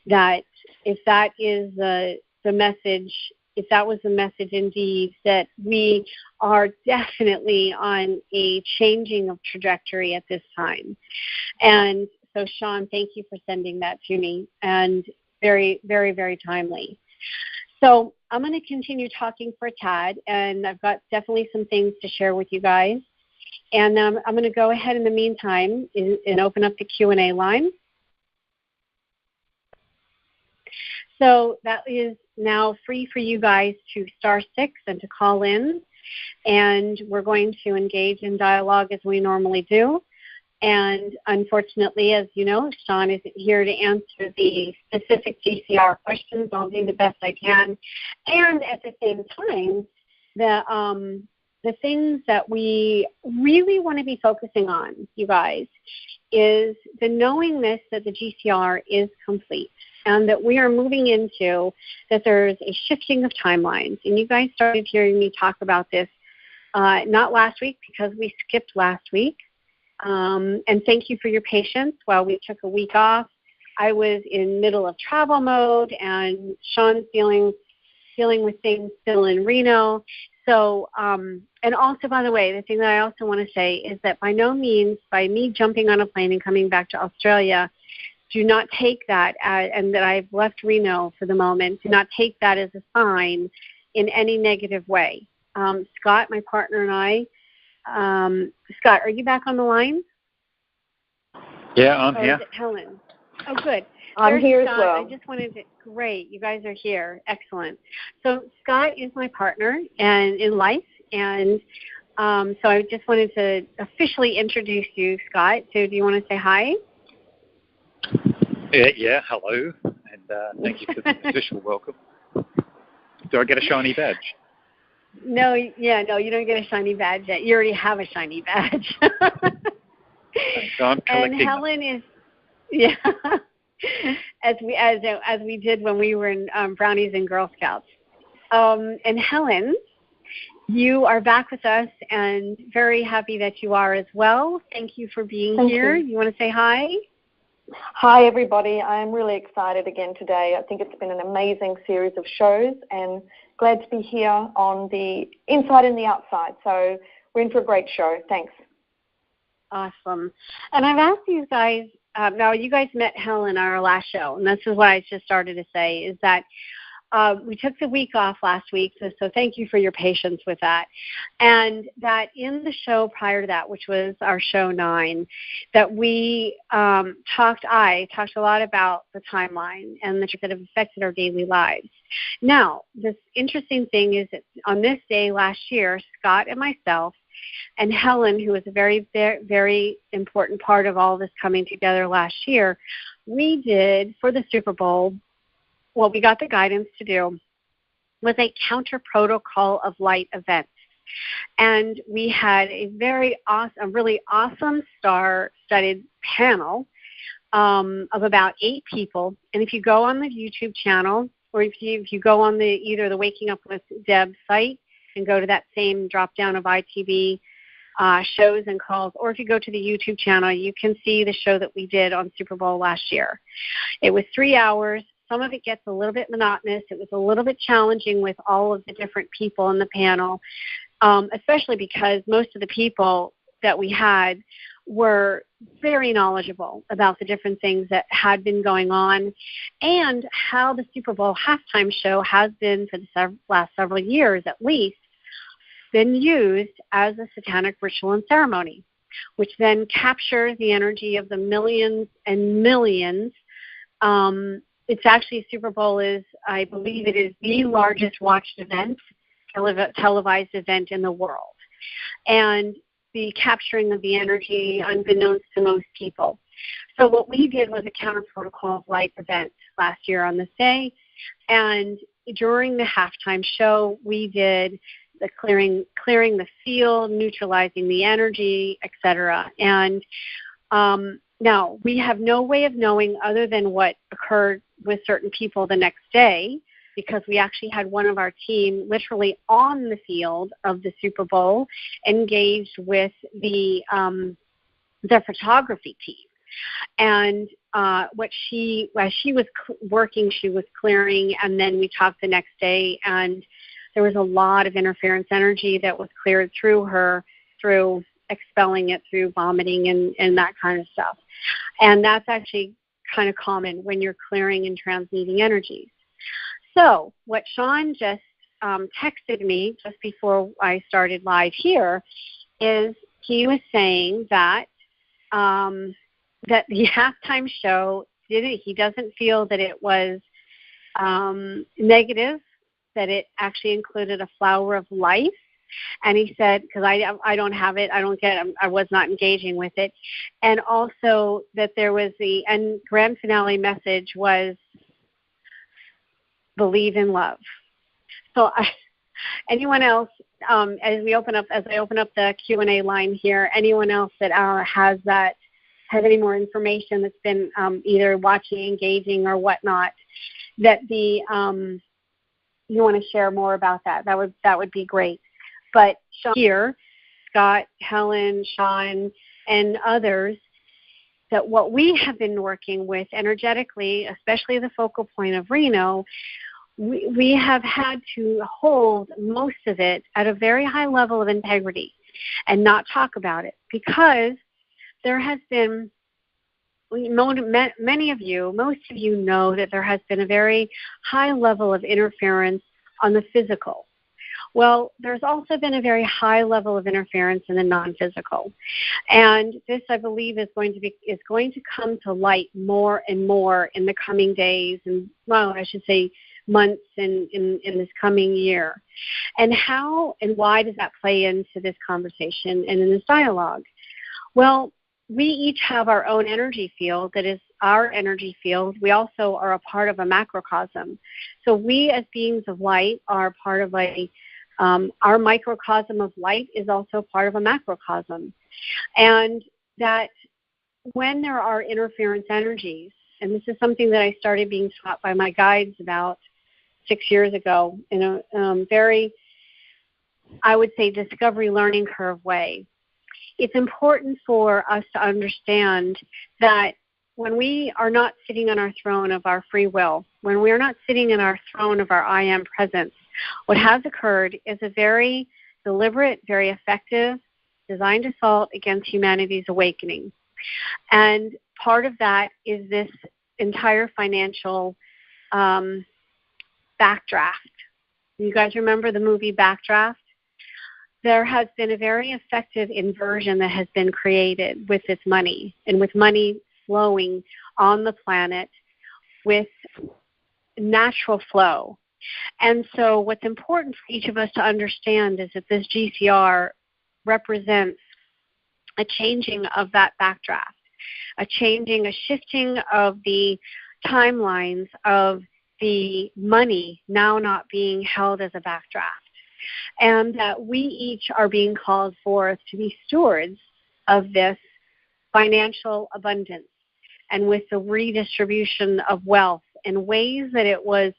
Speaker 1: that if that is the message, if that was the message indeed, that we are definitely on a changing of trajectory at this time. And so, Sean, thank you for sending that to me, and very, very, very timely. So I'm going to continue talking for a tad, and I've got definitely some things to share with you guys. And I'm going to go ahead in the meantime and open up the Q&A line. So that is now free for you guys to *6 and to call in. And we're going to engage in dialogue as we normally do. And unfortunately, as you know, Sean isn't here to answer the specific GCR questions. I'll do the best I can. And at the same time, the things that we really want to be focusing on, you guys, is the knowingness that the GCR is complete and that we are moving into that there's a shifting of timelines. And you guys started hearing me talk about this not last week because we skipped last week. And thank you for your patience while we took a week off. I was in middle of travel mode, and Sean's dealing with things still in Reno. So, and also, by the way, the thing that I also want to say is that by no means, by me jumping on a plane and coming back to Australia, do not take that and that I've left Reno for the moment, do not take that as a sign in any negative way. Scott, my partner, and I, Scott, are you back on the line?
Speaker 2: Yeah, I'm here.
Speaker 1: Is it Helen? Oh, good.
Speaker 3: I'm here as well.
Speaker 1: I just wanted to, great, you guys are here. Excellent. So Scott is my partner and in life, and so I just wanted to officially introduce you, Scott. So do you want to say hi?
Speaker 2: Yeah, hello, and thank you for the official welcome. Do I get a shiny badge?
Speaker 1: No, you don't get a shiny badge yet. You already have a shiny badge.
Speaker 2: So I'm collecting.
Speaker 1: And Helen is, as we did when we were in Brownies and Girl Scouts. And Helen, you are back with us, and very happy that you are as well. Thank you for being here. You want to say hi?
Speaker 3: Hi, everybody. I'm really excited again today. I think it's been an amazing series of shows, and glad to be here on the inside and the outside. So we're in for a great show. Thanks.
Speaker 1: Awesome. And I've asked you guys, now you guys met Helen on our last show, and this is what I just started to say, is that we took the week off last week, so thank you for your patience with that. And that in the show prior to that, which was our show 9, that we talked a lot about the timeline and the things that have affected our daily lives. Now, this interesting thing is that on this day last year, Scott and myself and Helen, who was a very, very, very important part of all this coming together last year, we did, for the Super Bowl, what we got the guidance to do was a counter protocol of light event. And we had a really awesome star-studded panel of about 8 people. And if you go on the YouTube channel, or if you go on either the Waking Up with Deb site and go to that same drop-down of ITV shows and calls, or if you go to the YouTube channel, you can see the show that we did on Super Bowl last year. It was 3 hours. Some of it gets a little bit monotonous. It was a little bit challenging with all of the different people on the panel, especially because most of the people that we had were very knowledgeable about the different things that had been going on and how the Super Bowl halftime show has been for the last several years at least been used as a satanic ritual and ceremony, which then captures the energy of the millions and millions. It's actually, Super Bowl is, I believe it is the largest watched event, televised event in the world. And the capturing of the energy unbeknownst to most people. So what we did was a Counter Protocol of Light event last year on this day. And during the halftime show, we did the clearing the field, neutralizing the energy, etc. And now we have no way of knowing other than what occurred with certain people the next day, because we actually had one of our team literally on the field of the Super Bowl engaged with the photography team. And as she was working, she was clearing, and then we talked the next day, and there was a lot of interference energy that was cleared through her, through expelling it, through vomiting and that kind of stuff. And that's actually kind of common when you're clearing and transmuting energies. So what Sean just texted me just before I started live here is he was saying that that the halftime show he doesn't feel that it was negative, that it actually included a flower of life. And he said, because I don't have it, I was not engaging with it. And also that there was the grand finale message was believe in love. So anyone else, as I open up the Q&A line here, anyone else that has any more information that's been either watching, engaging, or whatnot, that you want to share more about that would be great. But Sean here, Scott, Helen, Sean, and others, that what we have been working with energetically, especially the focal point of Reno, we have had to hold most of it at a very high level of integrity and not talk about it, because there has been, most of you know that there has been a very high level of interference on the physical. Well, there's also been a very high level of interference in the non-physical. And this, I believe, is going to come to light more and more in the coming days, and, well, I should say months in this coming year. And how and why does that play into this conversation and in this dialogue? Well, we each have our own energy field that is our energy field. We also are a part of a macrocosm. So we as beings of light are part of our microcosm of light is also part of a macrocosm. And that when there are interference energies, and this is something that I started being taught by my guides about 6 years ago in a very, I would say, discovery learning curve way, it's important for us to understand that when we are not sitting on our throne of our free will, when we are not sitting in our throne of our I am presence, what has occurred is a very deliberate, very effective, designed assault against humanity's awakening. And part of that is this entire financial backdraft. You guys remember the movie Backdraft? There has been a very effective inversion that has been created with this money, and with money flowing on the planet with natural flow. And so what's important for each of us to understand is that this GCR represents a changing of that backdraft, a shifting of the timelines of the money now not being held as a backdraft. And that we each are being called forth to be stewards of this financial abundance, and with the redistribution of wealth in ways that it was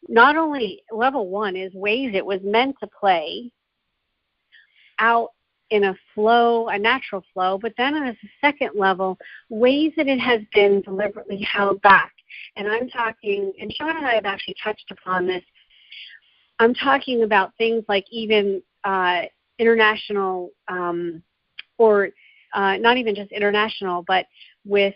Speaker 1: not only level one, is ways it was meant to play out in a flow, a natural flow, but then as a second level, ways that it has been deliberately held back. And I'm talking, and Sean and I have actually touched upon this, I'm talking about things like even international, or not even just international, but with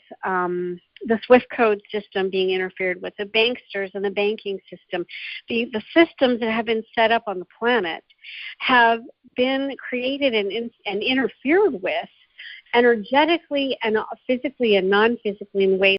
Speaker 1: the SWIFT code system being interfered with, the banksters and the banking system. The systems that have been set up on the planet have been created and interfered with energetically and physically and non-physically in ways